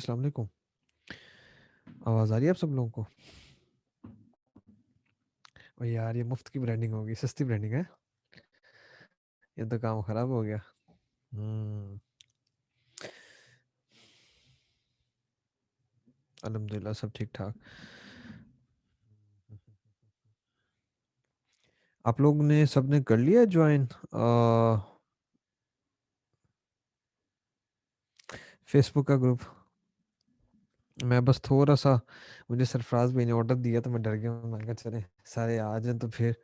अस्सलाम वालेकुम। आवाज़ आ रही है आप सब लोगों को? ओ यार, ये मुफ्त की ब्रांडिंग होगी, सस्ती ब्रांडिंग है। ये तो काम खराब हो गया। हम्म। अल्हम्दुलिल्लाह सब ठीक ठाक। आप लोग ने सबने कर लिया ज्वाइन फेसबुक का ग्रुप? मैं बस थोड़ा सा, मुझे सरफराज भाई ने ऑर्डर दिया तो मैं डर गया। मैं कहा चले सारे आ जाएं तो फिर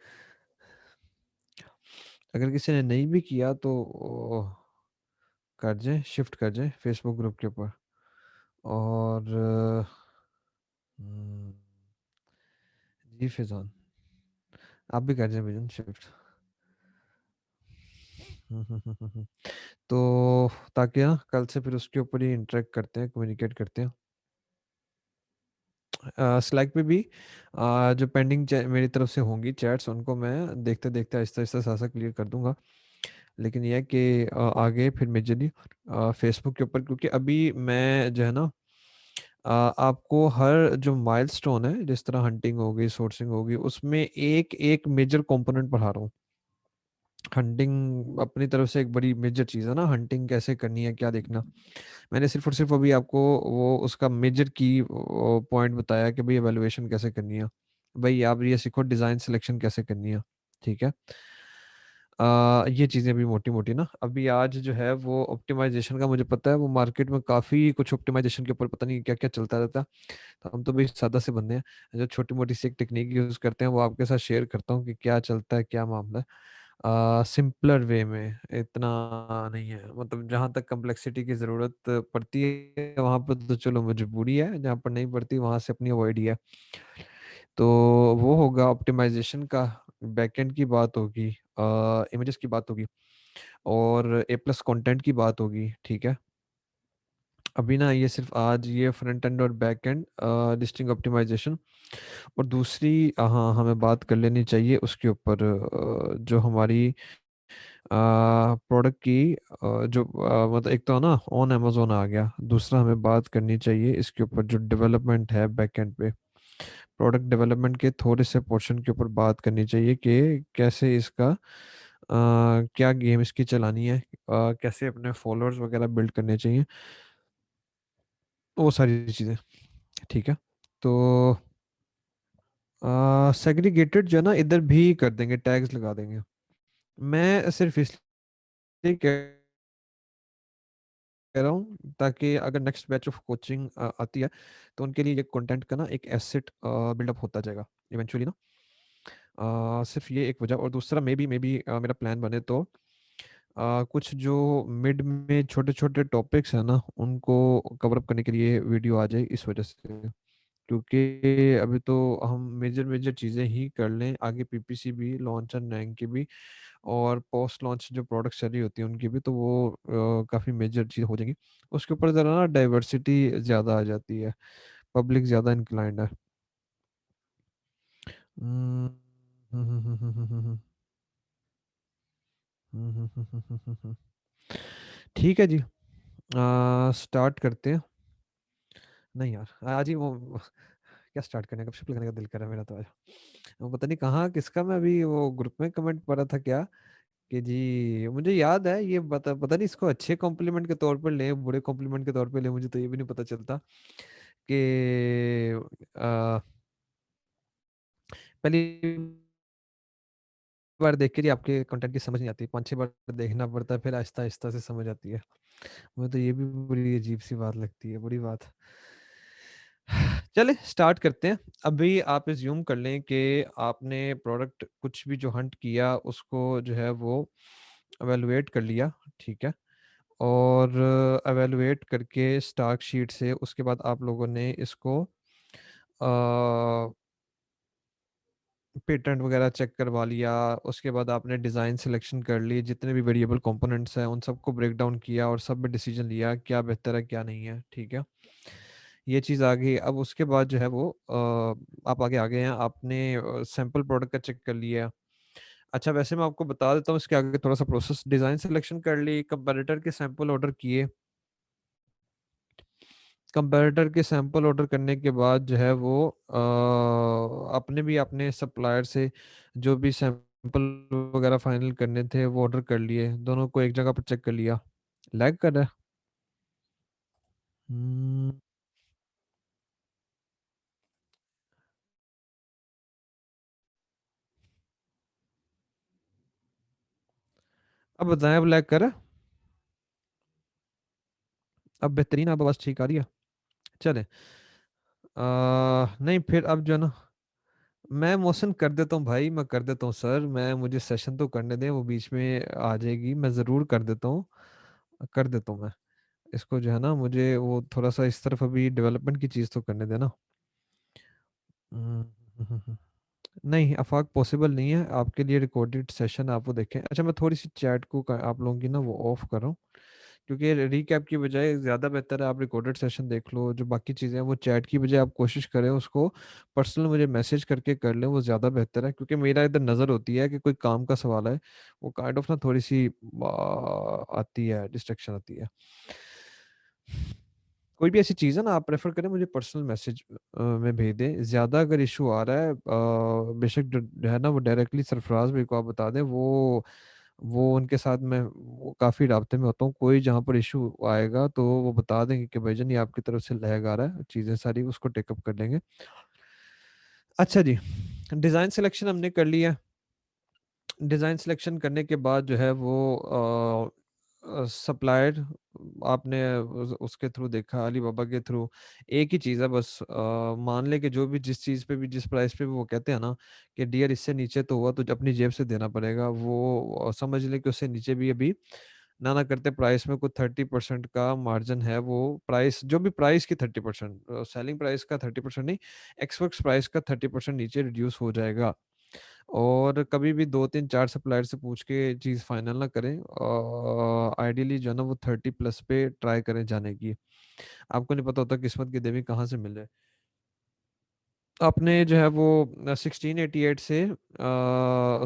अगर किसी ने नहीं भी किया तो कर जाए, शिफ्ट कर जाए फेसबुक ग्रुप के ऊपर। और हम्म, जी फिजान, आप भी कर जाए बिजन शिफ्ट। हम्म। तो ताकि ना कल से फिर उसके ऊपर ही इंटरेक्ट करते हैं, कम्युनिकेट करते हैं। स्लैक पे भी जो पेंडिंग मेरी तरफ से होंगी चैट्स, उनको मैं देखते देखते आहिस्ता आहिस्ता सासा क्लियर कर दूंगा। लेकिन यह है कि आगे फिर मेजरली फेसबुक के ऊपर, क्योंकि अभी मैं जो है ना आपको हर जो माइलस्टोन है, जिस तरह हंटिंग होगी, सोर्सिंग होगी, उसमें एक एक मेजर कंपोनेंट पढ़ा रहा हूँ। हंटिंग अपनी तरफ से एक बड़ी मेजर चीज़ है ना, हंटिंग कैसे करनी है, क्या देखना। मैंने सिर्फ और सिर्फ अभी आपको वो उसका मेजर की पॉइंट बताया कि भाई एवेलुएशन कैसे करनी है। भाई आप ये सीखो डिज़ाइन सिलेक्शन कैसे करनी है। ठीक है। ये चीज़ें भी मोटी मोटी ना, अभी आज जो है वो ऑप्टिमाइजेशन का मुझे पता है, वो मार्केट में काफ़ी कुछ ऑप्टिमाइजेशन के ऊपर पता नहीं क्या क्या चलता रहता है। तो हम तो भाई सादा से बंदे हैं, जो छोटी मोटी सी एक टेक्निक यूज़ करते हैं वो आपके साथ शेयर करता हूँ कि क्या चलता है, क्या मामला है। सिंपलर वे में, इतना नहीं है, मतलब जहाँ तक कम्प्लेक्सिटी की ज़रूरत पड़ती है वहाँ पर तो चलो मजबूरी है, जहाँ पर नहीं पड़ती वहाँ से अपनी अवॉइड ही है। तो वो होगा ऑप्टिमाइजेशन का, बैकएंड की बात होगी, इमेजेस की बात होगी, और ए प्लस कंटेंट की बात होगी। ठीक है। अभी ना ये सिर्फ आज ये फ्रंट एंड और बैक एंड लिस्टिंग ऑप्टिमाइजेशन। और दूसरी, हाँ हमें बात कर लेनी चाहिए उसके ऊपर, जो हमारी प्रोडक्ट की जो मतलब एक तो ना ऑन अमेजोन आ गया, दूसरा हमें बात करनी चाहिए इसके ऊपर जो डेवलपमेंट है बैकएंड पे। प्रोडक्ट डेवलपमेंट के थोड़े से पोर्शन के ऊपर बात करनी चाहिए कि कैसे इसका क्या गेम इसकी चलानी है, कैसे अपने फॉलोअर्स वगैरह बिल्ड करने चाहिए, वो सारी चीज़ें। ठीक है। तो सेग्रीगेटेड जो है ना, इधर भी कर देंगे, टैग्स लगा देंगे। मैं सिर्फ इसलिए कह रहा हूँ ताकि अगर नेक्स्ट बैच ऑफ कोचिंग आती है तो उनके लिए ये कंटेंट का ना एक एसेट बिल्डअप होता जाएगा इवेंचुअली ना। सिर्फ ये एक वजह, और दूसरा मे बी मेरा प्लान बने तो कुछ जो मिड में छोटे छोटे टॉपिक्स हैं ना, उनको कवर अप करने के लिए वीडियो आ जाए, इस वजह से। क्योंकि अभी तो हम मेजर मेजर चीज़ें ही कर लें, आगे पीपीसी भी, लॉन्च एंड रैंक की भी, और पोस्ट लॉन्च जो प्रोडक्ट चल रही होती है उनकी भी, तो वो काफ़ी मेजर चीज़ हो जाएगी। उसके ऊपर ज़रा ना डाइवर्सिटी ज़्यादा आ जाती है, पब्लिक ज़्यादा इंक्लाइंड है। हम्म, हम्म, हम्म, हम्म, हम्म, हम्म, हम्म, ठीक है जी। स्टार्ट करते हैं। नहीं यार, आज ही वो क्या स्टार्ट करने का, शिप लगाने का दिल कर रहा है मेरा तो आज। वो पता नहीं कहाँ किसका, मैं अभी वो ग्रुप में कमेंट पढ़ रहा था क्या, कि जी मुझे याद है ये, पता नहीं इसको अच्छे कॉम्प्लीमेंट के तौर पर ले, बुरे कॉम्प्लीमेंट के तौर पर ले, मुझे तो ये भी नहीं पता चलता कि पहली बार देख के ही आपके कंटेंट की समझ नहीं आती, 5-6 बार देखना पड़ता है, फिर आहिस्ता आहिस्ता से समझ आती है। मुझे तो ये भी बड़ी अजीब सी बात लगती है, बड़ी बात। चले स्टार्ट करते हैं। अभी आप एज्यूम कर लें कि आपने प्रोडक्ट कुछ भी जो हंट किया उसको जो है वो एवेलुएट कर लिया। ठीक है। और एवेलुएट करके स्टार्क शीट से उसके बाद आप लोगों ने इसको पेटेंट वगैरह चेक करवा लिया। उसके बाद आपने डिज़ाइन सिलेक्शन कर ली, जितने भी वेरिएबल कंपोनेंट्स हैं उन सबको ब्रेक डाउन किया और सब में डिसीजन लिया क्या बेहतर है क्या नहीं है। ठीक है। ये चीज़ आ गई। अब उसके बाद जो है वो आप आगे आ गए हैं, आपने सैंपल प्रोडक्ट का चेक कर लिया। अच्छा, वैसे मैं आपको बता देता हूँ इसके आगे थोड़ा सा प्रोसेस। डिज़ाइन सिलेक्शन कर ली, कंपैरेटर के सैंपल ऑर्डर किए, कंपैरेटर के सैंपल ऑर्डर करने के बाद जो है वो अपने भी अपने सप्लायर से जो भी सैंपल वगैरह फाइनल करने थे वो ऑर्डर कर लिए, दोनों को एक जगह पर चेक कर लिया। लैग कर रहा है। हम्म, अब बताएं, अब लैग कर रहा है? अब बेहतरीन, अब आवाज़ ठीक आ रही है? चले। नहीं फिर अब जो है ना, मैं मोशन कर देता हूँ भाई, मैं कर देता हूँ सर, मैं मुझे सेशन तो करने दें, वो बीच में आ जाएगी, मैं ज़रूर कर देता हूँ, कर देता हूँ मैं। इसको जो है ना, मुझे वो थोड़ा सा इस तरफ अभी डेवलपमेंट की चीज़ तो करने देना। हम्म, हम्म, नहीं आफाक पॉसिबल नहीं है आपके लिए रिकॉर्डेड सेशन आप वो देखें। अच्छा मैं थोड़ी सी चैट को आप लोगों की ना वो ऑफ कर रहा हूँ, क्योंकि रिकैप की बजाय ज़्यादा बेहतर है आप रिकॉर्डेड सेशन देख लो, जो बाकी चीज़ें हैं वो चैट की बजाय आप कोशिश करें उसको पर्सनल मुझे मैसेज करके कर लें, वो ज़्यादा बेहतर है, क्योंकि मेरा इधर नज़र होती है कि कोई काम का सवाल है, वो काइंड ऑफ ना थोड़ी सी आती है, डिस्ट्रक्शन आती है। कोई भी ऐसी चीज़ है ना, आप प्रेफर करें मुझे पर्सनल मैसेज में भेज दें, ज़्यादा अगर इशू आ रहा है बेशक जो है ना वो डायरेक्टली सरफराज भाई को आप बता दें, वो उनके साथ मैं वो काफ़ी राब्ते में होता हूँ, कोई जहाँ पर इशू आएगा तो वो बता देंगे कि भाईजान ये आपकी तरफ से लैग आ रहा है, चीज़ें सारी उसको टेकअप कर लेंगे। अच्छा जी, डिज़ाइन सिलेक्शन हमने कर लिया। डिज़ाइन सिलेक्शन करने के बाद जो है वो सप्लायर आपने उसके थ्रू देखा, अलीबाबा के थ्रू, एक ही चीज़ है बस, मान ले कि जो भी जिस चीज़ पे भी जिस प्राइस पे भी वो कहते हैं ना कि डियर इससे नीचे तो हुआ तो अपनी जेब से देना पड़ेगा, वो समझ ले कि उससे नीचे भी अभी ना ना करते प्राइस में कुछ 30% का मार्जिन है, वो प्राइस जो भी प्राइस की 30%, सेलिंग प्राइस का 30% नहीं, एक्सवर्क्स प्राइस का 30% नीचे रिड्यूस हो जाएगा। और कभी भी 2 3 4 सप्लायर से पूछ के चीज़ फाइनल ना करें, आइडियली जो है ना वो 30+ पे ट्राई करें जाने की। आपको नहीं पता होता किस्मत की देवी कहाँ से मिले। आपने जो है वो 1688 से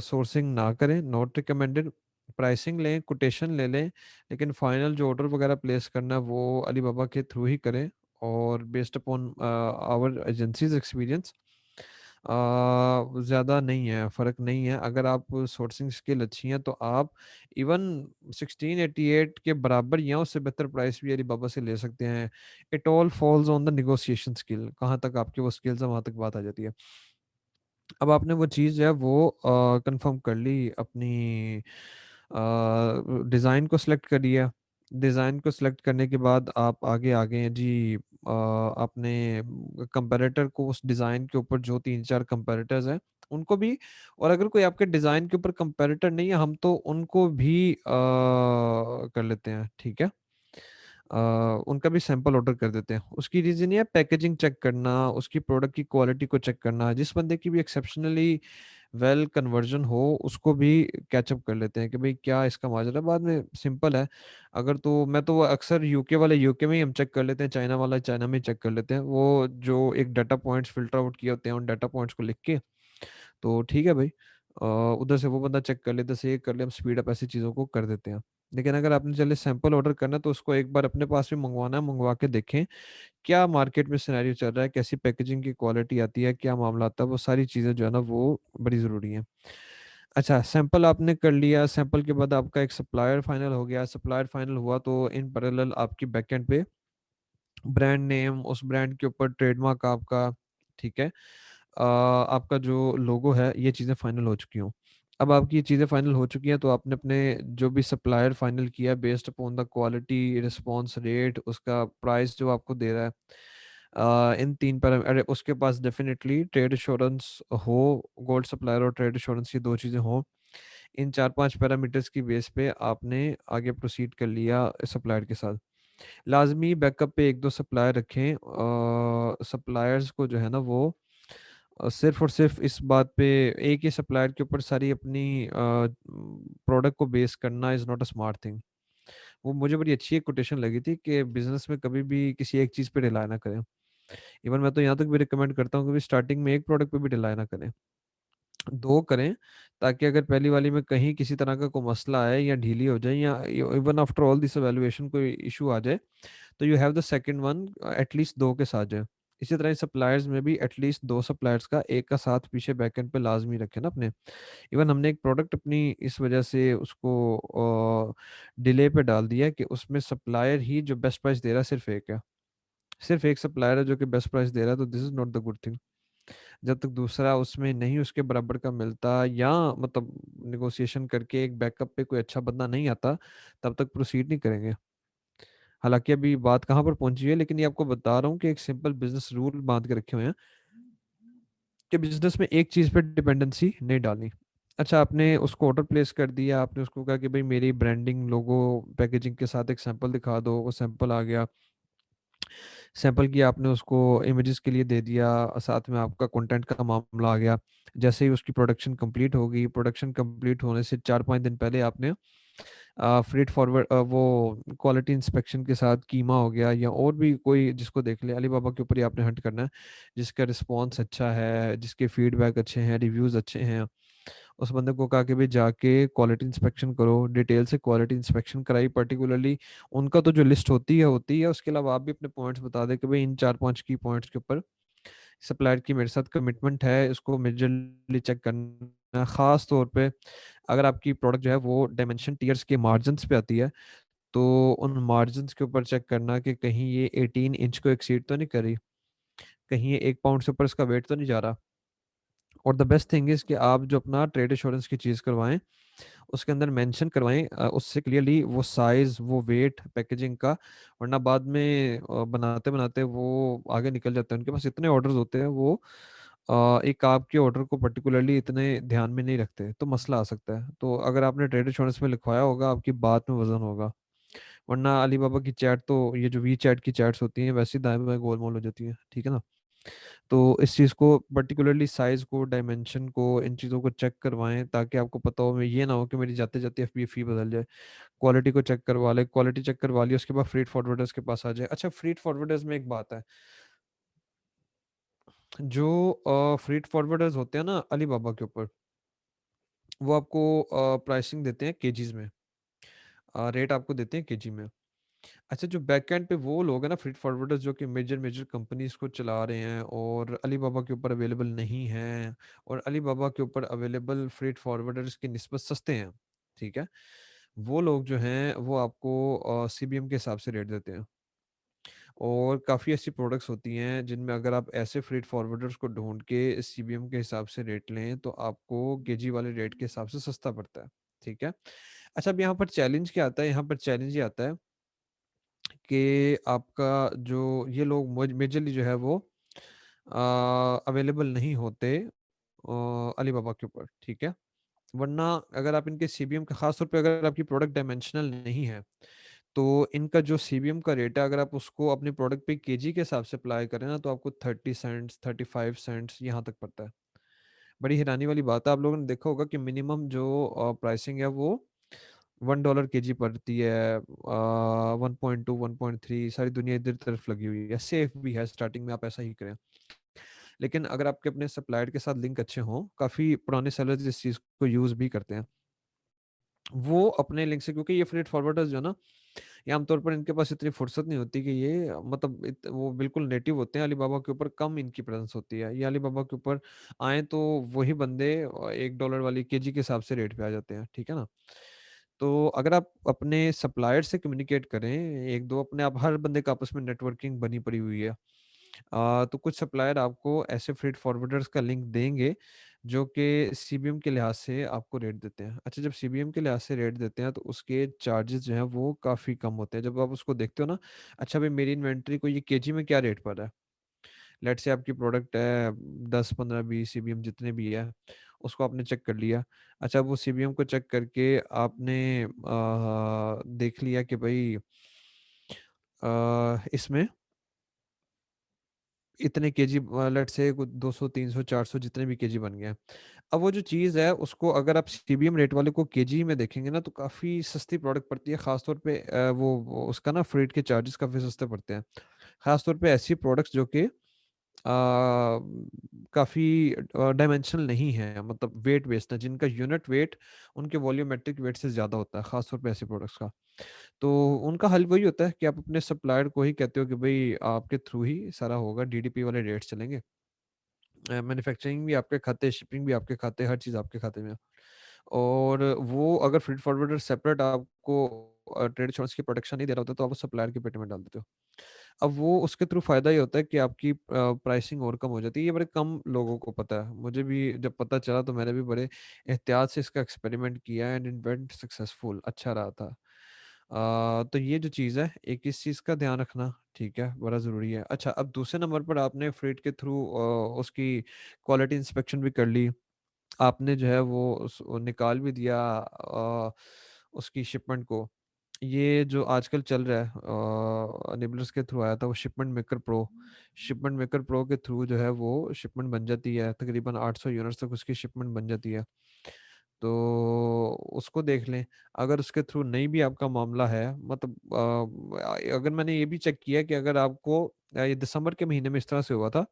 सोर्सिंग ना करें, नॉट रिकमेंडेड। प्राइसिंग लें, कोटेशन ले लें, लेकिन फाइनल जो ऑर्डर वगैरह प्लेस करना है वो अली बाबा के थ्रू ही करें, और based upon our agencies experience ज़्यादा नहीं है, फ़र्क नहीं है। अगर आप सोर्सिंग स्किल अच्छी है तो आप इवन 1688 के बराबर या उससे बेहतर प्राइस भी अलीबाबा से ले सकते हैं। It all falls on the negotiation skill, कहाँ तक आपकी वो स्किल्स है वहाँ तक बात आ जाती है। अब आपने वो चीज़ जो है वो कंफर्म कर ली, अपनी डिज़ाइन को सिलेक्ट कर लिया। डिज़ाइन को सिलेक्ट करने के बाद आप आगे आ गए हैं जी, आपने कंपैरेटर को उस डिज़ाइन के ऊपर जो 3 4 कंपैरेटर्स हैं उनको भी, और अगर कोई आपके डिज़ाइन के ऊपर कंपैरेटर नहीं है हम तो उनको भी कर लेते हैं, ठीक है। अ, उनका भी सैंपल ऑर्डर कर देते हैं। उसकी रीज़न ये है पैकेजिंग चेक करना, उसकी प्रोडक्ट की क्वालिटी को चेक करना, जिस बंदे की भी एक्सेप्शनली वेल कन्वर्जन हो उसको भी कैचअप कर लेते हैं कि भाई क्या इसका माजरा है। बाद में सिंपल है, अगर तो मैं तो वो अक्सर यूके वाले यूके में ही हम चेक कर लेते हैं, चाइना वाला चाइना में चेक कर लेते हैं, वो जो एक डाटा पॉइंट्स फिल्टर आउट किए होते हैं उन डाटा पॉइंट्स को लिख के, तो ठीक है भाई। उधर से वो बंदा चेक कर लेता, से कर ले, हम स्पीड अप ऐसी चीज़ों को कर देते हैं। लेकिन अगर आपने चले सैंपल ऑर्डर करना है, तो उसको एक बार अपने पास भी मंगवाना है, मंगवा के देखें क्या मार्केट में सिनेरियो चल रहा है, कैसी पैकेजिंग की क्वालिटी आती है, क्या मामला आता है, वो सारी चीज़ें जो है ना वो बड़ी ज़रूरी हैं। अच्छा सैंपल आपने कर लिया, सैंपल के बाद आपका एक सप्लायर फाइनल हो गया, सप्लायर फाइनल हुआ तो इन पैरेलल आपकी बैकएंड पे ब्रांड नेम, उस ब्रांड के ऊपर ट्रेडमार्क आपका, ठीक है, आपका जो लोगो है, ये चीज़ें फाइनल हो चुकी हों। अब आपकी ये चीज़ें फाइनल हो चुकी हैं तो आपने अपने जो भी सप्लायर फाइनल किया based upon the quality, response rate, उसका प्राइस जो आपको दे रहा है, इन 3 अरे उसके पास डेफिनेटली ट्रेड इंश्योरेंस हो, गोल्ड सप्लायर और ट्रेड इंश्योरेंस, की 2 चीज़ें हो। इन 4 5 पैरामीटर्स की बेस पे आपने आगे प्रोसीड कर लिया सप्लायर के साथ। लाजमी बैकअप पे 1 2 सप्लायर रखें, सप्लायर्स को जो है ना वो सिर्फ और सिर्फ इस बात पे एक ही सप्लायर के ऊपर सारी अपनी प्रोडक्ट को बेस करना is not a smart thing. वो मुझे बड़ी अच्छी एक कोटेशन लगी थी कि बिजनेस में कभी भी किसी एक चीज़ पे रिलाय ना करें। इवन मैं तो यहाँ तक भी रिकमेंड करता हूँ कि भी स्टार्टिंग में एक प्रोडक्ट पे भी रिलाय ना करें, 2 करें, ताकि अगर पहली वाली में कहीं किसी तरह का कोई मसला आए या ढीली हो जाए या even after all this evaluation कोई इशू आ जाए, तो you have the second one at least दो के साथ जाए। इसी तरह सप्लायर्स में भी एटलीस्ट दो सप्लायर्स का एक का साथ पीछे बैकएंड पे लाजमी रखे ना अपने। इवन हमने एक प्रोडक्ट अपनी इस वजह से उसको डिले पे डाल दिया कि उसमें सप्लायर ही जो बेस्ट प्राइस दे रहा है सिर्फ एक है, सिर्फ एक सप्लायर है जो कि बेस्ट प्राइस दे रहा है, तो this is not the good thing. जब तक दूसरा उसमें नहीं उसके बराबर का मिलता, या मतलब निगोशिएशन करके एक बैकअप पे कोई अच्छा बंदा नहीं आता, तब तक प्रोसीड नहीं करेंगे। हालांकि अभी बात कहाँ पर पहुंची है, लेकिन ये आपको बता रहा हूँ कि एक सिंपल बिजनेस रूल बांध के रखे हुए हैं कि बिजनेस में एक चीज पे डिपेंडेंसी नहीं डालनी। अच्छा, आपने उसको ऑर्डर प्लेस कर दिया, आपने उसको कहा कि भाई मेरी ब्रांडिंग लोगो पैकेजिंग के साथ एक सैंपल दिखा दो, वो सैंपल आ गया। सैंपल की आपने उसको इमेजेस के लिए दे दिया, साथ में आपका कंटेंट का मामला आ गया। जैसे ही उसकी प्रोडक्शन कंप्लीट होगी, प्रोडक्शन कंप्लीट होने से 4-5 दिन पहले आपने फ्रेट फॉरवर्ड वो क्वालिटी इंस्पेक्शन के साथ कीमा हो गया या और भी कोई जिसको देख ले, अलीबाबा के ऊपर ही आपने हंट करना है, जिसका रिस्पॉन्स अच्छा है, जिसके फीडबैक अच्छे हैं, रिव्यूज़ अच्छे हैं। उस बंदे को कहा कि भाई जाके क्वालिटी इंस्पेक्शन करो, डिटेल से क्वालिटी इंस्पेक्शन कराई, पर्टिकुलरली उनका तो जो लिस्ट होती है, उसके अलावा आप भी अपने पॉइंट्स बता दे कि भाई इन 4-5 की पॉइंट्स के ऊपर सप्लायर की मेरे साथ कमिटमेंट है, इसको मेजरली चेक करना। खास तौर पे अगर आपकी प्रोडक्ट जो है वो डायमेंशन टीयर्स के मार्जिन्स पे आती है, तो उन मार्जिन्स के ऊपर चेक करना कि कहीं ये 18 इंच को एक्सीड तो नहीं करी, कहीं ये 1 पाउंड से ऊपर इसका वेट तो नहीं जा रहा। और द बेस्ट थिंग इज कि आप जो अपना ट्रेड एश्योरेंस की चीज़ करवाएं, उसके अंदर मेंशन करवाएं उससे क्लियरली वो साइज, वो वेट पैकेजिंग का। वरना बाद में बनाते बनाते वो आगे निकल जाते हैं, उनके पास इतने ऑर्डर्स होते हैं, वो एक आपके ऑर्डर को पर्टिकुलरली इतने ध्यान में नहीं रखते, तो मसला आ सकता है। तो अगर आपने ट्रेड एश्योरेंस में लिखवाया होगा, आपकी बात में वजन होगा। वरना अलीबाबा की चैट तो, ये जो वी चैट की चैट्स होती हैं, वैसे ही दाएं बाएं गोलमोल हो जाती है, ठीक है ना। तो इस चीज़ को पर्टिकुलरली साइज को, डायमेंशन को, इन चीज़ों को चेक करवाएं, ताकि आपको पता हो, मैं ये ना हो कि मेरी जाते जाते एफ फी बदल जाए। क्वालिटी को चेक करवा ले, क्वालिटी चेक करवा ली, उसके बाद फ्रीट फॉरवर्डर्स के पास आ जाए। अच्छा, फ्रीट फॉरवर्डर्स में एक बात है, जो फ्रीट फॉरवर्डर्स होते हैं ना अलीबाबा के ऊपर, वो आपको प्राइसिंग देते हैं केजीज में, रेट आपको देते हैं केजी में। अच्छा, जो बैक एंड पे वो लोग हैं ना फ्रीट फॉरवर्डर्स, जो कि मेजर मेजर कंपनीज को चला रहे हैं और अलीबाबा के ऊपर अवेलेबल नहीं हैं, और अलीबाबा के ऊपर अवेलेबल फ्रीट फॉरवर्डर्स की निस्बत सस्ते हैं, ठीक है, वो लोग जो हैं वो आपको सीबीएम के हिसाब से रेट देते हैं। और काफ़ी ऐसी प्रोडक्ट्स होती हैं जिनमें अगर आप ऐसे फ्रीट फॉरवर्डर्स को ढूंढ के सीबीएम के हिसाब से रेट लें, तो आपको केजी वाले रेट के हिसाब से सस्ता पड़ता है, ठीक है। अच्छा, अब यहाँ पर चैलेंज क्या आता है, यहाँ पर चैलेंज ये आता है कि आपका जो ये लोग मेजरली जो है वो अवेलेबल नहीं होते अलीबाबा के ऊपर, ठीक है। वरना अगर आप इनके सीबीएम का, खासतौर पे अगर आपकी प्रोडक्ट डायमेंशनल नहीं है, तो इनका जो सीबीएम का रेट है, अगर आप उसको अपने प्रोडक्ट पे केजी के हिसाब से अप्लाई करें ना, तो आपको 30 सेंट्स 35 सेंट्स यहाँ तक पड़ता है। बड़ी हैरानी वाली बात है, आप लोगों ने देखा होगा कि मिनिमम जो प्राइसिंग है वो $1 केजी पड़ती है, 1.2 1.3, सारी दुनिया इधर तरफ लगी हुई है, सेफ भी है, स्टार्टिंग में आप ऐसा ही करें। लेकिन अगर आपके अपने सप्लायर के साथ लिंक अच्छे हों, काफ़ी पुराने सेलर्स इस चीज़ को यूज़ भी करते हैं, वो अपने लिंक से, क्योंकि ये फ्रेट फॉरवर्डर्स जो है ना, ये आमतौर पर इनके पास इतनी फुर्सत नहीं होती कि ये मतलब वो बिल्कुल नेटिव होते हैं अलीबाबा के ऊपर, कम इनकी प्रेजेंस होती है। ये अलीबाबा के ऊपर आए तो वही बंदे $1 वाली केजी के हिसाब से रेट पे आ जाते हैं, ठीक है ना। तो अगर आप अपने सप्लायर से कम्युनिकेट करें, एक दो अपने, आप हर बंदे का आपस में नेटवर्किंग बनी पड़ी हुई है, तो कुछ सप्लायर आपको ऐसे फ्रेट फॉरवर्डर्स का लिंक देंगे जो कि सीबीएम के लिहाज से आपको रेट देते हैं। अच्छा, जब सीबीएम के लिहाज से रेट देते हैं, तो उसके चार्जेस जो हैं वो काफ़ी कम होते हैं। जब आप उसको देखते हो ना, अच्छा भाई मेरी इन्वेंट्री को ये केजी में क्या रेट पड़ रहा है, लेट से आपकी प्रोडक्ट है 10 15 20 सीबीएम जितने भी है, उसको आपने चेक कर लिया। अच्छा, वो सीबीएम को चेक करके आपने देख लिया कि भाई इसमें इतने केजी, लेट से 200 300 400 जितने भी केजी बन गए हैं। अब वो जो चीज़ है उसको अगर आप सीबीएम रेट वाले को केजी में देखेंगे ना, तो काफ़ी सस्ती प्रोडक्ट पड़ती है, खासतौर पे वो उसका ना फ्रेट के चार्जेस काफ़ी सस्ते पड़ते हैं, खासतौर पे ऐसी प्रोडक्ट्स जो कि काफ़ी डायमेंशनल नहीं है, मतलब वेट बेस्ड है, जिनका यूनिट वेट उनके वॉल्यूमेट्रिक वेट से ज़्यादा होता है, खासतौर पे ऐसे प्रोडक्ट्स का। तो उनका हल वही होता है कि आप अपने सप्लायर को ही कहते हो कि भाई आपके थ्रू ही सारा होगा, डीडीपी वाले रेट्स चलेंगे, मैन्युफैक्चरिंग भी आपके खाते, शिपिंग भी आपके खाते, हर चीज़ आपके खाते में है। और वो अगर फ्रीट फॉरवर्डर सेपरेट आपको ट्रेड इंश्योरेंस की प्रोटेक्शन नहीं दे रहा होता, तो आप उस सप्लायर के पेटी में डाल देते हो। अब वो उसके थ्रू फ़ायदा ये होता है कि आपकी प्राइसिंग और कम हो जाती है। ये बड़े कम लोगों को पता है। मुझे भी जब पता चला तो मैंने भी बड़े एहतियात से इसका एक्सपेरिमेंट किया, एंड इट वेंट सक्सेसफुल, अच्छा रहा था। तो ये जो चीज़ है, एक इस चीज़ का ध्यान रखना, ठीक है, बड़ा ज़रूरी है। अच्छा, अब दूसरे नंबर पर आपने फ्रेट के थ्रू उसकी क्वालिटी इंस्पेक्शन भी कर ली। आपने जो है वो निकाल भी दिया उसकी शिपमेंट को। ये जो आजकल चल रहा है निबलर्स के थ्रू आया था वो shipment maker pro. Shipment maker pro के थ्रू जो है वो शिपमेंट बन जाती है, तकरीबन 800 यूनिट्स तक उसकी शिपमेंट बन जाती है। तो उसको देख लें। अगर उसके थ्रू नहीं भी आपका मामला है, मतलब अगर मैंने ये भी चेक किया कि अगर आपको ये दिसंबर के महीने में इस तरह से हुआ था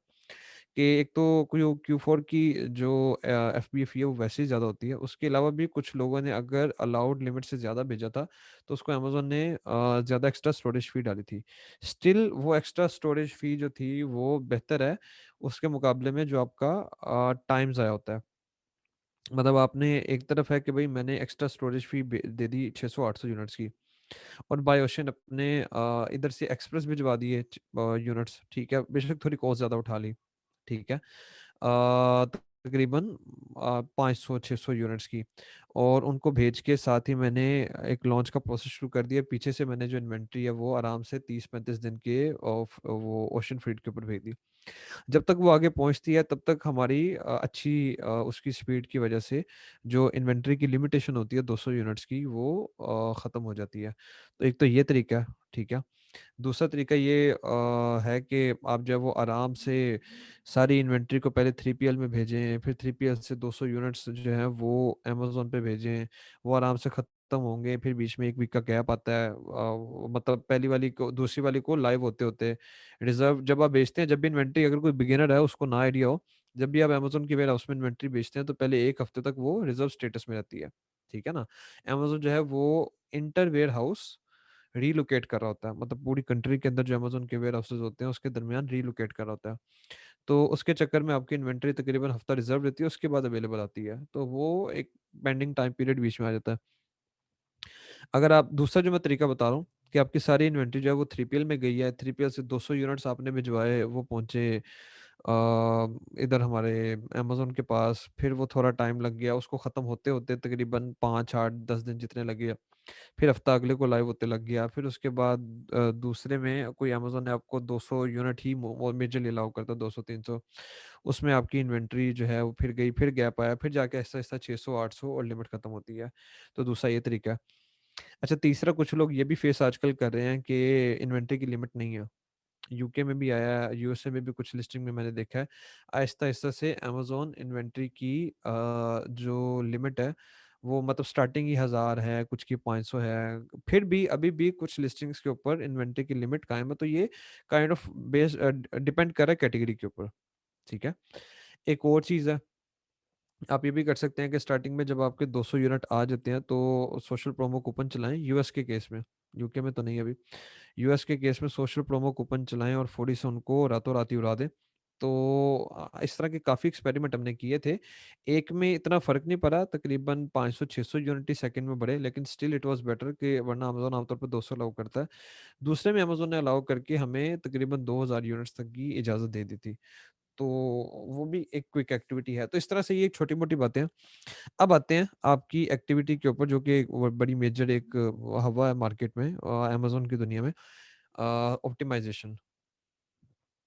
कि एक तो क्यू क्यू फोर की जो एफ बी एफ है वो वैसे ही ज़्यादा होती है, उसके अलावा भी कुछ लोगों ने अगर अलाउड लिमिट से ज़्यादा भेजा था, तो उसको अमेजोन ने ज़्यादा एक्स्ट्रा स्टोरेज फी डाली थी। स्टिल वो एक्स्ट्रा स्टोरेज फी जो थी वो बेहतर है उसके मुकाबले में जो आपका टाइम ज़ाया होता है। मतलब आपने एक तरफ है कि भाई मैंने एक्स्ट्रा स्टोरेज फी दे दी 600-800 यूनिट्स की, और बाय ओशन अपने इधर से एक्सप्रेस भिजवा दिए यूनिट्स, ठीक है, बेशक थोड़ी कॉस्ट ज़्यादा उठा ली, ठीक है, तकरीबन 500-600 यूनिट्स की, और उनको भेज के साथ ही मैंने एक लॉन्च का प्रोसेस शुरू कर दिया। पीछे से मैंने जो इन्वेंट्री है वो आराम से 30-35 दिन के वो ओशन फ्रीट के ऊपर भेज दी। जब तक वो आगे पहुंचती है तब तक हमारी अच्छी उसकी स्पीड की वजह से जो इन्वेंट्री की लिमिटेशन होती है 200 यूनिट्स की, वो ख़त्म हो जाती है। तो एक तो ये तरीका है, ठीक है। दूसरा तरीका ये है कि आप जो है वो आराम से सारी इन्वेंट्री को पहले 3PL में भेजें, फिर 3PL से 200 यूनिट्स जो हैं वो अमेज़न पे भेजें, वो आराम से ख़त्म होंगे, फिर बीच में 1 वीक का गैप आता है, मतलब पहली वाली को दूसरी वाली को लाइव होते-होते रिज़र्व जब आप बेचते हैं, जब भी इन्वेंट्री अगर कोई बिगिनर है उसको ना आइडिया हो, जब भी आप अमेज़न के वेयरहाउस में इन्वेंट्री बेचते हैं तो पहले 1 हफ़्ते तक वो रिज़र्व स्टेटस में रहती है, ठीक है ना? अमेज़न जो है वो इंटर वेयरहाउस रीलोकेट कर रहा होता है, मतलब पूरी कंट्री के अंदर जो अमेज़न के वेयर हाउसेज़ होते हैं उसके दरमियान रीलोकेट कर रहा होता है। तो उसके चक्कर में आपकी इन्वेंटरी तकरीबन हफ्ता रिज़र्व रहती है, उसके बाद अवेलेबल आती है। तो वो एक पेंडिंग टाइम पीरियड बीच में आ जाता है। अगर आप दूसरा जो मैं तरीका बता रहा हूँ कि आपकी सारी इन्वेंटरी जो है वो 3PL में गई है, 3PL से 200 यूनिट्स आपने भिजवाए, वो पहुँचे इधर हमारे अमेज़न के पास, फिर वो थोड़ा टाइम लग गया, उसको ख़त्म होते-होते तकरीबन 5, 8, 10 दिन जितने लगे, फिर हफ्ता अगले को लाइव होते लग गया, फिर उसके बाद दूसरे में कोई अमेज़न ने आपको 200 यूनिट ही वो मेजरली अलाउ करता है, 200-300, उसमें आपकी इन्वेंट्री जो है वो फिर गई, फिर गैप आया, फिर जाके आहिस्ता-आहिस्ता 600-800 और लिमिट खत्म होती है। तो दूसरा ये तरीका है। अच्छा, तीसरा कुछ लोग ये भी फेस आजकल कर रहे हैं कि इन्वेंट्री की लिमिट नहीं है। यूके में भी आया है, यूएसए में भी कुछ लिस्टिंग में मैंने देखा है। आहिस्ता-आहिस्ता से अमेज़न इन्वेंट्री की जो लिमिट है, वो मतलब स्टार्टिंग ही 1000 है, कुछ की 500 है। फिर भी अभी भी कुछ लिस्टिंग्स के ऊपर इन्वेंट्री की लिमिट कायम है, तो ये काइंड ऑफ डिपेंड कर रहा है कैटेगरी के ऊपर, ठीक है। एक और चीज़ है, आप ये भी कर सकते हैं कि स्टार्टिंग में जब आपके 200 यूनिट आ जाते हैं तो सोशल प्रोमो कूपन चलाएँ, यूएस के केस में, यूके में तो नहीं अभी। यूएस के केस में सोशल प्रोमो कूपन चलाएँ और फौड़ी से उनको रातों-रात ही उड़ा दें। तो इस तरह के काफ़ी एक्सपेरिमेंट हमने किए थे। एक में इतना फ़र्क नहीं पड़ा, तकरीबन 500-600 यूनिट ही सेकंड में बढ़े, लेकिन स्टिल इट वाज़ बेटर कि वरना अमेज़न आमतौर पे 200 अलाउ करता है। दूसरे में अमेज़न ने अलाउ करके हमें तकरीबन 2000 यूनिट्स तक की इजाज़त दे दी थी। तो वो भी एक क्विक एक्टिविटी है। तो इस तरह से ये छोटी-मोटी बातें हैं। अब आते हैं आपकी एक्टिविटी के ऊपर जो कि एक बड़ी मेजर एक हवा है मार्केट में अमेज़न की दुनिया में, ऑप्टिमाइज़ेशन।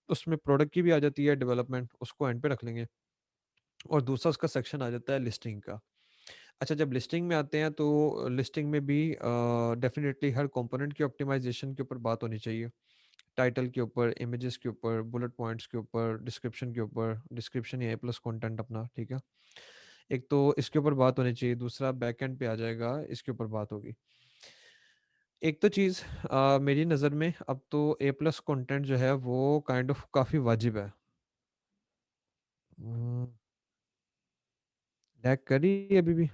उसमें प्रोडक्ट की भी आ जाती है डेवलपमेंट, उसको एंड पे रख लेंगे, और दूसरा उसका सेक्शन आ जाता है लिस्टिंग का। अच्छा, जब लिस्टिंग में आते हैं तो लिस्टिंग में भी डेफ़िनिटली हर कंपोनेंट की ऑप्टिमाइज़ेशन के ऊपर बात होनी चाहिए। टाइटल के ऊपर, इमेजेस के ऊपर, बुलेट पॉइंट्स के ऊपर, डिस्क्रिप्शन के ऊपर, डिस्क्रिप्शन या ए प्लस कंटेंट अपना, ठीक है? एक तो इसके ऊपर बात होनी चाहिए, दूसरा बैकएंड पे आ जाएगा, इसके ऊपर बात होगी। एक तो चीज़ मेरी नज़र में अब तो ए प्लस कंटेंट जो है वो काइंड ऑफ काफ़ी वाजिब है। लैग करी अभी भी?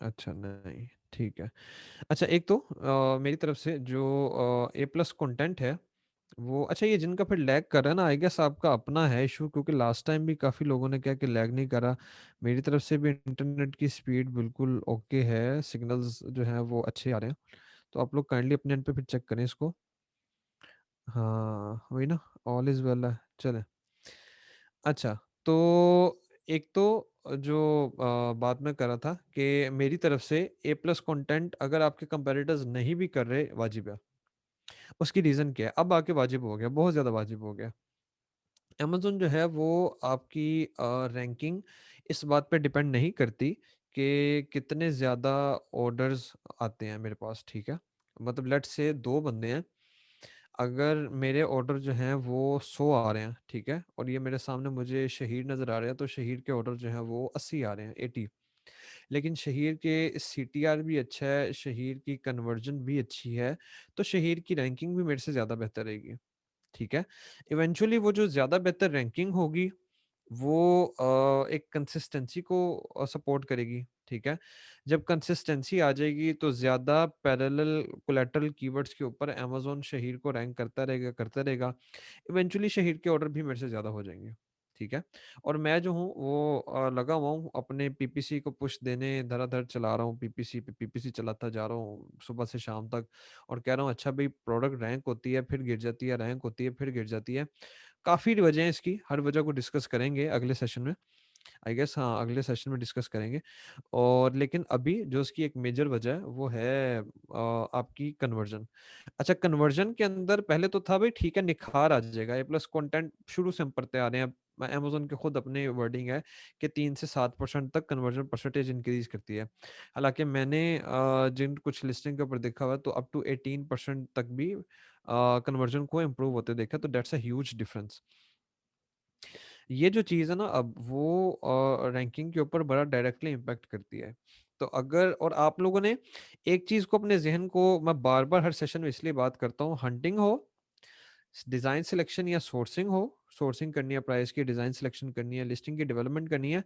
अच्छा नहीं, ठीक है। अच्छा एक तो मेरी तरफ से जो ए प्लस कंटेंट है वो, अच्छा ये जिनका फिर लैग कर रहा है ना, आई गेस आपका अपना है इशू, क्योंकि लास्ट टाइम भी काफ़ी लोगों ने क्या कि लैग नहीं करा। मेरी तरफ से भी इंटरनेट की स्पीड बिल्कुल ओके है, सिग्नल्स जो हैं वो अच्छे आ रहे हैं। तो आप लोग काइंडली अपने एंड पे फिर चेक करें इसको। हाँ वही ना, ऑल इज वेल है, चले। अच्छा, तो एक तो जो बात मैं कर रहा था कि मेरी तरफ से ए प्लस कंटेंट अगर आपके कंपेरेटर्स नहीं भी कर रहे, वाजिब है। उसकी रीज़न क्या है, अब आके वाजिब हो गया, बहुत ज़्यादा वाजिब हो गया। अमेज़न जो है वो आपकी रैंकिंग इस बात पे डिपेंड नहीं करती कि कितने ज़्यादा ऑर्डर्स आते हैं मेरे पास, ठीक है? मतलब लेट्स से 2 बंदे हैं, अगर मेरे ऑर्डर जो हैं वो 100 आ रहे हैं, ठीक है? और ये मेरे सामने मुझे शहीर नज़र आ रहे हैं, तो शहीर के ऑर्डर जो हैं वो 80 आ रहे हैं, 80। लेकिन शहीर के सीटीआर भी अच्छा है, शहीर की कन्वर्जन भी अच्छी है, तो शहीर की रैंकिंग भी मेरे से ज़्यादा बेहतर रहेगी। ठीक है? इवेंचुअली वो जो ज़्यादा बेहतर रैंकिंग होगी, वो एक कंसिस्टेंसी को सपोर्ट करेगी, ठीक है? जब कंसिस्टेंसी आ जाएगी तो ज़्यादा पैरेलल कोलैटरल कीवर्ड्स के ऊपर अमेज़न शहीर को रैंक करता रहेगा। इवेंचुअली शहीर के ऑर्डर भी मेरे से ज़्यादा हो जाएँगे, ठीक है? और मैं जो हूँ वो लगा हुआ हूँ अपने पीपीसी को पुश देने, धड़ाधड़ चला रहा हूँ पीपीसी पे पीपीसी चलाता जा रहा हूँ सुबह से शाम तक, और कह रहा हूँ अच्छा भई प्रोडक्ट रैंक होती है, फिर गिर जाती है, रैंक होती है, फिर गिर जाती है। काफ़ी वजह है इसकी, हर वजह को डिस्कस करेंगे अगले सेशन में। आई गेस हाँ, अगले सेशन में डिस्कस करेंगे। और लेकिन अभी जो उसकी एक मेजर वजह है वो है आपकी कन्वर्जन। अच्छा कन्वर्जन के अंदर पहले तो था भाई ठीक है निखार आ जाएगा, ए प्लस कंटेंट शुरू से हम पढ़ते आ रहे हैं। अमेज़न के खुद अपने वर्डिंग है कि 3 से 7% तक कन्वर्जन परसेंटेज इंक्रीज़ करती है। हालाँकि मैंने जिन कुछ लिस्टिंग के ऊपर देखा हुआ है तो अप टू 18% तक भी कन्वर्जन को इम्प्रूव होते देखा, तो दैट्स अ ह्यूज डिफरेंस। ये जो चीज़ है ना अब वो रैंकिंग के ऊपर बड़ा डायरेक्टली इम्पैक्ट करती है। तो अगर और आप लोगों ने एक चीज़ को अपने ज़हन को मैं बार-बार हर सेशन में इसलिए बात करता हूँ, हंटिंग हो, डिज़ाइन सिलेक्शन या सोर्सिंग हो, सोर्सिंग करनी है प्राइस की, डिज़ाइन सिलेक्शन करनी है, लिस्टिंग की डेवलपमेंट करनी है,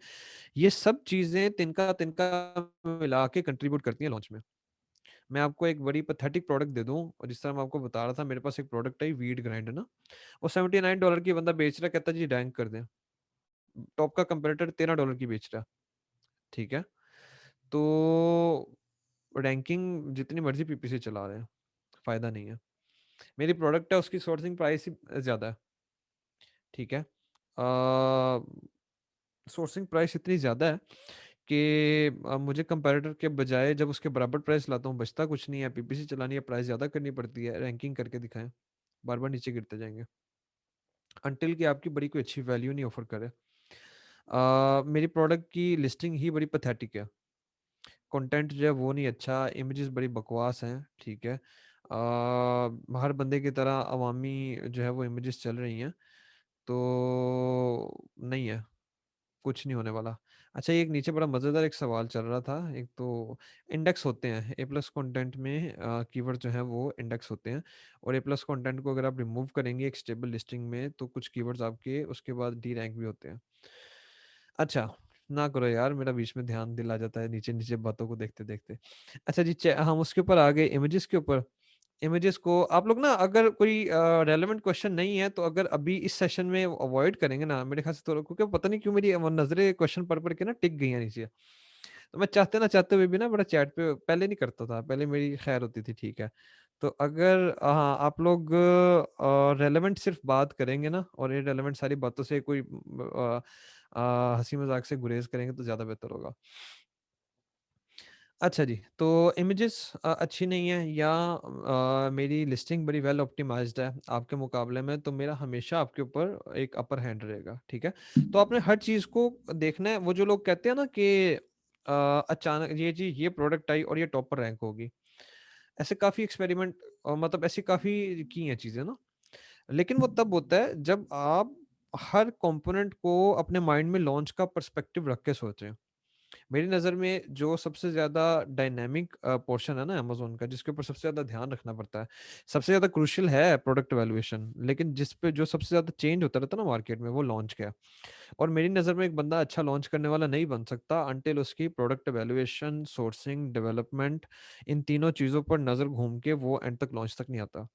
ये सब चीज़ें तिनका-तिनका मिला के कंट्रीब्यूट करती हैं लॉन्च में। मैं आपको एक बड़ी पैथेटिक प्रोडक्ट दे दूँ, और जिस तरह मैं आपको बता रहा था मेरे पास एक प्रोडक्ट है वीट ग्राइंडर ना, वो $79 की बंदा बेच रहा है, कहता है जी रैंक कर दें। टॉप का कंपैरेटर $13 की बेच रहा है, ठीक है? तो रैंकिंग जितनी मर्ज़ी पीपीसी चला रहे हैं, फ़ायदा नहीं है। मेरी प्रोडक्ट है उसकी सोर्सिंग प्राइस ही ज़्यादा है, ठीक है? सोर्सिंग प्राइस इतनी ज़्यादा है कि मुझे कंपैरेटर के बजाय जब उसके बराबर प्राइस लाता हूँ बचता कुछ नहीं है, पीपीसी चलानी है, प्राइस ज़्यादा करनी पड़ती है, रैंकिंग करके दिखाएँ, बार-बार नीचे गिरते जाएँगे, अंटिल कि आपकी बड़ी कोई अच्छी वैल्यू नहीं ऑफ़र करे। मेरी प्रोडक्ट की लिस्टिंग ही बड़ी पैथेटिक है। कंटेंट जो है वो नहीं अच्छा, इमेजेस बड़ी बकवास हैं, ठीक है? हर बंदे की तरह अवामी जो है वो इमेजेस चल रही हैं, तो नहीं है, कुछ नहीं होने वाला। अच्छा, ये एक नीचे बड़ा मज़ेदार एक सवाल चल रहा था, एक तो इंडेक्स होते हैं, ए प्लस कंटेंट में कीवर्ड जो हैं वो इंडेक्स होते हैं, और ए प्लस कंटेंट को अगर आप रिमूव करेंगे एक स्टेबल लिस्टिंग में, तो कुछ कीवर्ड्स आपके उसके बाद डी रैंक भी होते हैं। अच्छा, ना करो यार, मेरा बीच में ध्यान दिला जाता है नीचे-नीचे बातों को देखते-देखते। अच्छा जी, हम उसके ऊपर आ गए इमेजेस के ऊपर। इमेजेस को आप लोग ना अगर कोई रेलेवेंट क्वेश्चन नहीं है तो अगर अभी इस सेशन में अवॉइड करेंगे ना मेरे ख्याल से, तो क्योंकि पता नहीं क्यों मेरी वो नज़रें क्वेश्चन पढ़-पढ़ के ना टिक गई हैं नीचे। तो मैं चाहते ना चाहते हुए भी ना बड़ा चैट पे पहले नहीं करता था, पहले मेरी खैर होती थी, ठीक है। तो अगर हाँ, आप लोग रेलेवेंट सिर्फ़ बात करेंगे ना और इर्रेलेवेंट सारी बातों से कोई हँसी-मज़ाक से गुरेज़ करेंगे तो ज़्यादा बेहतर होगा। अच्छा जी, तो इमेजेस अच्छी नहीं है या मेरी लिस्टिंग बड़ी वेल ऑप्टिमाइज़्ड है आपके मुकाबले में, तो मेरा हमेशा आपके ऊपर एक अपर हैंड रहेगा, ठीक है? तो आपने हर चीज़ को देखना है, वो जो लोग कहते हैं ना कि अचानक ये जी ये प्रोडक्ट आई और ये टॉप पर रैंक होगी। ऐसे काफ़ी एक्सपेरिमेंट मतलब ऐसी काफ़ी की हैं चीज़ें ना, लेकिन वो तब होता है जब आप हर कंपोनेंट को अपने माइंड में लॉन्च का पर्सपेक्टिव रख के सोचें। मेरी नज़र में जो सबसे ज़्यादा डायनामिक पोर्शन है ना अमेज़न का, जिसके ऊपर सबसे ज़्यादा ध्यान रखना पड़ता है, सबसे ज़्यादा क्रूशियल है प्रोडक्ट वैल्यूएशन, लेकिन जिस पे जो सबसे ज़्यादा चेंज होता रहता है ना मार्केट में, वो लॉन्च का है। और मेरी नज़र में एक बंदा अच्छा लॉन्च करने वाला नहीं बन सकता अंटिल उसकी प्रोडक्ट वैल्यूएशन, सोर्सिंग, डेवलपमेंट, इन तीनों चीज़ों पर नज़र घूम के वो एंड तक लॉन्च तक नहीं आता।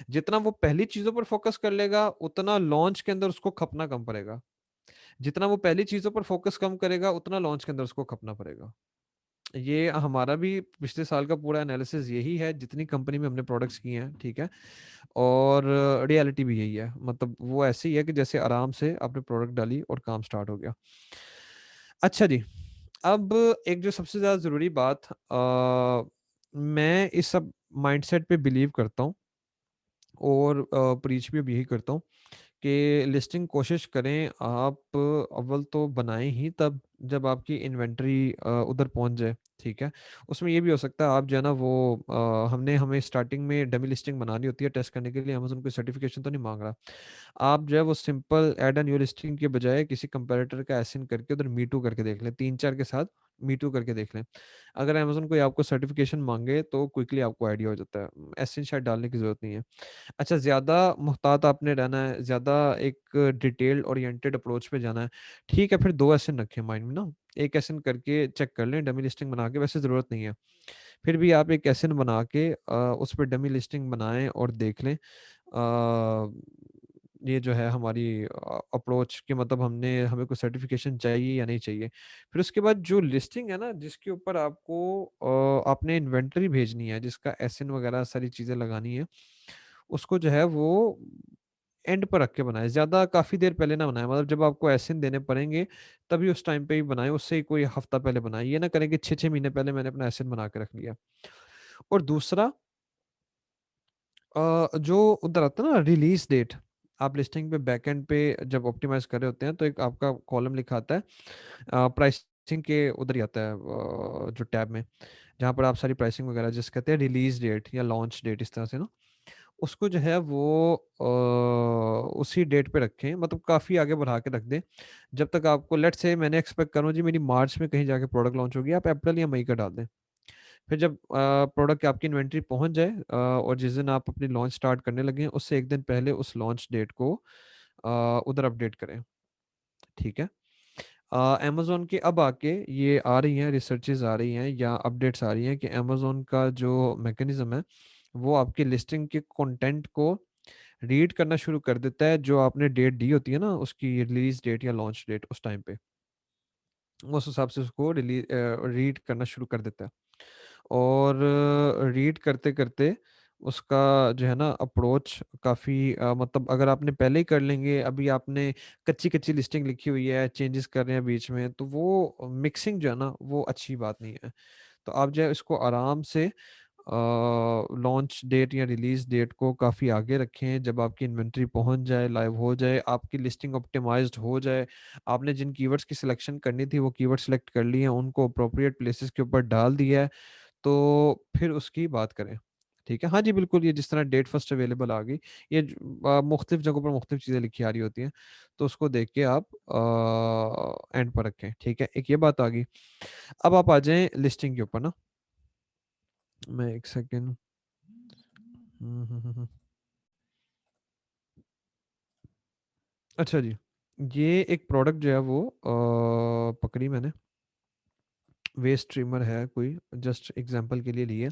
जितना वो पहली चीज़ों पर फोकस कर लेगा, उतना लॉन्च के अंदर उसको खपना कम पड़ेगा। जितना वो पहली चीज़ों पर फ़ोकस कम करेगा, उतना लॉन्च के अंदर उसको खपना पड़ेगा। ये हमारा भी पिछले साल का पूरा एनालिसिस यही है, जितनी कंपनी में हमने प्रोडक्ट्स किए हैं, ठीक है? और रियलिटी भी यही है। मतलब वो ऐसे ही है कि जैसे आराम से आपने प्रोडक्ट डाली और काम स्टार्ट हो गया। अच्छा जी, अब एक जो सबसे ज़्यादा ज़रूरी बात, मैं इस सब माइंडसेट पे बिलीव करता हूँ और प्रीच भी अब यही करता हूँ कि लिस्टिंग कोशिश करें आप अव्वल तो बनाएँ ही तब जब आपकी इन्वेंटरी उधर पहुँच जाए, ठीक है? उसमें ये भी हो सकता है आप जो है ना वो हमें स्टार्टिंग में डमी लिस्टिंग बनानी होती है टेस्ट करने के लिए, अमेज़न कोई सर्टिफ़िकेशन तो नहीं माँग रहा। आप जो है वो simple add and new listing के बजाय किसी कंपैरेटर का एसिन करके उधर मी टू करके देख लें, 3-4 के साथ मी टू करके देख लें। अगर अमेज़न कोई आपको सर्टिफ़िकेशन माँगे तो क्विकली आपको आइडिया हो जाता है। एसिन शायद डालने की ज़रूरत नहीं है। अच्छा, ज़्यादा मुहतात आपने रहना है, ज़्यादा एक डिटेल्ड ओरिएंटेड अप्रोच पे जाना है, ठीक है, फिर 2 एसएन रखें माइंड में ना, 1 एसएन करके चेक कर लें, डमी लिस्टिंग बना के, वैसे ज़रूरत नहीं है। फिर भी आप 1 एसएन बना के उस पे डमी लिस्टिंग बनाएँ और देख लें। ये जो है हमारी अप्रोच कि मतलब हमें कोई सर्टिफ़िकेशन चाहिए या नहीं चाहिए। फिर उसके बाद जो लिस्टिंग है ना, जिसके ऊपर आपको आपने इन्वेंटरी भेजनी है, जिसका एसएन वगैरह सारी चीज़ें लगानी है, उसको जो है वो एंड पर रख के बनाएँ, ज़्यादा काफ़ी देर पहले ना बनाएँ, मतलब जब आपको एसएन देने पड़ेंगे, तभी उस टाइम पे ही बनाएँ, उससे ही कोई हफ़्ता पहले बनाएँ। ये ना करें कि 6-6 महीने पहले मैंने अपना एसएन बना के रख लिया। और दूसरा, जो उधर आता है ना रिलीज़ डेट, आप लिस्टिंग पे बैकएंड पे जब ऑप्टिमाइज़ कर रहे होते हैं, तो एक आपका कॉलम लिखा आता है प्राइसिंग के उधर ही आता है जो टैब में, जहाँ पर आप सारी प्राइसिंग वगैरह जिसे कहते हैं रिलीज़ डेट या लॉन्च डेट, इस तरह से ना, उसको जो है वो उसी डेट पे रखें, मतलब काफ़ी आगे बढ़ा के रख दें। जब तक आपको लेट्स से मैंने एक्सपेक्ट करूँ जी मेरी मार्च में कहीं जाके प्रोडक्ट लॉन्च होगी, आप अप्रैल या मई का डाल दें। फिर जब प्रोडक्ट आपकी इन्वेंटरी पहुँच जाए और जिस दिन आप अपनी लॉन्च स्टार्ट करने लगें, उससे 1 दिन पहले उस लॉन्च डेट को उधर अपडेट करें, ठीक है? अमेज़न के अब आके ये आ रही हैं रिसर्चेज़ आ रही हैं या अपडेट्स आ रही हैं कि अमेज़न का जो मैकेनिज़्म है, वो आपकी लिस्टिंग के कंटेंट को रीड करना शुरू कर देता है, जो आपने डेट दी होती है ना उसकी रिलीज़ डेट या लॉन्च डेट उस टाइम पे। उस हिसाब से उसको रीड करना शुरू कर देता है। और रीड करते-करते उसका जो है ना अप्रोच काफ़ी मतलब अगर आपने पहले ही कर लेंगे, अभी आपने कच्ची-कच्ची लिस्टिंग लिखी हुई है, चेंजेस कर रहे हैं बीच में, तो वो मिक्सिंग जो है ना, वो अच्छी बात नहीं है। तो आप जो है इसको आराम से लॉन्च डेट या रिलीज़ डेट को काफ़ी आगे रखें, जब आपकी इन्वेंटरी पहुँच जाए, लाइव हो जाए, आपकी लिस्टिंग ऑप्टिमाइज़्ड हो जाए, आपने जिन कीवर्ड्स की सिलेक्शन करनी थी, वो कीवर्ड सिलेक्ट कर लिए हैं, उनको एप्रोप्रिएट प्लेसेस के ऊपर डाल दिया है, तो फिर उसकी बात करें। ठीक है? हाँ जी, बिल्कुल, ये जिस तरह डेट फर्स्ट अवेलेबल आ गई, ये मुख्तलिफ़ जगहों पर मुख्तलिफ़ चीज़ें लिखी आ रही होती हैं, तो उसको देख के आप एंड पर रखें, ठीक है? एक ये बात आ गई। अब आप आ जाएँ लिस्टिंग के ऊपर ना, मैं 1 सेकंड। हुँ। अच्छा जी, ये एक प्रोडक्ट जो है वो पकड़ी मैंने, वेस्ट ट्रिमर है कोई, जस्ट एग्ज़ाम्पल के लिए ली है।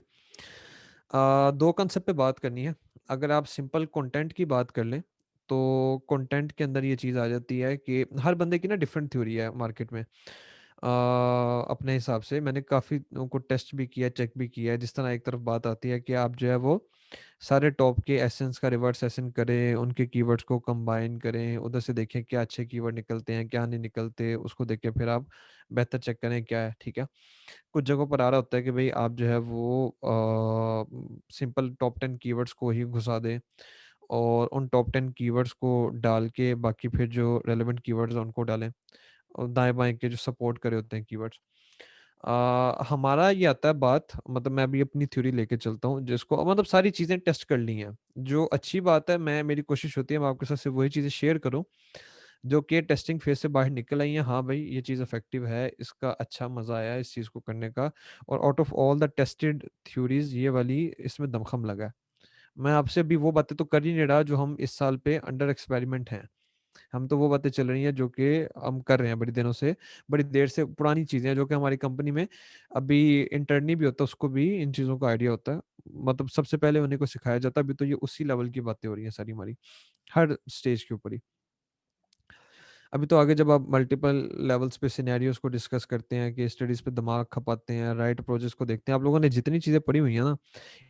2 कांसेप्ट पे बात करनी है। अगर आप सिंपल कंटेंट की बात कर लें, तो कंटेंट के अंदर ये चीज़ आ जाती है कि हर बंदे की ना डिफरेंट थ्योरी है मार्केट में। अपने हिसाब से मैंने काफ़ी उनको टेस्ट भी किया, चेक भी किया है। जिस तरह एक तरफ बात आती है कि आप जो है वो सारे टॉप के एसेंस का रिवर्स एसेंस करें, उनके कीवर्ड्स को कंबाइन करें, उधर से देखें क्या अच्छे कीवर्ड निकलते हैं, क्या नहीं निकलते, उसको देख के फिर आप बेहतर चेक करें क्या है, ठीक है? कुछ जगहों पर आ रहा होता है कि भई आप जो है वो सिंपल टॉप 10 कीवर्ड्स को ही घुसा दें और उन टॉप 10 कीवर्ड्स को डाल के बाकी फिर जो रेलेवेंट कीवर्ड्स हैं उनको डालें और दाएँ-बाएँ के जो सपोर्ट करे होते हैं कीवर्ड्स। हमारा ये आता है बात, मतलब मैं अभी अपनी थ्योरी लेके चलता हूँ जिसको मतलब सारी चीज़ें टेस्ट कर ली हैं। जो अच्छी बात है, मैं मेरी कोशिश होती है मैं आपके साथ सिर्फ़ वही चीज़ें शेयर करूँ जो कि टेस्टिंग फेज से बाहर निकल आई हैं, हाँ भाई ये चीज़ इफेक्टिव है, इसका अच्छा मजा आया इस चीज़ को करने का, और out of all the tested theories ये वाली इसमें दमखम लगा है। मैं आपसे अभी वो बातें तो कर ही नहीं रहा जो हम इस साल पे अंडर एक्सपेरिमेंट हैं, हम तो वो बातें चल रही हैं जो कि हम कर रहे हैं बड़ी दिनों से, बड़ी देर से, पुरानी चीजें हैं जो कि हमारी कंपनी में अभी इंटर्नी भी होता है, उसको भी इन चीजों का आइडिया होता है, मतलब सबसे पहले उन्हीं को सिखाया जाता है। अभी तो ये उसी लेवल की बातें हो रही हैं सारी हमारी, हर स्टेज के ऊपर ही। अभी तो आगे जब आप मल्टीपल लेवल्स पे सिनेरियोस को डिस्कस करते हैं, कि स्टडीज पे दिमाग खपाते हैं, राइट प्रोजेक्ट्स को देखते हैं, आप लोगों ने जितनी चीजें पढ़ी हुई है ना,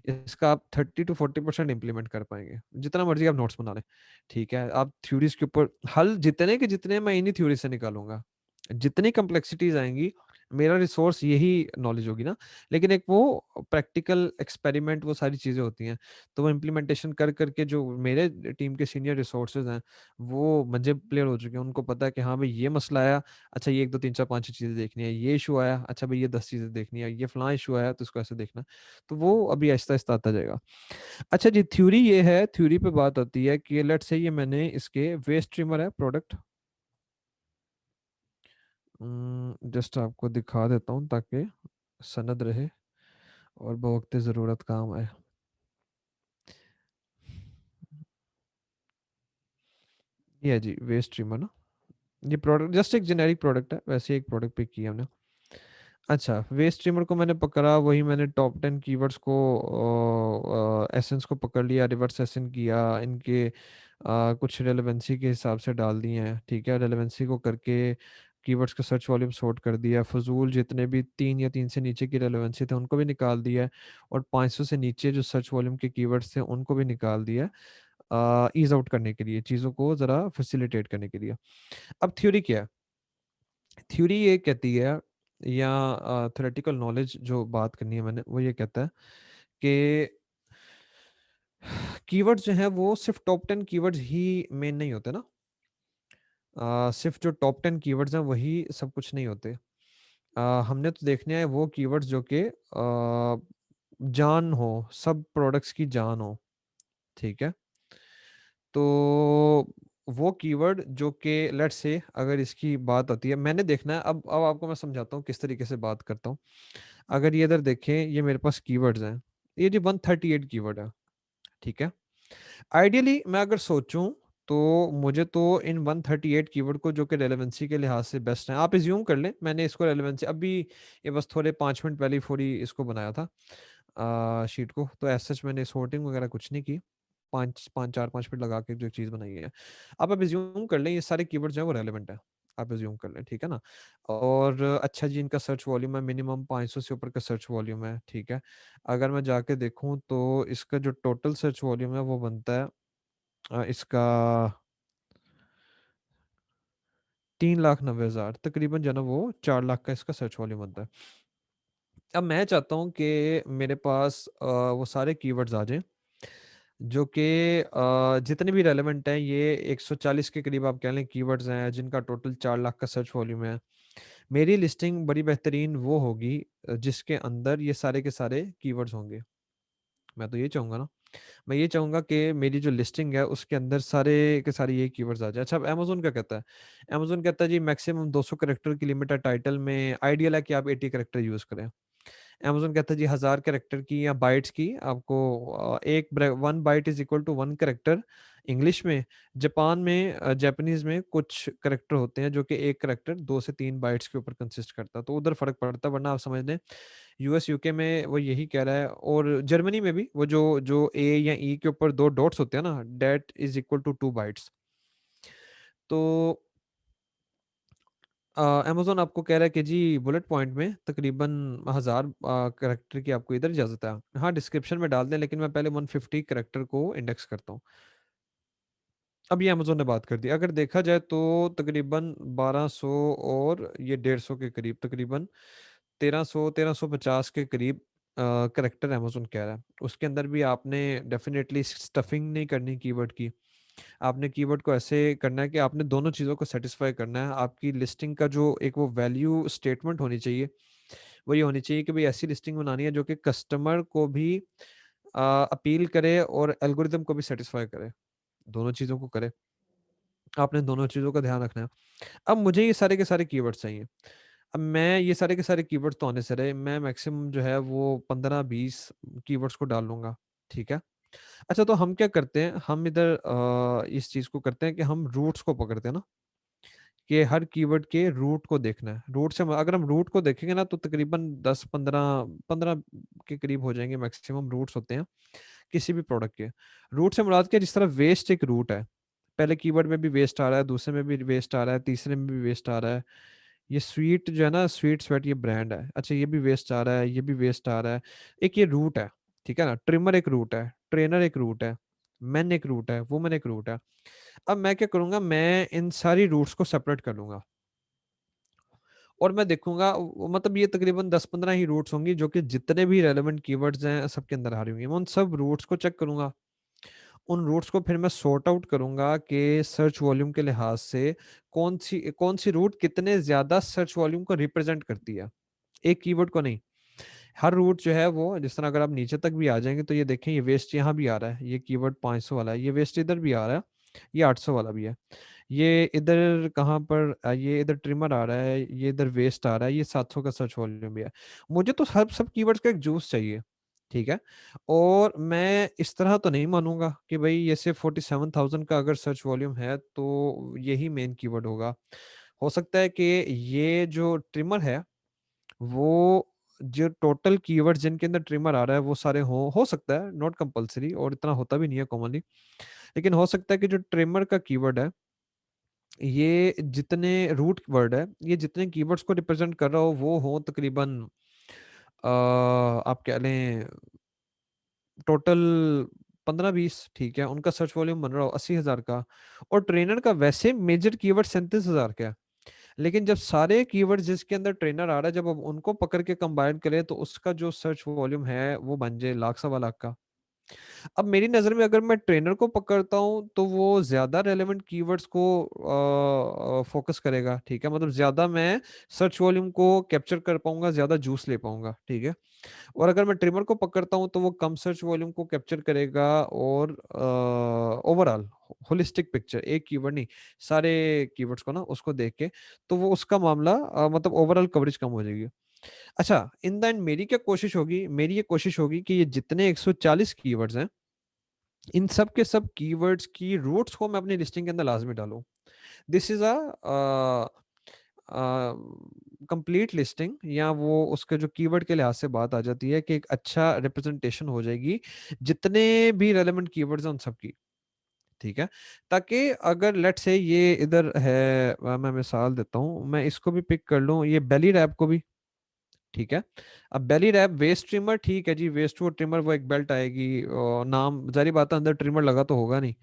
इसका आप 30 to 40% इम्प्लीमेंट कर पाएंगे, जितना मर्जी आप नोट्स बना लें। ठीक है, आप थ्योरीज के ऊपर हल जितने के जितने मैं इन्हीं थ्योरी से निकालूंगा, जितनी कम्प्लेक्सिटीज आएंगी, मेरा रिसोर्स यही नॉलेज होगी ना। लेकिन एक वो प्रैक्टिकल एक्सपेरिमेंट, वो सारी चीजें होती हैं, तो वो इम्प्लीमेंटेशन कर करके जो मेरे टीम के सीनियर रिसोर्सेज हैं, वो मजे प्लेयर हो चुके हैं, उनको पता है कि हाँ भाई ये मसला आया, अच्छा ये 1 2 3 4 5 6 चीजें देखनी है, ये इशू आया, अच्छा भाई ये 10 चीजें देखनी है, ये फलां इशू आया तो इसको ऐसे देखना है। तो वो अभी आहिस्ता आहिस्ता आता जाएगा। अच्छा जी, थ्योरी ये है, थ्योरी पे बात आती है कि लेट्स से ये मैंने इसके वेस्ट ट्रिमर है प्रोडक्ट, जस्ट आपको दिखा देता हूँ ताकि सनद रहे और बवक्त ज़रूरत काम आए। ये है जी वेस्ट ट्रिमर ना, ये प्रोडक्ट जस्ट एक जेनेरिक प्रोडक्ट है, वैसे एक प्रोडक्ट पिक किया हमने। अच्छा, वेस्ट स्ट्रीमर को मैंने पकड़ा, वही मैंने टॉप 10 कीवर्ड्स को, एसेंस को पकड़ लिया, रिवर्स एसेंस किया, इनके कुछ रेलेवेंसी के हिसाब से डाल दिए हैं, ठीक है, रेलेवेंसी को करके कीवर्ड्स का सर्च वॉल्यूम सॉर्ट कर दिया, फजूल जितने भी 3 या 3 से नीचे की रेलेवेंसी थे उनको भी निकाल दिया है, और 500 से नीचे जो सर्च वॉल्यूम के कीवर्ड्स थे उनको भी निकाल दिया, ईज आउट करने के लिए, चीज़ों को ज़रा फैसिलिटेट करने के लिए। अब थ्योरी क्या है? थ्योरी ये कहती है, या थ्योरेटिकल नॉलेज जो बात करनी है मैंने, वो ये कहता है कि कीवर्ड्स जो हैं वो सिर्फ टॉप 10 कीवर्ड्स ही मेन नहीं होते ना, सिर्फ जो टॉप 10 कीवर्ड्स हैं वही सब कुछ नहीं होते। हमने तो देखने हैं वो कीवर्ड्स जो कि जान हो, सब प्रोडक्ट्स की जान हो, ठीक है। तो वो कीवर्ड जो कि लेट्स से अगर इसकी बात आती है, मैंने देखना है, अब आपको मैं समझाता हूँ किस तरीके से बात करता हूँ। अगर ये इधर देखें, ये मेरे पास कीवर्ड्स हैं, ये जी 138 कीवर्ड है, ठीक है। आइडियली मैं अगर सोचूं तो मुझे तो इन 138 कीवर्ड को जो कि रेलेवेंसी के लिहाज से बेस्ट हैं, आप इज्यूम कर लें मैंने इसको रेलेवेंसी अभी, ये बस थोड़े 5 मिनट पहले ही थोड़ी इसको बनाया था शीट को, तो एज सच मैंने सॉर्टिंग वगैरह कुछ नहीं की, 5 4 5 मिनट लगा के जो चीज़ बनाई है। अब आप इज्यूम कर लें ये सारे कीवर्ड जो है वो रेलेवेंट है, आप इज्यूम कर लें, ठीक है ना। और अच्छा जी, इनका सर्च वॉल्यूम है मिनिमम 500 से ऊपर का सर्च वॉल्यूम है, ठीक है। अगर मैं जाके देखूं तो इसका जो टोटल सर्च वॉल्यूम है वो बनता है इसका 3,90,000 तकरीबन, जो है ना वो 4 लाख का इसका सर्च वॉल्यूम बनता है। अब मैं चाहता हूँ कि मेरे पास वो सारे कीवर्ड्स आ जाएं जो कि जितने भी रेलेवेंट हैं, ये 140 के करीब आप कह लें कीवर्ड्स हैं जिनका टोटल 4 लाख का सर्च वॉल्यूम है। मेरी लिस्टिंग बड़ी बेहतरीन वो होगी जिसके अंदर ये सारे के सारे कीवर्ड्स होंगे। मैं तो ये चाहूंगा ना, मैं ये चाहूंगा कि मेरी जो लिस्टिंग है उसके अंदर सारे के सारे ये कीवर्ड्स आ जाए। अच्छा, अब अमेजोन क्या कहता है? अमेजोन कहता है जी मैक्सिमम 200 करेक्टर की लिमिट है टाइटल में, आइडियल है कि आप 80 करेक्टर यूज करें। अमेजोन कहता है जी 1000 कैरेक्टर की या बाइट्स की आपको, एक 1 byte is equal to 1 character English में। जापान में जापानीज में कुछ करेक्टर होते हैं जो कि एक करेक्टर 2 से 3 बाइट्स के ऊपर कंसिस्ट करता है, तो उधर फर्क पड़ता है, वरना आप समझ लें यूएस यूके में वो यही कह रहा है, और जर्मनी में भी वो जो जो ए या ई के ऊपर 2 डॉट्स होते हैं ना, that is equal to 2 bytes. तो अमेजोन आपको कह रहा है कि जी बुलेट पॉइंट में तकरीबन 1000 करेक्टर की आपको इधर इजाजत है, हाँ डिस्क्रिप्शन में डाल दें, लेकिन मैं पहले 150 करेक्टर को इंडेक्स करता हूँ। अब ये अमेजोन ने बात कर दी, अगर देखा जाए तो तकरीबन 1200 और ये 150 के करीब, तकरीबन 1350 के करीब करेक्टर अमेजोन कह रहा है। उसके अंदर भी आपने डेफिनेटली स्टफिंग नहीं करनी कीवर्ड की, आपने कीवर्ड को ऐसे करना है कि आपने दोनों चीज़ों को सेटिस्फाई करना है। आपकी लिस्टिंग का जो एक वो वैल्यू स्टेटमेंट होनी चाहिए, वो ये होनी चाहिए कि भाई ऐसी लिस्टिंग बनानी है जो कि कस्टमर को भी अपील करे और एल्गोरिदम को भी सेटिस्फाई करे, दोनों चीज़ों को करे। आपने दोनों चीज़ों का ध्यान रखना है। अब मुझे ये सारे के सारे कीवर्ड्स चाहिए। अब मैं ये सारे के सारे कीवर्ड्स तो आने से रहे, मैं मैक्सिमम जो है वो 15-20 कीवर्ड्स को डाल लूँगा, ठीक है? अच्छा, तो हम क्या करते हैं, हम इधर इस चीज़ को करते हैं कि हम रूट्स को पकड़ते हैं ना, कि हर कीवर्ड के रूट को देखना है। रूट से अगर हम रूट को देखेंगे ना तो तकरीबन 10-15 के करीब हो जाएँगे, मैक्सिमम रूट्स होते हैं किसी भी प्रोडक्ट के। रूट से मुराद क्या है, जिस तरह वेस्ट एक रूट है, पहले कीवर्ड में भी वेस्ट आ रहा है, दूसरे में भी वेस्ट आ रहा है, तीसरे में भी वेस्ट आ रहा है। ये स्वीट जो है ना, स्वीट स्वेट ये ब्रांड है, अच्छा ये भी वेस्ट आ रहा है, ये भी वेस्ट आ रहा है। एक ये रूट है, ठीक है ना, ट्रिमर एक रूट है, ट्रेनर एक रूट है, मेन एक रूट है, वुमेन एक रूट है। अब मैं क्या करूंगा, मैं इन सारी रूट्स को सेपरेट कर लूंगा और मैं देखूंगा मतलब ये तकरीबन 10-15 ही रूट्स होंगी जो कि जितने भी रेलेवेंट कीवर्ड्स हैं सबके अंदर आ रही होंगी। मैं उन सब रूट्स को चेक करूंगा, उन रूट्स को फिर मैं सॉर्ट आउट करूंगा कि सर्च वॉल्यूम के लिहाज से कौन सी रूट कितने ज्यादा सर्च वॉल्यूम को रिप्रेजेंट करती है, एक कीवर्ड को नहीं। हर रूट जो है वो, जिस तरह अगर आप नीचे तक भी आ जाएंगे तो ये देखें, ये वेस्ट यहाँ भी आ रहा है, ये कीवर्ड 500 वाला है, ये वेस्ट इधर भी आ रहा है, ये 800 वाला भी है, ये इधर कहाँ पर ये इधर ट्रिमर आ रहा है, ये इधर वेस्ट आ रहा है, ये 700 का सर्च वॉल्यूम भी है। मुझे तो सब कीवर्ड्स का एक जूस चाहिए, ठीक है। और मैं इस तरह तो नहीं मानूंगा कि भाई ये सिर्फ 47,000 का अगर सर्च वॉल्यूम है तो यही मेन कीवर्ड होगा। हो सकता है कि ये जो ट्रिमर है वो, जो टोटल कीवर्ड जिनके अंदर ट्रिमर आ रहा है वो सारे हो सकता है, नॉट कंपलसरी, और इतना होता भी नहीं है कॉमनली, लेकिन हो सकता है कि जो ट्रिमर का कीवर्ड है, ये जितने रूट वर्ड है, ये जितने कीवर्ड्स को रिप्रेजेंट कर रहा हो तकरीबन आप कह लें टोटल 15-20, ठीक है, उनका सर्च वॉल्यूम बन रहा हो 80,000 का, और ट्रेनर का वैसे मेजर कीवर्ड 37,000 का है। लेकिन जब सारे कीवर्ड जिसके अंदर ट्रेनर आ रहा है, जब अब उनको पकड़ के कंबाइन करें तो उसका जो सर्च वॉल्यूम है वो बन जाए लाख सवा लाख का। अब मेरी नज़र में अगर मैं ट्रेनर को पकड़ता हूँ तो वो ज़्यादा रेलेवेंट कीवर्ड्स को फोकस करेगा, ठीक है, मतलब ज़्यादा मैं सर्च वॉल्यूम को कैप्चर कर पाऊंगा, ज़्यादा जूस ले पाऊंगा, ठीक है। और अगर मैं ट्रिमर को पकड़ता हूँ तो वो कम सर्च वॉल्यूम को कैप्चर करेगा, और ओवरऑल होलिस्टिक पिक्चर, एक कीवर्ड नहीं, सारे कीवर्ड्स को ना उसको देख के, तो वो उसका मामला मतलब ओवरऑल कवरेज कम हो जाएगी। अच्छा, इन द एंड मेरी क्या कोशिश होगी, मेरी ये कोशिश होगी कि ये जितने 140 कीवर्ड्स हैं, इन सब के सब कीवर्ड्स की रूट्स को मैं अपनी लिस्टिंग के अंदर लाजमी डालूं। This is a complete listing, या वो उसके जो कीवर्ड के लिहाज से बात आ जाती है कि एक अच्छा रिप्रेजेंटेशन हो जाएगी जितने भी रेलेवेंट कीवर्ड्स हैं उन सब की, ठीक है। ताकि अगर लेट से ये इधर है, मैं मिसाल देता हूँ, मैं इसको भी पिक कर लूँ, ये बेली रैप को भी, ठीक है। अब बेली रैप वेस्ट ट्रिमर, ठीक है जी, वेस्ट वो ट्रिमर, वो एक बेल्ट आएगी, और नाम जारी बात है अंदर ट्रिमर लगा तो होगा नहीं,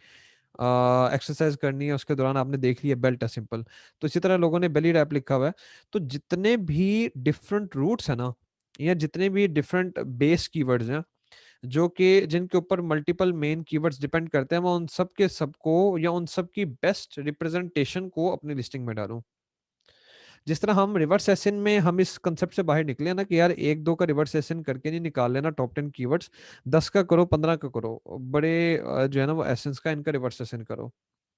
एक्सरसाइज करनी है उसके दौरान आपने देख लिया बेल्ट है सिंपल। तो इसी तरह लोगों ने बेली रैप लिखा हुआ है। तो जितने भी डिफरेंट रूट्स है ना, या जितने भी डिफरेंट बेस कीवर्ड्स हैं जो कि जिनके ऊपर मल्टीपल मेन कीवर्ड्स डिपेंड करते हैं, मैं उन सब के सबको या उन सब की बेस्ट रिप्रेजेंटेशन को अपनी लिस्टिंग में डालूं। जिस तरह हम रिवर्स सेशन में हम इस कंसेप्ट से बाहर निकले ना कि यार एक दो का रिवर्स सेशन करके नहीं निकाल लेना टॉप 10 कीवर्ड्स, 10 का करो, 15 का करो, बड़े जो है ना वो एसेंस का इनका रिवर्स सेशन करो।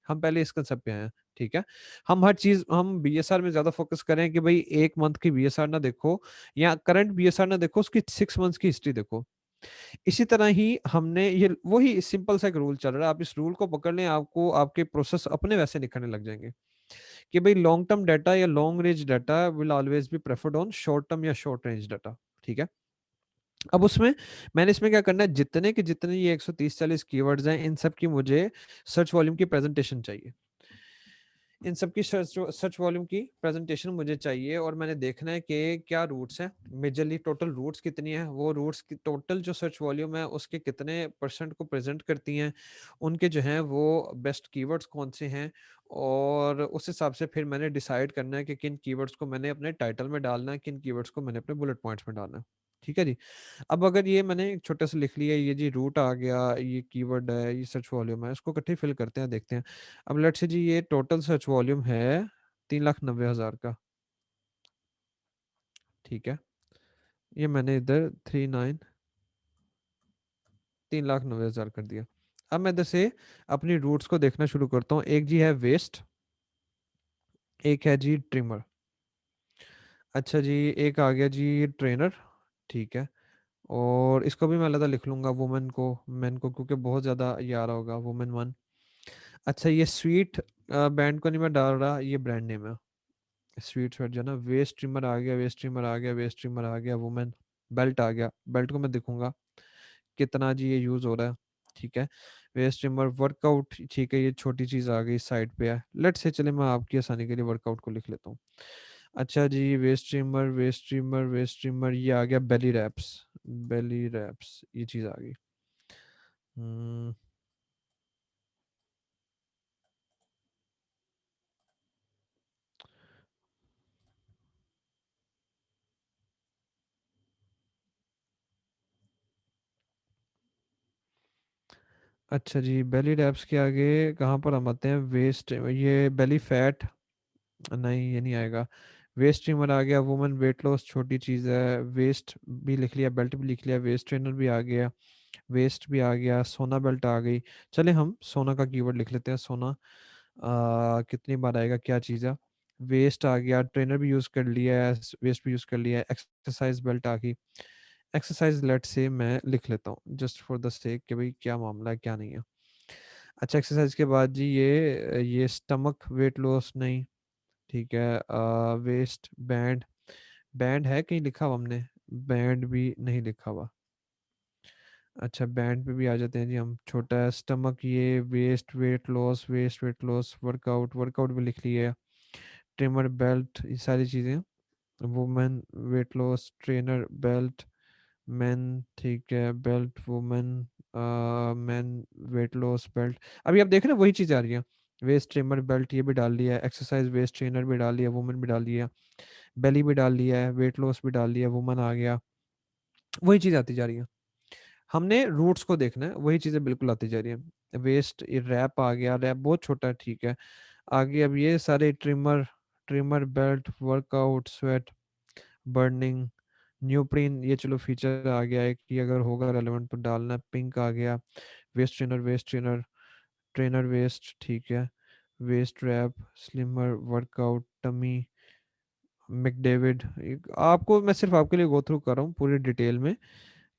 हम पहले इस कंसेप्ट पे आए हैं, ठीक है। हम हर चीज हम बीएसआर में ज्यादा फोकस करें कि भाई एक मंथ की बीएसआर ना देखो, या करंट बीएसआर ना देखो, उसकी 6 मंथ्स की हिस्ट्री देखो। इसी तरह ही हमने ये वही सिंपल सा एक रूल चल रहा है, आप इस रूल को पकड़ लें, आपको आपके प्रोसेस अपने वैसे निकलने लग जाएंगे कि भाई लॉन्ग टर्म डाटा या long range data will always be preferred on short term या शॉर्ट रेंज डाटा, ठीक है। अब उसमें मैंने इसमें क्या करना है, जितने के जितने ये 130-40 कीवर्ड्स हैं, इन सब की मुझे सर्च वॉल्यूम की प्रेजेंटेशन चाहिए, इन सब की सर्च सर्च वॉल्यूम की प्रेजेंटेशन मुझे चाहिए, और मैंने देखना है कि क्या रूट्स हैं, मेजरली टोटल रूट्स कितनी है, वो रूट्स की टोटल जो सर्च वॉल्यूम है उसके कितने परसेंट को प्रेजेंट करती हैं, उनके जो हैं वो बेस्ट कीवर्ड्स कौन से हैं, और उस हिसाब से फिर मैंने डिसाइड करना है कि किन कीवर्ड्स को मैंने अपने टाइटल में डालना है, किन कीवर्ड्स को मैंने अपने बुलेट पॉइंट्स में डालना है, ठीक है जी। अब अगर ये मैंने एक छोटे से लिख लिया, ये जी रूट आ गया, ये कीवर्ड है, ये सर्च वॉल्यूम है, इसको इकट्ठे फिल करते हैं, देखते हैं। अब लेट्स से जी ये टोटल सर्च वॉल्यूम है 3,90,000 का, ठीक है। ये मैंने इधर 3 लाख 90,000 कर दिया। अब मैं इधर से अपनी रूट्स को देखना शुरू करता हूँ। एक जी है वेस्ट, एक है जी ट्रिमर। अच्छा जी, एक आ गया जी ट्रेनर, ठीक है। और इसको भी मैं अलग लिख लूंगा, वुमेन को, मैन को, क्योंकि बहुत ज़्यादा ये आ रहा होगा, वुमेन वन। अच्छा, ये स्वीट बैंड को नहीं मैं डाल रहा, ये ब्रांड नेम है। स्वीट स्वेट जो है ना, वेस्ट ट्रिमर आ गया, वेस्ट ट्रिमर आ गया, वेस्ट ट्रिमर आ गया, वुमेन बेल्ट आ गया। बेल्ट को मैं देखूंगा कितना जी ये यूज़ हो रहा है, ठीक है। वेस्ट ट्रिमर वर्कआउट, ठीक है, ये छोटी चीज़ आ गई साइड पे है। लेट से चले, मैं आपकी आसानी के लिए वर्कआउट को लिख लेता हूँ। अच्छा जी, waist trimmer, waist trimmer, waist trimmer, ये आ गया बेली रैप्स। बेली रैप्स, ये चीज़ आ गई। हम्म। अच्छा जी, बेली रैप्स के आगे कहाँ पर हम आते हैं, वेस्ट, ये बेली फैट, नहीं ये नहीं आएगा। वेस्ट ट्रिमर आ गया, वुमेन वेट लॉस छोटी चीज़ है, वेस्ट भी लिख लिया, बेल्ट भी लिख लिया, वेस्ट ट्रेनर भी आ गया, वेस्ट भी आ गया, सोना बेल्ट आ गई। चले हम सोना का कीवर्ड लिख लेते हैं, सोना। कितनी बार आएगा, क्या चीज़ है। वेस्ट आ गया, ट्रेनर भी यूज़ कर लिया है, वेस्ट भी यूज़ कर लिया है, एक्सरसाइज बेल्ट आ गई। एक्सरसाइज लेट से मैं लिख लेता हूँ जस्ट फॉर द सेक कि भाई क्या मामला है क्या नहीं है। अच्छा, एक्सरसाइज के बाद जी ये स्टमक वेट लॉस नहीं, ठीक है। वेस्ट बैंड, बैंड है कहीं लिखा हुआ हमने, बैंड भी नहीं लिखा हुआ। अच्छा, बैंड पे भी आ जाते हैं जी हम, छोटा है स्टमक, ये waist weight loss, waist weight loss, workout, workout भी लिख लिया है, ट्रिमर बेल्ट, ये सारी चीज़ें। Women weight loss trainer belt, man, ठीक है, belt women, man weight loss belt. अभी आप देख रहे हैं वही चीज़ आ रही है, वेस्ट ट्रिमर बेल्ट ये भी डाल लिया है, एक्सरसाइज वेस्ट ट्रेनर भी डाल लिया, वुमेन भी डाल लिया, बेली भी डाल लिया है, वेट लॉस भी डाल लिया, वुमन आ गया, वही चीज़ आती जा रही है। हमने रूट्स को देखना है, वही चीज़ें बिल्कुल आती जा रही है। वेस्ट, ये रैप आ गया, रैप बहुत छोटा है, ठीक है। आगे अब ये सारे trimmer, trimmer belt, workout, sweat, burning, neoprene, ये चलो फीचर आ गया है कि अगर होगा रेलेवेंट तो डालना है। पिंक आ गया, waist trainer, waist trainer, trainer waist, ठीक है। Waist wrap, slimmer, workout, tummy, McDavid. आपको मैं सिर्फ आपके लिए गो थ्रू कर रहा हूँ पूरी डिटेल में।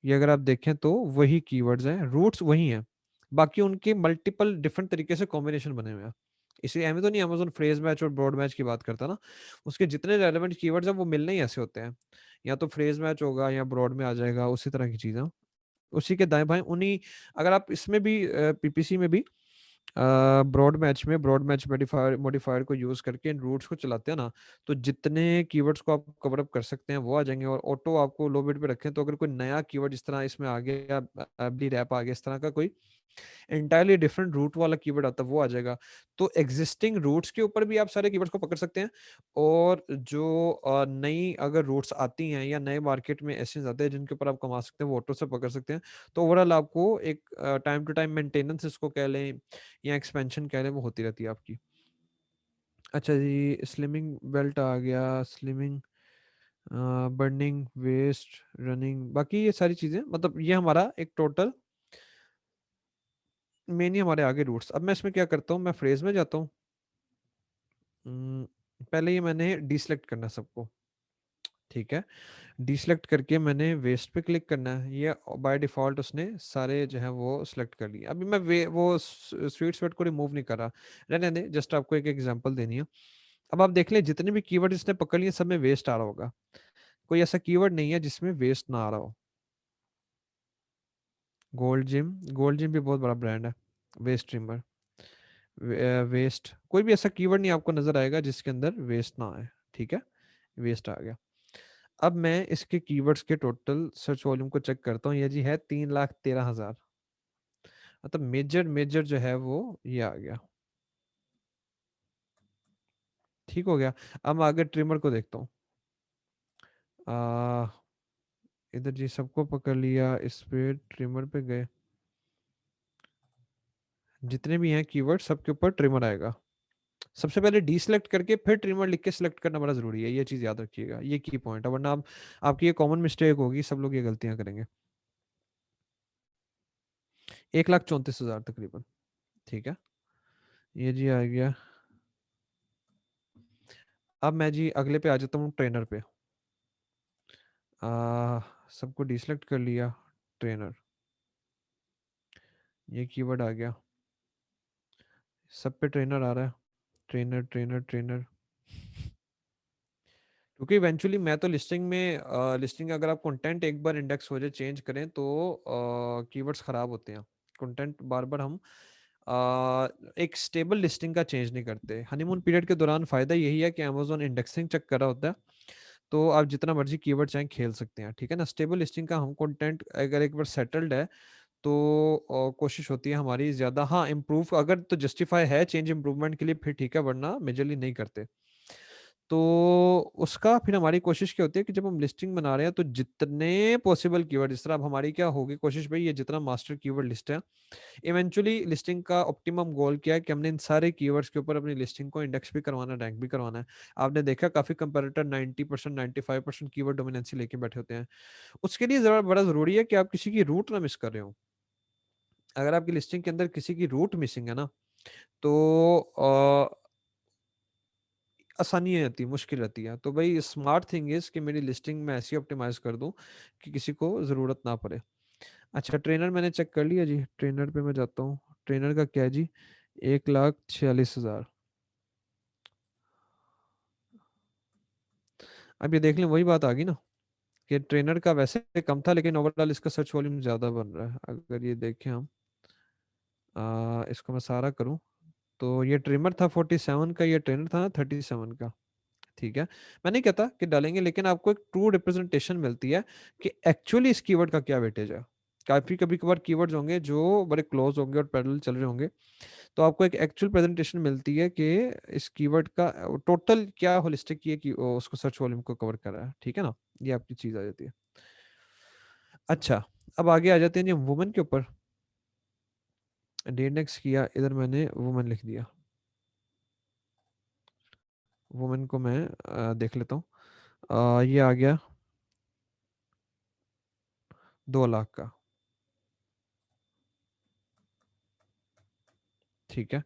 ये अगर आप देखें तो वही कीवर्ड्स हैं, रूट्स वही हैं, बाकी उनके मल्टीपल डिफरेंट तरीके से कॉम्बिनेशन बने हुए हैं। इसी एम तो नहीं, अमेजोन फ्रेज मैच और ब्रॉड मैच की बात करता ना, उसके जितने रेलेवेंट कीवर्ड्स हैं वो मिलने ही ऐसे होते हैं, या तो फ्रेज मैच होगा या ब्रॉड में आ जाएगा, उसी तरह की चीज़ें उसी के दाएं बाएं उन्हीं। अगर आप इसमें भी पीपीसी में भी ब्रॉड मैच मॉडिफायर मॉडिफायर को यूज करके इन रूट्स को चलाते हैं ना, तो जितने कीवर्ड्स को आप कवर अप कर सकते हैं वो आ जाएंगे। और ऑटो आपको लो बिट पे रखें, तो अगर कोई नया कीवर्ड इस तरह इसमें आ गया, एबली रैप आ गया, इस तरह का कोई इंटायरली डिफरेंट रूट वाला कीवर्ड आता है वो आ जाएगा। तो एग्जिस्टिंग रूट्स के ऊपर भी आप सारे कीवर्ड्स को पकड़ सकते हैं। और जो नई अगर रूट्स आती हैं या नए मार्केट में ऐसे आते हैं जिनके ऊपर आप कमा सकते हैं, वो ऑटो से पकड़ सकते हैं। तो ओवरऑल आपको एक टाइम टू टाइम मेंटेनेंस इसको कह लें या एक्सपेंशन कह लें, वो होती रहती है आपकी। अच्छा जी, स्लिमिंग बेल्ट आ गया, स्लिमिंग, बर्निंग, वेस्ट, रनिंग, बाकी ये सारी चीज़ें, मतलब ये हमारा एक टोटल मेन ही हमारे आगे रूट्स। अब मैं इसमें क्या करता हूँ, मैं फ्रेज में जाता हूँ। पहले ये मैंने डिसलेक्ट करना है सबको, ठीक है। डिसलेक्ट करके मैंने वेस्ट पे क्लिक करना है, ये बाय डिफॉल्ट उसने सारे जो है वो सिलेक्ट कर लिए। अभी मैं वो स्वीट स्वेट को रिमूव नहीं कर रहा, रहने दें, जस्ट आपको एक एग्जांपल देनी है। अब आप देख लें जितने भी कीवर्ड इसने पकड़ लिए सब में वेस्ट आ रहा होगा, कोई ऐसा कीवर्ड नहीं है जिसमें वेस्ट ना आ रहा हो। गोल्ड जिम, गोल्ड जिम भी बहुत बड़ा ब्रांड है। वेस्ट ट्रिमर, वेस्ट, कोई भी ऐसा कीवर्ड नहीं आपको नजर आएगा जिसके अंदर वेस्ट ना आए, ठीक है। वेस्ट आ गया। अब मैं इसके कीवर्ड्स के टोटल सर्च वॉल्यूम को चेक करता हूँ, ये जी है 3,13,000, मतलब मेजर मेजर जो है वो ये आ गया, ठीक हो गया। अब मैं आगे ट्रिमर को देखता हूँ। आ इधर जी सबको पकड़ लिया, इस पे ट्रिमर पे गए, जितने भी हैं कीवर्ड सबके ऊपर ट्रिमर आएगा। सबसे पहले डीसेलेक्ट करके फिर ट्रिमर लिख के सिलेक्ट करना बड़ा जरूरी है, ये चीज याद रखिएगा, ये की पॉइंट है, वरना आप आपकी ये कॉमन मिस्टेक होगी, सब लोग ये गलतियां करेंगे। 1,34,000 तकरीबन। ठीक है, ये जी आ गया। अब मैं जी अगले पे आ जाता हूँ, ट्रेनर पे। सबको डिसेलेक्ट कर लिया। ट्रेनर, ये कीवर्ड आ गया। सब पे ट्रेनर आ रहा है। Trainer trainer trainer. क्योंकि इवेंचुअली मैं तो लिस्टिंग में लिस्टिंग अगर आप कंटेंट एक बार इंडेक्स हो जाए चेंज करें तो कीवर्ड्स खराब होते हैं। कंटेंट बार बार हम एक स्टेबल लिस्टिंग का चेंज नहीं करते। हनीमून पीरियड के दौरान फायदा यही है कि अमेजोन इंडेक्सिंग चेक कर रहा होता है, तो आप जितना मर्जी कीवर्ड चाहें खेल सकते हैं। ठीक है ना, स्टेबल लिस्टिंग का हम कंटेंट अगर एक बार सेटल्ड है तो कोशिश होती है हमारी ज़्यादा, हाँ इम्प्रूव अगर तो जस्टिफाई है चेंज इम्प्रूवमेंट के लिए फिर ठीक है, वरना मेजरली नहीं करते। तो उसका फिर हमारी कोशिश क्या होती है कि जब हम लिस्टिंग बना रहे हैं तो जितने पॉसिबल कीवर्ड, जिस तरह अब हमारी क्या होगी कोशिश भाई, ये जितना मास्टर कीवर्ड लिस्ट है, इवेंचुअली लिस्टिंग का ऑप्टिमम गोल क्या है कि हमने इन सारे कीवर्ड्स के ऊपर अपनी लिस्टिंग को इंडेक्स भी करवाना, रैंक भी करवाना है। आपने देखा काफी कंपैरेटर 90% 95% कीवर्ड डोमिनेंसी लेके बैठे होते हैं। उसके लिए जरा बड़ा जरूरी है कि आप किसी की रूट ना मिस कर रहे हो। अगर आपकी लिस्टिंग के अंदर किसी की रूट मिसिंग है ना, तो आसानी नहीं आती, मुश्किल रहती है। तो भाई स्मार्ट थिंग इज कि मेरी लिस्टिंग में ऐसी ऑप्टिमाइज कर दूं कि किसी को ज़रूरत ना पड़े। अच्छा, ट्रेनर मैंने चेक कर लिया जी। ट्रेनर पे मैं जाता हूँ। ट्रेनर का क्या है जी, 1,46,000। अब ये देख लें, वही बात आ गई ना कि ट्रेनर का वैसे कम था लेकिन ओवरऑल इसका सर्च वॉल्यूम ज़्यादा बन रहा है। अगर ये देखें हम, इसको मैं सारा करूँ तो ये ट्रिमर था 47 का, ये ट्रेनर था 37 का। ठीक है, मैं नहीं कहता कि डालेंगे, लेकिन आपको एक ट्रू रिप्रेजेंटेशन मिलती है कि एक्चुअली इस कीवर्ड का क्या वेटेज है। काफी कभी कभार कीवर्ड्स होंगे जो बड़े क्लोज होंगे और पैरेलल चल रहे होंगे, तो आपको एक एक्चुअल प्रेजेंटेशन मिलती है कि इस कीवर्ड का टोटल क्या होलिस्टिक ये कि उसको सर्च वॉल्यूम को कवर कर रहा है। ठीक है ना, ये आपकी चीज आ जाती है। अच्छा, अब आगे आ जाते हैं जी वुमेन के ऊपर। डेनेक्स किया, इधर मैंने वुमेन लिख दिया। वुमेन को मैं देख लेता हूँ। ये आ गया 2 लाख का। ठीक है,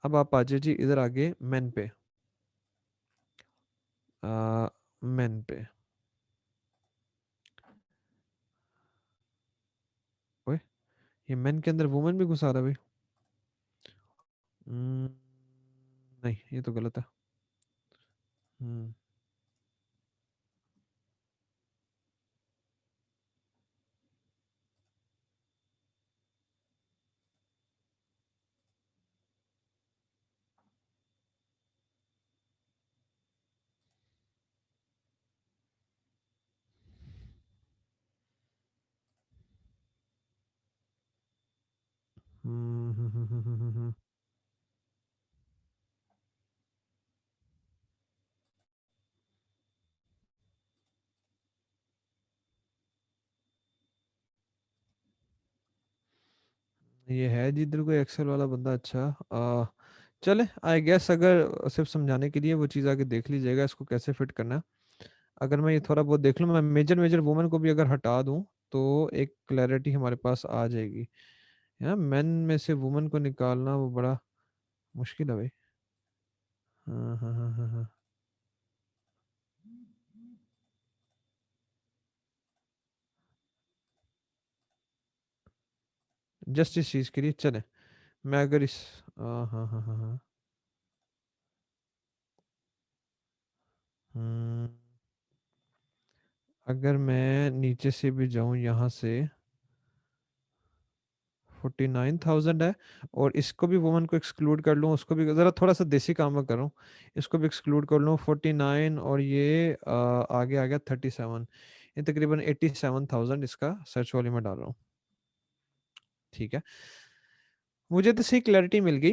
अब आप आ जाइए जी इधर आगे मेन पे। मेन पे, ओए, ये मेन के अंदर वुमेन भी घुसा रहा है भाई। हम्म, नहीं ये तो गलत है। हम्म, हम्म, हम्म, हम्म, हम्म, ये है जिधर कोई एक्सेल वाला बंदा। अच्छा, चले आई गेस, अगर सिर्फ समझाने के लिए वो चीज़ आगे देख लीजिएगा इसको कैसे फिट करना है। अगर मैं ये थोड़ा बहुत देख लूँ, मैं मेजर मेजर वुमेन को भी अगर हटा दूँ तो एक क्लैरिटी हमारे पास आ जाएगी। है मेन में से वुमेन को निकालना वो बड़ा मुश्किल है भाई। हाँ हाँ हाँ हाँ हाँ, जस्ट इस चीज़ के लिए चले। मैं अगर इस, हाँ हाँ हाँ हाँ हाँ, हम्म, अगर मैं नीचे से भी जाऊं यहाँ से, 49,000 है, और इसको भी वुमन को एक्सक्लूड कर लूँ, उसको भी ज़रा थोड़ा सा देसी काम में करूँ, इसको भी एक्सक्लूड कर लूँ 49, और ये आगे आ गया 37। ये तकरीबन 87,000 इसका सर्च वॉल्यूम में डाल रहा हूँ। ठीक है, मुझे तो सही क्लैरिटी मिल गई।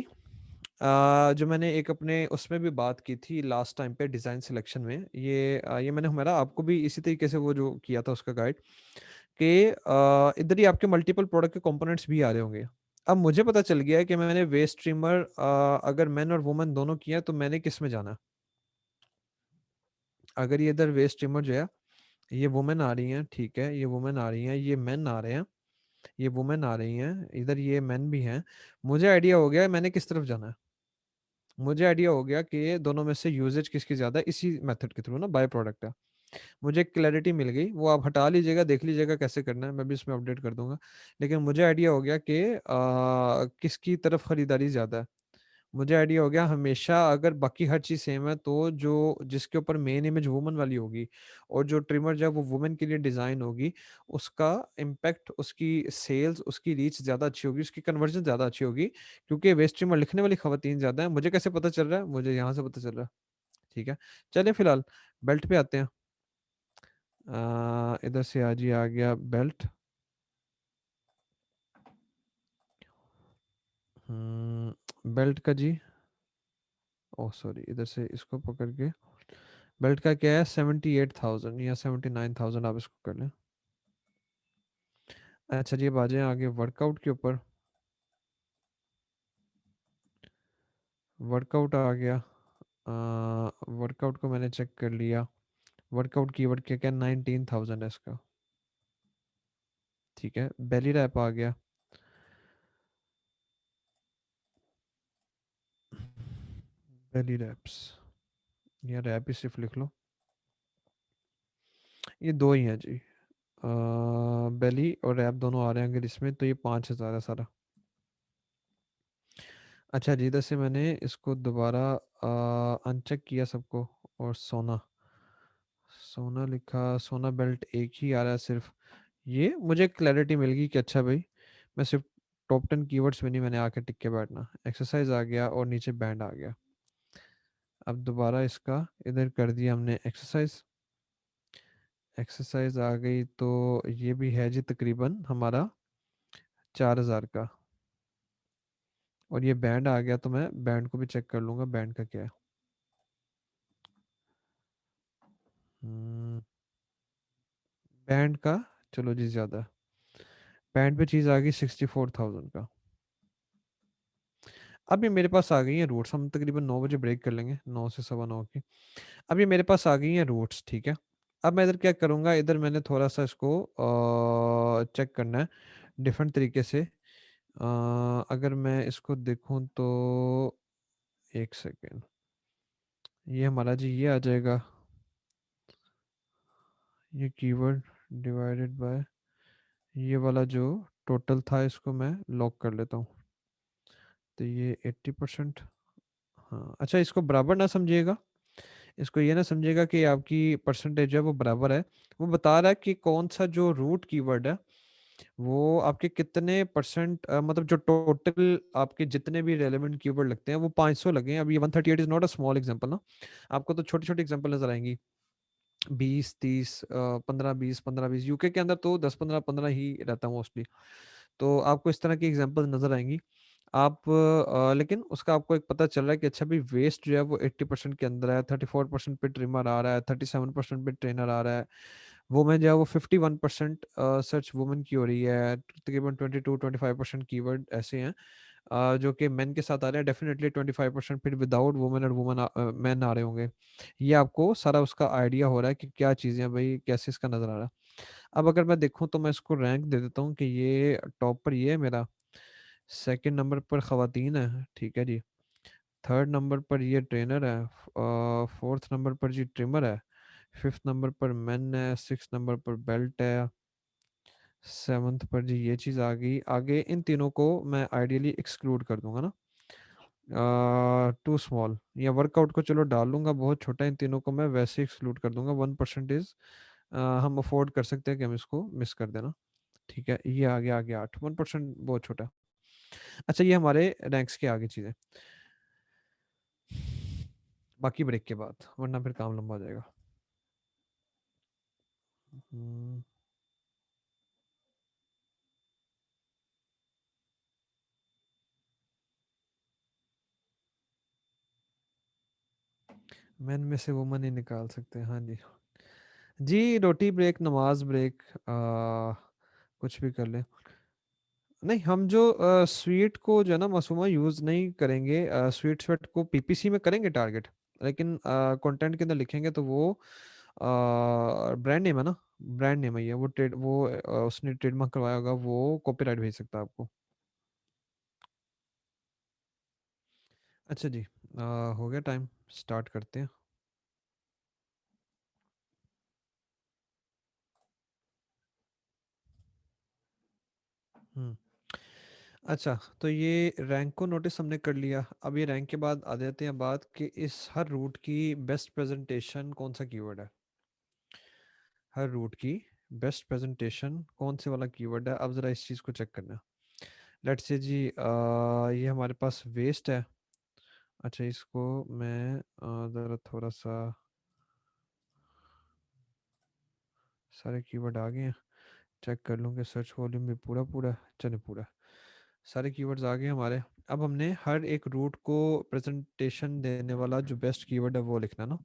जो मैंने एक अपने उसमें भी बात की थी लास्ट टाइम पे डिज़ाइन सिलेक्शन में, ये मैंने हमारा आपको भी इसी तरीके से वो जो किया था उसका गाइड, कि इधर ही आपके मल्टीपल प्रोडक्ट के कंपोनेंट्स भी आ रहे होंगे। अब मुझे पता चल गया है कि मैंने वेस्ट स्ट्रीमर अगर मैन और वुमन दोनों किया तो मैंने किस में जाना। अगर ये इधर वेस्ट स्ट्रीमर जो है, ये वुमेन आ रही हैं, ठीक है, ये वुमेन आ रही हैं, ये मेन आ रहे हैं, ये वुमेन आ रही हैं, इधर ये मैन भी हैं। मुझे आइडिया हो गया मैंने किस तरफ जाना है। मुझे आइडिया हो गया कि ये दोनों में से यूजेज किसकी ज़्यादा है, इसी मेथड के थ्रू ना, बाय प्रोडक्ट है। मुझे क्लैरिटी मिल गई, वो आप हटा लीजिएगा, देख लीजिएगा कैसे करना है, मैं भी इसमें अपडेट कर दूंगा। लेकिन मुझे आइडिया हो गया कि किसकी तरफ खरीदारी ज़्यादा है। मुझे आइडिया हो गया, हमेशा अगर बाकी हर चीज़ सेम है तो जो जिसके ऊपर मेन इमेज वुमन वाली होगी, और जो ट्रिमर जब वो वुमेन के लिए डिज़ाइन होगी, उसका इम्पैक्ट, उसकी सेल्स, उसकी रीच ज़्यादा अच्छी होगी, उसकी कन्वर्जन ज़्यादा अच्छी होगी। क्योंकि वेस्ट ट्रिमर लिखने वाली खवातीन ज़्यादा है। मुझे कैसे पता चल रहा है? मुझे यहाँ से पता चल रहा है। ठीक है, चलिए फिलहाल बेल्ट पे आते हैं। इधर से आज ही आ गया बेल्ट। बेल्ट का जी, ओह सॉरी, इधर से इसको पकड़ के, बेल्ट का क्या है, 78,000 या 79,000, आप इसको कर लें। अच्छा जी, अब आ जाए आगे वर्कआउट के ऊपर। वर्कआउट आ गया। वर्कआउट को मैंने चेक कर लिया। वर्कआउट कीवर्ड क्या क्या, 19,000 है इसका। ठीक है, बेली रैप आ गया। बेली रैप्स, या रैप ही सिर्फ लिख लो। ये दो ही हैं जी। बेली और रैप दोनों आ रहे हैं अगर इसमें, तो ये 5,000 है सारा। अच्छा जी, इधर से मैंने इसको दोबारा अनचेक किया सबको, और सोना, सोना लिखा, सोना बेल्ट एक ही आ रहा है सिर्फ। ये मुझे क्लैरिटी मिल गई कि अच्छा भाई, मैं सिर्फ टॉप 10 कीवर्ड्स में नहीं, मैंने आके टिक के बैठना। एक्सरसाइज आ गया और नीचे बैंड आ गया। अब दोबारा इसका इधर कर दिया हमने एक्सरसाइज। एक्सरसाइज आ गई तो ये भी है जी तकरीबन हमारा 4,000 का। और ये बैंड आ गया, तो मैं बैंड को भी चेक कर लूँगा, बैंड का क्या है। बैंड का, चलो जी ज़्यादा, बैंड पे चीज़ आ गई 64,000 का। अब ये मेरे पास आ गई हैं रूट्स, हम तकरीबन 9 बजे ब्रेक कर लेंगे, 9 से 9:15 की। अब ये मेरे पास आ गई हैं रूट्स, ठीक है। अब मैं इधर क्या करूँगा, इधर मैंने थोड़ा सा इसको चेक करना है डिफरेंट तरीके से। अगर मैं इसको देखूँ तो, एक सेकेंड, ये हमारा जी ये आ जाएगा, ये कीवर्ड डिवाइडेड बाय ये वाला जो टोटल था, इसको मैं लॉक कर लेता हूँ। तो ये 80%। हाँ अच्छा, इसको बराबर ना समझिएगा, इसको ये ना समझिएगा कि आपकी परसेंटेज है वो बराबर है। वो बता रहा है कि कौन सा जो रूट कीवर्ड है, वो आपके कितने परसेंट, मतलब जो टोटल आपके जितने भी रेलेवेंट कीवर्ड लगते हैं वो 500 लगे हैं। अब ये 138 is not a small example ना, आपको तो छोटी छोटी एग्जांपल नजर आएंगी, 20 30, 15 20, 15 20, यूके के अंदर तो 10 15 15 ही रहता है मोस्टली। तो आपको इस तरह की एग्जांपल नजर आएंगी। आप लेकिन उसका आपको एक पता चल रहा है कि अच्छा भी वेस्ट जो है वो 80% के अंदर है, 34% पे ट्रिमर आ रहा है, 37% पे ट्रेनर आ रहा है। वुमेन जो है वो 51% सर्च वुमेन की हो रही है, तकरीबन 22 25% कीवर्ड ऐसे हैं जो कि मेन के साथ आ रहे हैं। डेफिनेटली 25% फिर विदाउट वुमेन और वुमेन मैन आ रहे होंगे। ये आपको सारा उसका आइडिया हो रहा है कि क्या चीज़ें हैं भाई, कैसे इसका नज़र आ रहा है। अब अगर मैं देखूं तो मैं इसको रैंक दे देता हूँ कि ये टॉप पर ये है मेरा, सेकंड नंबर पर ख़वातीन है, ठीक है जी, थर्ड नंबर पर ये ट्रेनर है, फोर्थ नंबर पर जी ट्रिमर है, फिफ्थ नंबर पर मेन है, सिक्स नंबर पर बेल्ट है, सेवन्थ पर जी ये चीज़ आ गई। आगे इन तीनों को मैं आइडियली एक्सक्लूड कर दूंगा ना, टू स्मॉल, या वर्कआउट को चलो डाल लूंगा, बहुत छोटा, इन तीनों को मैं वैसे एक्सक्लूड कर दूंगा। 1% हम अफोर्ड कर सकते हैं कि हम इसको मिस कर देना। ठीक है, ये आगे 8, 1% बहुत छोटा। अच्छा, ये हमारे रैंक्स के आगे चीज़ें, बाकी ब्रेक के बाद, वरना फिर काम लंबा हो जाएगा। हम्म, मैन में से वुमन ही निकाल सकते हैं, हाँ जी। जी, रोटी ब्रेक, नमाज ब्रेक, कुछ भी कर ले। नहीं, हम जो स्वीट को जो है ना मासूमा यूज़ नहीं करेंगे, स्वीट स्वेट को पीपीसी में करेंगे टारगेट, लेकिन कंटेंट के अंदर लिखेंगे तो वो ब्रांड नेम है ना, ब्रांड नेम है ये, वो ट्रेड वो उसने ट्रेडमार्क करवाया होगा, वो कॉपीराइट भेज सकता है आपको। अच्छा जी, हो गया टाइम, स्टार्ट करते हैं। हम्म। अच्छा, तो ये रैंक को नोटिस हमने कर लिया। अब ये रैंक के बाद आ जाते हैं बात कि इस हर रूट की बेस्ट प्रेजेंटेशन कौन सा कीवर्ड है। हर रूट की बेस्ट प्रेजेंटेशन कौन से वाला कीवर्ड है, अब ज़रा इस चीज़ को चेक करना। लेट्स से जी ये हमारे पास वेस्ट है। अच्छा, इसको मैं ज़रा थोड़ा सा, सारे कीवर्ड आ गए हैं, चेक कर लूँ कि सर्च वॉल्यूम भी पूरा पूरा है। चले पूरा, सारे कीवर्ड्स आ गए हमारे। अब हमने हर एक रूट को प्रेजेंटेशन देने वाला जो बेस्ट कीवर्ड है वो लिखना ना।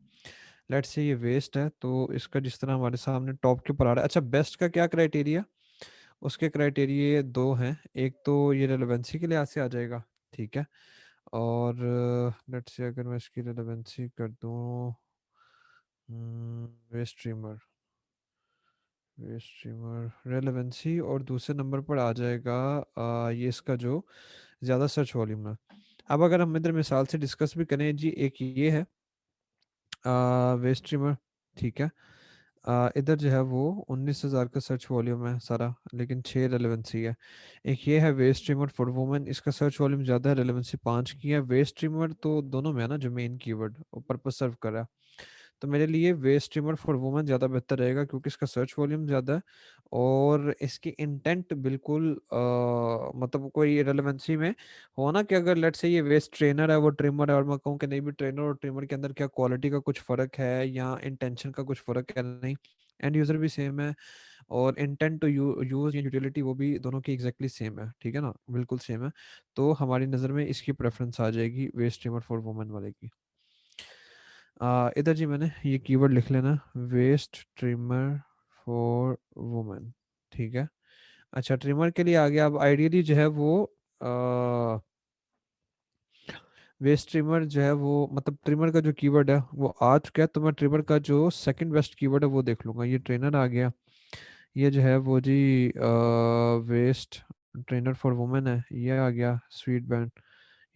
लेट्स से ये वेस्ट है, तो इसका जिस तरह हमारे सामने टॉप के ऊपर आ रहा है। अच्छा, बेस्ट का क्या क्राइटेरिया, उसके क्राइटेरिया दो हैं। एक तो ये रेलेवेंसी के लिहाज से आ जाएगा, ठीक है। और लेट्स से अगर मैं इसकी रेलेवेंसी कर दूँ, waist streamer, waist streamer relevancy, और दूसरे नंबर पर आ जाएगा ये इसका जो ज़्यादा सर्च वॉल्यूम है। अब अगर हम इधर मिसाल से डिस्कस भी करें जी, एक ये है वेस्ट स्ट्रीमर, ठीक है। इधर जो है वो 19,000 का सर्च वॉल्यूम है सारा, लेकिन 6 रेलेवेंसी है। एक ये है वेस्ट स्ट्रीमर फॉर वुमेन, इसका सर्च वॉल्यूम ज़्यादा है, रेलेवेंसी 5 की है। वेस्ट स्ट्रीमर तो दोनों में है ना, जो मेन कीवर्ड और पर्पस सर्व कर रहा है। तो मेरे लिए वेस्ट स्ट्रीमर फॉर वुमेन ज़्यादा बेहतर रहेगा, क्योंकि इसका सर्च वॉल्यूम ज़्यादा है और इसकी इंटेंट बिल्कुल मतलब कोई रेलेवेंसी में हो ना, कि अगर लेट से ये वेस्ट ट्रेनर है वो ट्रिमर है, और मैं कहूँ कि नहीं भी ट्रेनर और ट्रिमर के अंदर क्या क्वालिटी का कुछ फ़र्क है या इंटेंशन का कुछ फ़र्क है, नहीं, एंड यूज़र भी सेम है, और इंटेंट टू यूज़ या यूटिलिटी वो भी दोनों की एग्जैक्टली सेम है, ठीक है ना, बिल्कुल सेम है। तो हमारी नज़र में इसकी प्रेफरेंस आ जाएगी वेस्ट ट्रिमर फॉर वुमेन वाले की। इधर जी मैंने ये कीवर्ड लिख लेना, वेस्ट ट्रिमर फॉर वुमेन, ठीक है। अच्छा, ट्रिमर के लिए आ गया। अब आइडियली जो है वो वेस्ट ट्रिमर जो है वो, मतलब ट्रिमर का जो कीवर्ड है वो आ चुका है, तो मैं ट्रिमर का जो सेकंड बेस्ट कीवर्ड है वो देख लूँगा। ये ट्रेनर आ गया, ये जो है वो जी वेस्ट ट्रेनर फॉर वुमेन है, ये आ गया। स्वीट बैंड,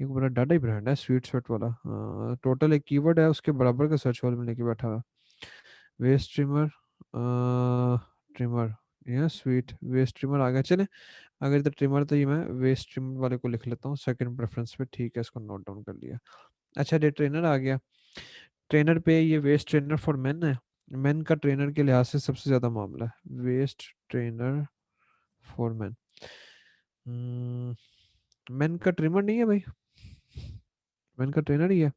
ये बड़ा डाटा ही ब्रांड है, स्वीट शर्ट वाला। टोटल एक कीवर्ड है उसके बराबर का सर्च वॉल्यूम लेके बैठा हुआ है। वेस्ट ट्रिमर, ट्रिमर, ये स्वीट वेस्ट ट्रिमर आ गया। चले, अगर इधर ट्रिमर, तो ये मैं वेस्ट ट्रिमर वाले को लिख लेता हूँ सेकंड प्रेफरेंस पे, ठीक है, इसको नोट डाउन कर लिया। अच्छा, ये ट्रेनर आ गया। ट्रेनर पे ये वेस्ट ट्रेनर फॉर मेन है, मेन का ट्रेनर के लिहाज से सबसे ज़्यादा मामला है, waist trainer for men. Men का ट्रिमर नहीं है भाई, मेन का ट्रेनर ही है।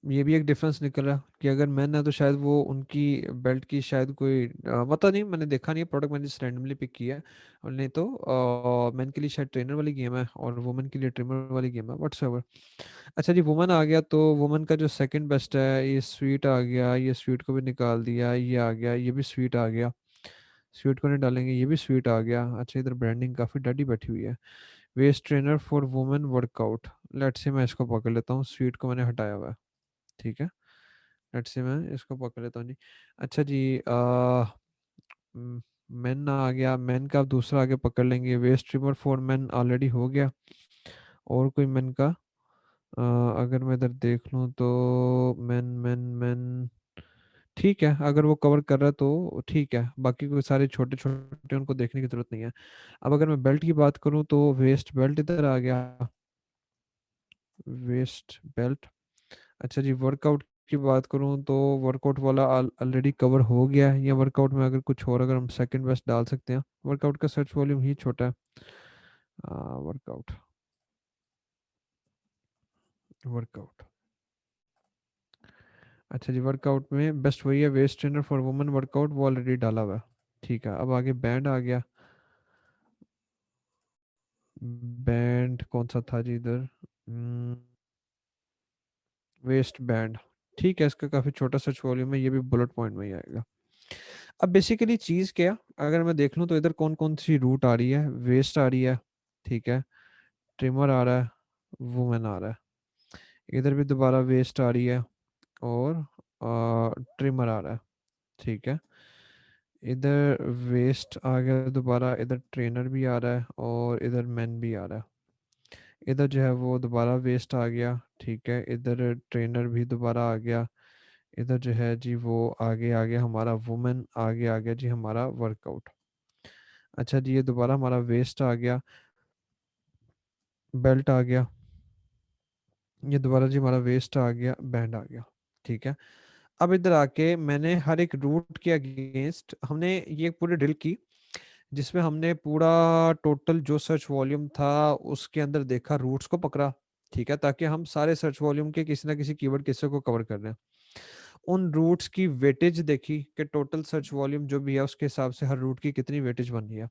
ये भी एक डिफरेंस निकल रहा कि अगर मैन है तो शायद वो उनकी बेल्ट की शायद कोई पता नहीं, मैंने देखा नहीं है प्रोडक्ट, मैंने just रैंडमली पिक किया है। और नहीं तो मैन के लिए शायद ट्रेनर वाली गेम है और वुमेन के लिए ट्रिमर वाली गेम है, व्हाट्सएवर। अच्छा जी, वुमेन आ गया, तो वुमेन का जो सेकंड बेस्ट है ये स्वीट आ गया, ये स्वीट को भी निकाल दिया, ये आ गया, ये भी स्वीट आ गया। स्वीट को नहीं डालेंगे, ये भी स्वीट आ गया। अच्छा, इधर ब्रांडिंग काफ़ी डटी बैठी हुई है। Waist trainer for women workout, let's say मैं इसको पकड़ लेता हूँ, स्वीट को मैंने हटाया हुआ है, ठीक है। लेट्स से मैं इसको पकड़ लेता हूँ जी। अच्छा जी, मेन आ गया, मेन का अब दूसरा आगे पकड़ लेंगे, waist river for men already हो गया। और कोई मेन का अ, अगर मैं इधर देख लूँ तो मेन मेन मेन, ठीक है, अगर वो कवर कर रहा है तो ठीक है, बाकी कोई सारे छोटे छोटे उनको देखने की जरूरत नहीं है। अब अगर मैं बेल्ट की बात करूँ तो वेस्ट बेल्ट इधर आ गया, वेस्ट बेल्ट। अच्छा जी, वर्कआउट की बात करूँ तो वर्कआउट वाला ऑलरेडी कवर हो गया है, या वर्कआउट में अगर कुछ और, अगर हम सेकंड बेस्ट डाल सकते हैं, वर्कआउट का सर्च वॉल्यूम ही छोटा है। Workout, workout. अच्छा जी, वर्कआउट में बेस्ट वही है, waist trainer for women workout, वो ऑलरेडी डाला हुआ है, ठीक है। अब आगे बैंड आ गया, बैंड कौन सा था जी इधर, वेस्ट बैंड, ठीक है, इसका काफ़ी छोटा सर्च वॉल्यूम है, ये भी बुलेट पॉइंट में ही आएगा। अब बेसिकली चीज़ क्या, अगर मैं देख लूँ तो इधर कौन कौन सी रूट आ रही है, वेस्ट आ रही है, ठीक है, ट्रिमर आ रहा है, वुमेन आ रहा है, इधर भी दोबारा वेस्ट आ रही है, और ट्रिमर आ रहा है। ठीक है, इधर वेस्ट आ गया दोबारा, इधर ट्रेनर भी आ रहा है और इधर मैन भी आ रहा है। इधर जो है वो दोबारा वेस्ट आ गया, ठीक है, इधर ट्रेनर भी दोबारा आ गया। इधर जो है जी वो आगे आ गया हमारा वुमेन, आगे आ गया जी हमारा वर्कआउट। अच्छा जी, ये दोबारा हमारा वेस्ट आ गया, बेल्ट आ गया, ये दोबारा जी हमारा वेस्ट आ गया, बैंड आ गया। ठीक है, अब इधर आके मैंने हर एक रूट के अगेंस्ट हमने ये पूरी ड्रिल की, जिसमें हमने पूरा टोटल जो सर्च वॉल्यूम था उसके अंदर देखा, रूट्स को पकड़ा। ठीक है, ताकि हम सारे सर्च वॉल्यूम के किसी ना किसी कीवर्ड किस्से को कवर कर रहे हैं। उन रूट्स की वेटेज देखी कि टोटल सर्च वॉल्यूम जो भी है उसके हिसाब से हर रूट की कितनी वेटेज बन रही है।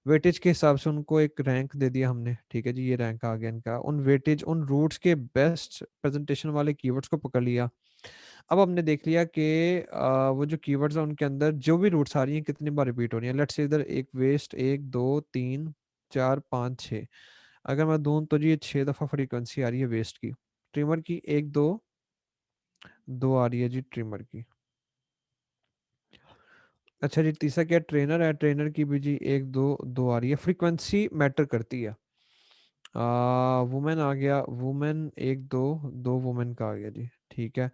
वेटेज के हिसाब से उनको एक रैंक दे दिया हमने। ठीक है जी, ये रैंक आ गया इनका। उन वेटेज उन रूट्स के बेस्ट प्रेजेंटेशन वाले कीवर्ड्स को पकड़ लिया। अब हमने देख लिया कि वो जो कीवर्ड्स है उनके अंदर जो भी रूट्स आ रही हैं कितनी बार रिपीट हो रही है। लेट्स से इधर एक वेस्ट, एक दो तीन चार पाँच छः, अगर मैं दूं तो जी ये 6 दफ़ा फ्रीक्वेंसी आ रही है वेस्ट की। ट्रिमर की एक दो, दो आ रही है जी ट्रिमर की। अच्छा जी, तीसरा क्या, ट्रेनर है, ट्रेनर की भी जी एक दो, दो आ रही है। फ्रीक्वेंसी मैटर करती है। वुमेन आ गया, वुमेन एक दो, दो वुमेन का आ गया जी। ठीक है,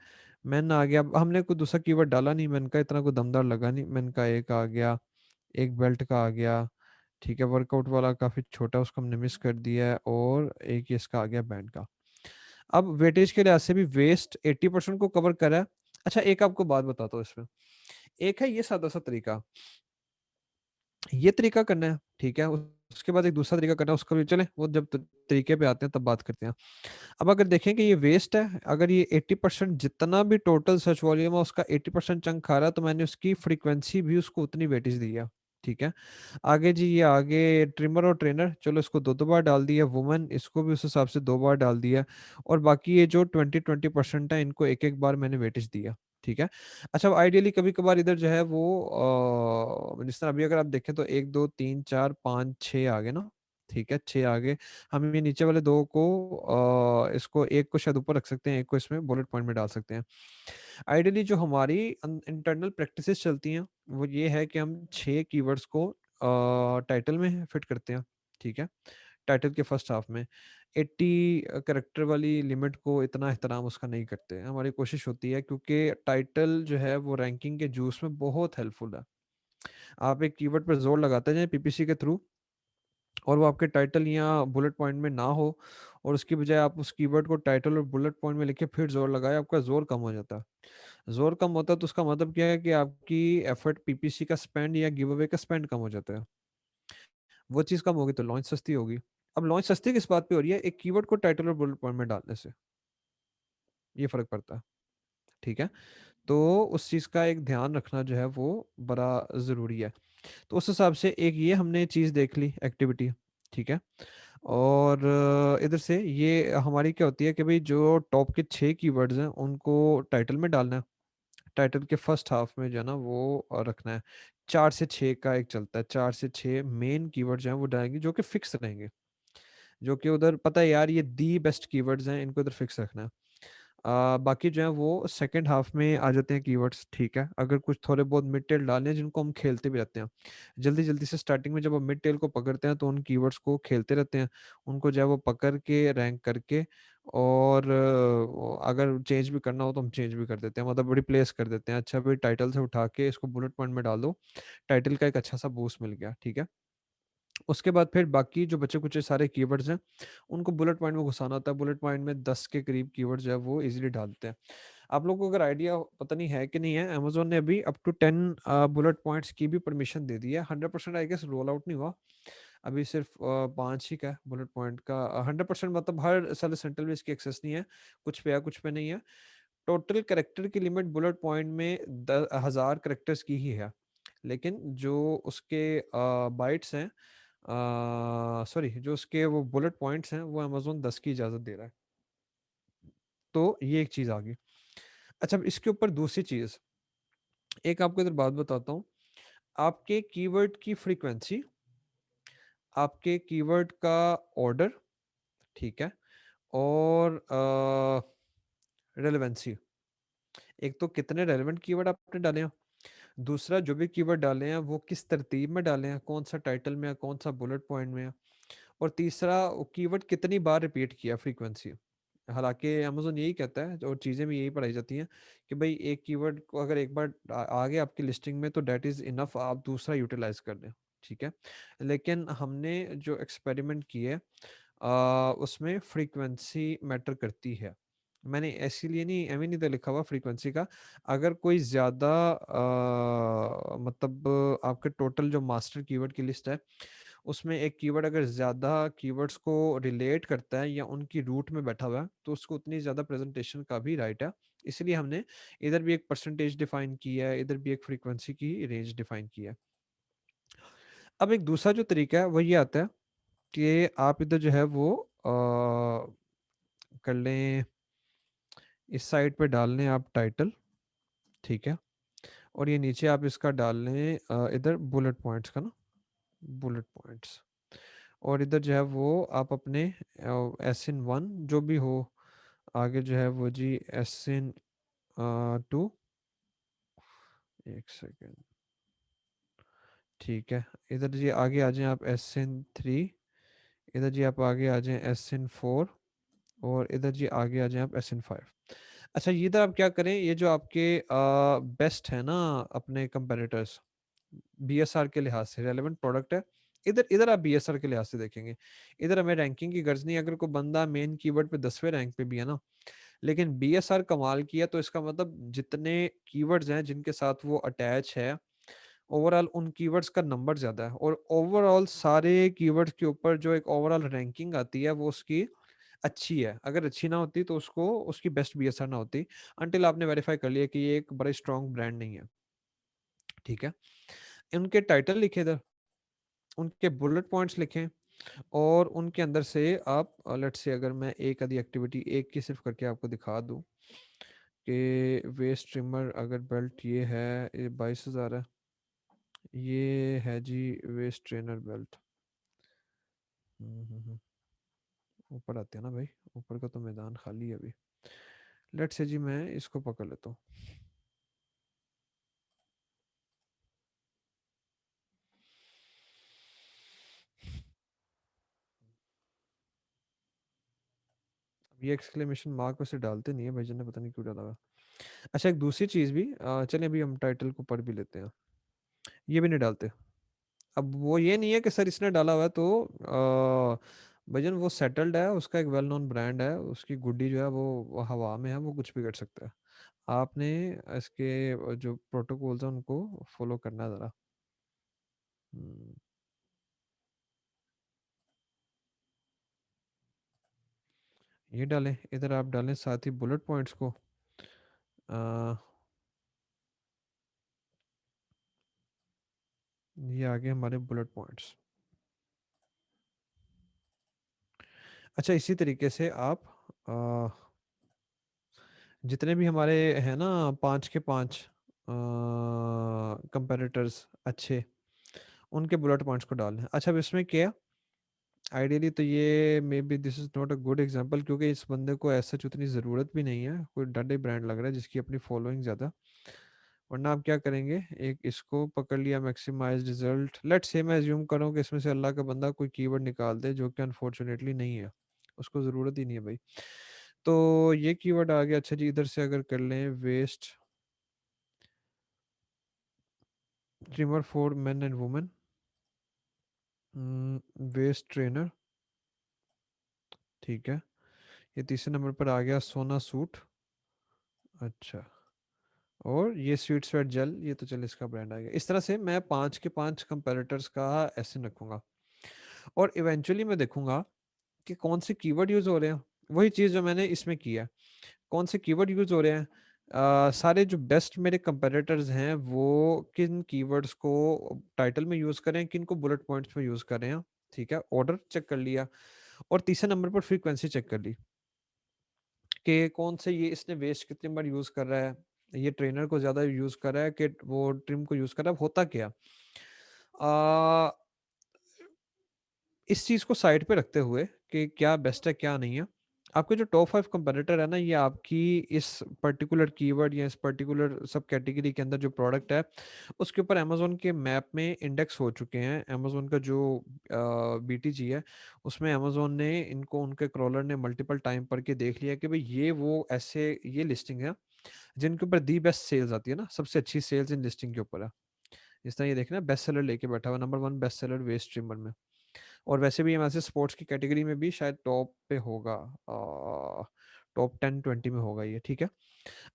मैन आ गया। अब हमने कोई दूसरा कीवर्ड डाला नहीं, मैन का इतना कोई दमदार लगा नहीं, मैन का एक आ गया, एक बेल्ट का आ गया। ठीक है, वर्कआउट वाला काफ़ी छोटा, उसको हमने मिस कर दिया है, और एक ये इसका आ गया बैंड का। अब वेटेज के लिहाज से भी वेस्ट 80% को कवर करा है। अच्छा, एक आपको बात बताता हूँ इसमें। एक है ये सादा सा तरीका, ये तरीका करना है, ठीक है। उसके बाद एक दूसरा तरीका करना है, उसका भी चले, वो जब तरीके पे आते हैं तब बात करते हैं। अब अगर देखें कि ये वेस्ट है, अगर ये 80% जितना भी टोटल सर्च वॉल्यूम है उसका 80% चंक खा रहा है, तो मैंने उसकी फ्रीक्वेंसी भी उसको उतनी वेटेज दी है। ठीक है, आगे जी ये आगे ट्रिमर और ट्रेनर, चलो इसको दो दो बार डाल दिया। वुमन, इसको भी उस हिसाब से दो बार डाल दिया। और बाकी ये जो 20-20% है इनको एक एक बार मैंने वेटेज दिया। ठीक है, अच्छा, आइडियली कभी कभार इधर जो है वो जिस तरह अभी अगर आप देखें तो एक दो तीन चार पाँच छः आ गए ना। ठीक है, छः आ गए। हम ये नीचे वाले दो को इसको एक को शायद ऊपर रख सकते हैं, एक को इसमें बुलेट पॉइंट में डाल सकते हैं। आइडियली जो हमारी इंटरनल प्रैक्टिसेस चलती हैं वो ये है कि हम छः कीवर्ड्स को टाइटल में फिट करते हैं। ठीक है, टाइटल के फर्स्ट हाफ में 80 करेक्टर वाली लिमिट को इतना एहतराम उसका नहीं करते। हमारी कोशिश होती है, क्योंकि टाइटल जो है वो रैंकिंग के जूस में बहुत हेल्पफुल है। आप एक कीवर्ड पर जोर लगाते हैं पीपीसी के थ्रू, और वो आपके टाइटल या बुलेट पॉइंट में ना हो, और उसकी बजाय आप उस कीवर्ड को टाइटल और बुलेट पॉइंट में लिखे फिर जोर लगाए, आपका जोर कम हो जाता है। जोर कम होता है तो उसका मतलब क्या है कि आपकी एफर्ट पीपीसी का स्पेंड या गिव अवे का स्पेंड कम हो जाता है। वो चीज़ कम होगी तो लॉन्च सस्ती होगी। अब लॉन्च सस्ती किस बात पे हो रही है, एक कीवर्ड को टाइटल और बुलेट पॉइंट में डालने से ये फर्क पड़ता है। ठीक है, तो उस चीज़ का एक ध्यान रखना जो है वो बड़ा ज़रूरी है। तो उस हिसाब से एक ये हमने चीज़ देख ली, एक्टिविटी। ठीक है, और इधर से ये हमारी क्या होती है कि भाई जो टॉप के 6 कीवर्ड्स हैं उनको टाइटल में डालना है। टाइटल के फर्स्ट हाफ में जो है ना वो रखना है। 4 से 6 का एक चलता है, 4 से 6 मेन कीवर्ड जो है वो डालेंगे, जो कि फिक्स रहेंगे, जो कि उधर पता है यार ये दी बेस्ट कीवर्ड्स हैं, इनको उधर फिक्स रखना है। बाकी जो है वो सेकंड हाफ में आ जाते हैं कीवर्ड्स। ठीक है, अगर कुछ थोड़े बहुत मिड टेल डालने हैं जिनको हम खेलते भी रहते हैं, जल्दी जल्दी से स्टार्टिंग में जब हम मिड टेल को पकड़ते हैं तो उन कीवर्ड्स को खेलते रहते हैं, उनको जो है वो पकड़ के रैंक करके, और अगर चेंज भी करना हो तो हम चेंज भी कर देते हैं, मतलब रिप्लेस कर देते हैं। अच्छा भाई, टाइटल से उठा के इसको बुलेट पॉइंट में डाल दो, टाइटल का एक अच्छा सा बूस्ट मिल गया। ठीक है, उसके बाद फिर बाकी जो बचे कुचे सारे कीवर्ड्स हैं उनको बुलेट पॉइंट में घुसाना होता है। बुलेट पॉइंट में 10 के करीब कीवर्ड्स जो है वो इजीली डालते हैं। आप लोगों को अगर आइडिया पता नहीं है कि नहीं है, अमेजोन ने अभी अप टू 10 बुलेट पॉइंट्स की भी परमिशन दे दी है। 100% आई गेस रोल आउट नहीं हुआ अभी, सिर्फ 5 ही का है बुलेट पॉइंट का। 100% मतलब हर साल सेंट्रल में इसकी एक्सेस नहीं है, कुछ पे है कुछ पे नहीं है। टोटल करेक्टर की लिमिट बुलेट पॉइंट में 1000 करेक्टर्स की ही है, लेकिन जो उसके बाइट्स हैं, सॉरी जो उसके वो बुलेट पॉइंट्स हैं वो अमेजोन 10 की इजाज़त दे रहा है। तो ये एक चीज़ आ गई। अच्छा, अब इसके ऊपर दूसरी चीज़, एक आपको इधर बात बताता हूँ। आपके कीवर्ड की फ्रीक्वेंसी, आपके कीवर्ड का ऑर्डर, ठीक है, और रेलेवेंसी। एक तो कितने रेलेवेंट कीवर्ड आपने डाले हैं, दूसरा जो भी कीवर्ड डाले हैं वो किस तरतीब में डाले हैं, कौन सा टाइटल में है, कौन सा बुलेट पॉइंट में है। और तीसरा वो कीवर्ड कितनी बार रिपीट किया, फ्रीक्वेंसी। हालांकि अमेज़न यही कहता है और चीज़ें भी यही पढ़ाई जाती हैं कि भाई एक कीवर्ड को अगर एक बार आ गया आपकी लिस्टिंग में तो डेट इज़ इनफ, आप दूसरा यूटिलाइज कर लें। ठीक है। लेकिन हमने जो एक्सपेरिमेंट किए उसमें फ्रीक्वेंसी मैटर करती है। मैंने इसीलिए नहीं, एम नहीं तो लिखा हुआ फ्रीक्वेंसी का। अगर कोई ज़्यादा मतलब आपके टोटल जो मास्टर कीवर्ड की लिस्ट है उसमें एक कीवर्ड अगर ज़्यादा कीवर्ड्स को रिलेट करता है या उनकी रूट में बैठा हुआ है तो उसको उतनी ज़्यादा प्रेजेंटेशन का भी राइट है। इसलिए हमने इधर भी एक परसेंटेज डिफाइन किया है, इधर भी एक फ्रीक्वेंसी की रेंज डिफाइन किया है। अब एक दूसरा जो तरीका है वो ये आता है कि आप इधर जो है वो कर लें, इस साइड पे डाल लें आप टाइटल। ठीक है। और ये नीचे आप इसका डाल लें इधर बुलेट पॉइंट्स का ना, बुलेट पॉइंट्स। और इधर जो है वो आप अपने SN1 जो भी हो, आगे जो है वो जी SN2, एक सेकेंड। ठीक है। इधर जी आगे आ जाएं आप SN3, इधर जी आप आगे आ जाएं SN4, और इधर जी आगे आ जाएं आप SN5। अच्छा, ये इधर आप क्या करें, ये जो आपके बेस्ट है ना अपने कंपेरेटर्स, BSR के लिहाज से रेलेवेंट प्रोडक्ट है, इधर इधर आप BSR के लिहाज से देखेंगे। इधर हमें रैंकिंग की गर्ज नहीं, अगर कोई बंदा मेन कीवर्ड पे 10वें रैंक पे भी है ना, लेकिन BSR कमाल किया तो इसका मतलब जितने कीवर्ड्स हैं जिनके साथ वो अटैच है, ओवरऑल उन कीवर्ड्स का नंबर ज्यादा है, और ओवरऑल सारे कीवर्ड्स के ऊपर जो एक ओवरऑल रैंकिंग आती है वो उसकी अच्छी है। अगर अच्छी ना होती तो उसको उसकी बेस्ट BSR ना होती, अनटिल आपने वेरीफाई कर लिया कि ये एक बड़ा स्ट्रॉन्ग ब्रांड नहीं है। ठीक है। उनके टाइटल लिखे इधर, उनके बुलेट पॉइंट्स लिखें, और उनके अंदर से आप लेट्स से अगर मैं एक आधी एक्टिविटी एक की सिर्फ करके आपको दिखा दूं कि वेस्ट ट्रिमर अगर बेल्ट ये है, ये 22,000 है, ये है जी वेस्ट ट्रेनर बेल्ट। ऊपर आते हैं ना भाई, ऊपर का तो मैदान खाली है अभी। लेट्स से जी मैं इसको पकड़ लेता हूँ। अब ये एक्सक्लेमेशन मार्क वैसे डालते नहीं है भाई ने, पता नहीं क्यों डाला हुआ। अच्छा, एक दूसरी चीज़ भी चलिए अभी हम टाइटल को पढ़ भी लेते हैं, ये भी नहीं डालते। अब वो ये नहीं है कि सर इसने डाला हुआ है तो भजन वो सेटल्ड है, उसका एक वेल नोन ब्रांड है, उसकी गुड्डी जो है वो हवा में है, वो कुछ भी कर सकता है। आपने इसके जो प्रोटोकॉल्स हैं उनको फॉलो करना है ज़रा। हम्म, ये डालें इधर, आप डालें साथ ही बुलेट पॉइंट्स को। आ, ये आगे हमारे बुलेट पॉइंट्स। अच्छा, इसी तरीके से आप आ, जितने भी हमारे हैं ना 5 के 5 कंपेरेटर्स अच्छे, उनके बुलेट पॉइंट्स को डाल लें। अच्छा, अब इसमें क्या, आइडियली तो ये may be this is not a good example, क्योंकि इस बंदे को ऐसा उतनी ज़रूरत भी नहीं है, कोई डंडे ब्रांड लग रहा है जिसकी अपनी फॉलोइंग ज़्यादा। वरना आप क्या करेंगे, एक इसको पकड़ लिया मैक्सिमाइज रिजल्ट, लेट्स से मैं अज्यूम करूँ कि इसमें से अल्लाह का बंदा कोई कीवर्ड निकाल दे जो कि अनफॉर्चुनेटली नहीं है, उसको ज़रूरत ही नहीं है भाई। तो ये कीवर्ड आ गया। अच्छा जी, इधर से अगर कर लें waist trimmer for men and women, waist trainer. ठीक है। ये तीसरे नंबर पर आ गया सोना सूट। अच्छा। और ये स्वीट स्वेट जेल, ये तो चल इसका ब्रांड आ गया। इस तरह से मैं 5 के 5 कंपेरेटर्स का ऐसे रखूंगा, और इवेंचुअली मैं देखूंगा कि कौन से कीवर्ड यूज हो रहे हैं। वही चीज़ जो मैंने इसमें किया है, कौन से कीवर्ड यूज हो रहे हैं। सारे जो बेस्ट मेरे कंपेरेटर्स हैं वो किन कीवर्ड्स को टाइटल में यूज करें, किन को बुलेट पॉइंट्स में यूज करें हैं। ठीक है, ऑर्डर चेक कर लिया, और तीसरे नंबर पर फ्रीक्वेंसी चेक कर ली कि कौन से ये इसने वेस्ट कितनी बार यूज कर रहा है, ये ट्रेनर को ज्यादा यूज कर रहा है कि वो ट्रिम को यूज कर रहा है, होता क्या। आ, इस चीज को साइड पे रखते हुए कि क्या बेस्ट है क्या नहीं है, आपके जो टॉप 5 कंपटीटर है ना, ये आपकी इस पर्टिकुलर कीवर्ड या इस पर्टिकुलर सब कैटेगरी के अंदर जो प्रोडक्ट है, उसके ऊपर अमेज़न के मैप में इंडेक्स हो चुके हैं। अमेज़न का जो बीटीजी है, उसमें अमेज़न ने इनको, उनके क्रॉलर ने मल्टीपल टाइम पढ़ के देख लिया कि भाई ये वो ऐसे ये लिस्टिंग है जिनके ऊपर दी बेस्ट सेल्स आती है ना, सबसे अच्छी सेल्स इन लिस्टिंग के ऊपर है। इस तरह ये देखना, बेस्ट सेलर लेके बैठा हुआ, number 1 best seller waist streamer में। और वैसे भी हमारे स्पोर्ट्स की कैटेगरी में भी शायद टॉप पे होगा, टॉप 10-20 में होगा ये, ठीक है।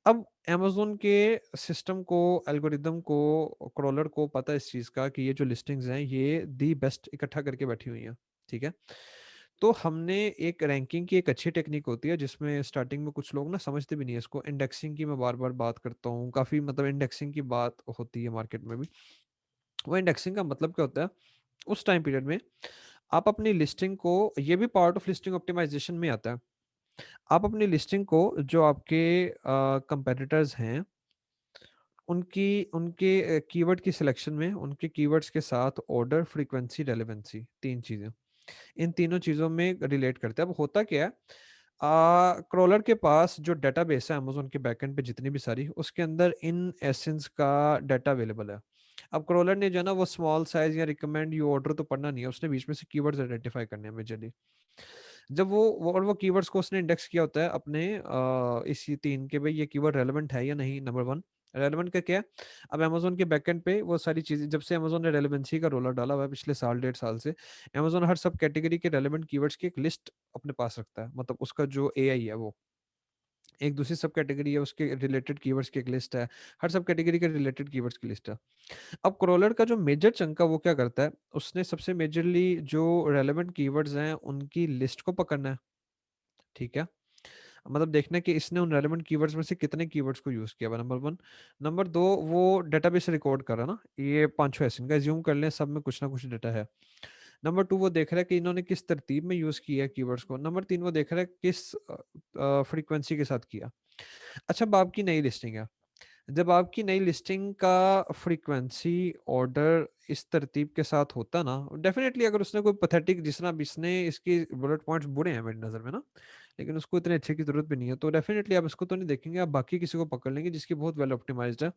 अब अमेज़न के सिस्टम को, एल्गोरिदम को, क्रॉलर को पता है इस चीज़ का कि ये जो लिस्टिंग्स हैं ये दी बेस्ट इकट्ठा करके बैठी हुई हैं, ठीक है। तो हमने एक रैंकिंग की एक अच्छी टेक्निक होती है जिसमें स्टार्टिंग में कुछ लोग ना समझते भी नहीं है इसको, इंडेक्सिंग की मैं बार-बार बात करता हूँ, काफ़ी मतलब इंडेक्सिंग की बात होती है मार्केट में भी। वो इंडेक्सिंग का मतलब क्या होता है? उस टाइम पीरियड में आप अपनी लिस्टिंग को, ये भी पार्ट ऑफ लिस्टिंग ऑप्टिमाइजेशन में आता है। आप अपनी लिस्टिंग को जो आपके कंपेटिटर्स हैं, उनकी उनके कीवर्ड की सिलेक्शन में उनके कीवर्ड्स के साथ ऑर्डर, फ्रीक्वेंसी, रेलेवेंसी 3 चीज़ें। इन तीनों चीज़ों में रिलेट करते हैं। अब होता क्या है, क्रॉलर के पास जो डेटाबेस है अमेज़न के बैकएंड पे जितनी भी सारी, उसके अंदर इन एसेंस का डाटा अवेलेबल है। अब क्रॉलर ने जो है ना वो स्मॉल साइज़ या रिकमेंड यू ऑर्डर तो पढ़ना नहीं है, उसने बीच में से कीवर्ड्स आइडेंटिफाई करने हैं मेजरली। जब वो कीवर्ड्स को उसने इंडेक्स किया होता है अपने इसी 3 के, भई ये कीवर्ड रेलेवेंट है या नहीं, नंबर 1 रेलेवेंट का क्या है? अब अमेज़न के बैकएंड पे वो सारी चीज़ें, जब से अमेज़न ने रेलेवेंसी का रोलर डाला हुआ है पिछले साल, डेढ़ साल से, अमेज़न हर सब कैटेगरी के रेलेवेंट कीवर्ड्स की एक लिस्ट अपने पास रखता है। मतलब उसका जो एआई है वो, एक दूसरी सब कैटेगरी है उसके रिलेटेड कीवर्ड्स की एक लिस्ट है, हर सब कैटेगरी के रिलेटेड कीवर्ड्स की लिस्ट है। अब क्रॉलर का जो मेजर चंक है वो क्या करता है? उसने सबसे मेजरली जो रेलेवेंट कीवर्ड्स हैं उनकी लिस्ट को पकड़ना है, ठीक है? मतलब देखना है कि इसने उन रेलेवेंट कीवर्ड्स में से कितने कीवर्ड्स को यूज़ किया हुआ है, नंबर 1। नंबर 2, वो डेटाबेस से रिकॉर्ड कर रहा है ना, ये पाँचों ऐसे इनका अज़्यूम कर लें सब में कुछ ना कुछ डेटा है। नंबर 2, वो देख रहा है कि इन्होंने किस तरतीब में यूज़ किया है कीवर्ड्स को। नंबर 3, वो देख रहा है किस फ्रीक्वेंसी के साथ किया। अच्छा, अब आपकी नई लिस्टिंग है। जब आपकी नई लिस्टिंग का फ्रीक्वेंसी ऑर्डर इस तरतीब के साथ होता ना, डेफिनेटली अगर उसने कोई पैथेटिक, जिस तरह इसने इसकी बुलेट पॉइंट्स बुरे हैं मेरी नज़र में ना, लेकिन उसको इतने अच्छे की ज़रूरत भी नहीं है, तो डेफिनेटली आप इसको तो नहीं देखेंगे, आप बाकी किसी को पकड़ लेंगे जिसकी बहुत वेल ऑप्टिमाइज्ड है।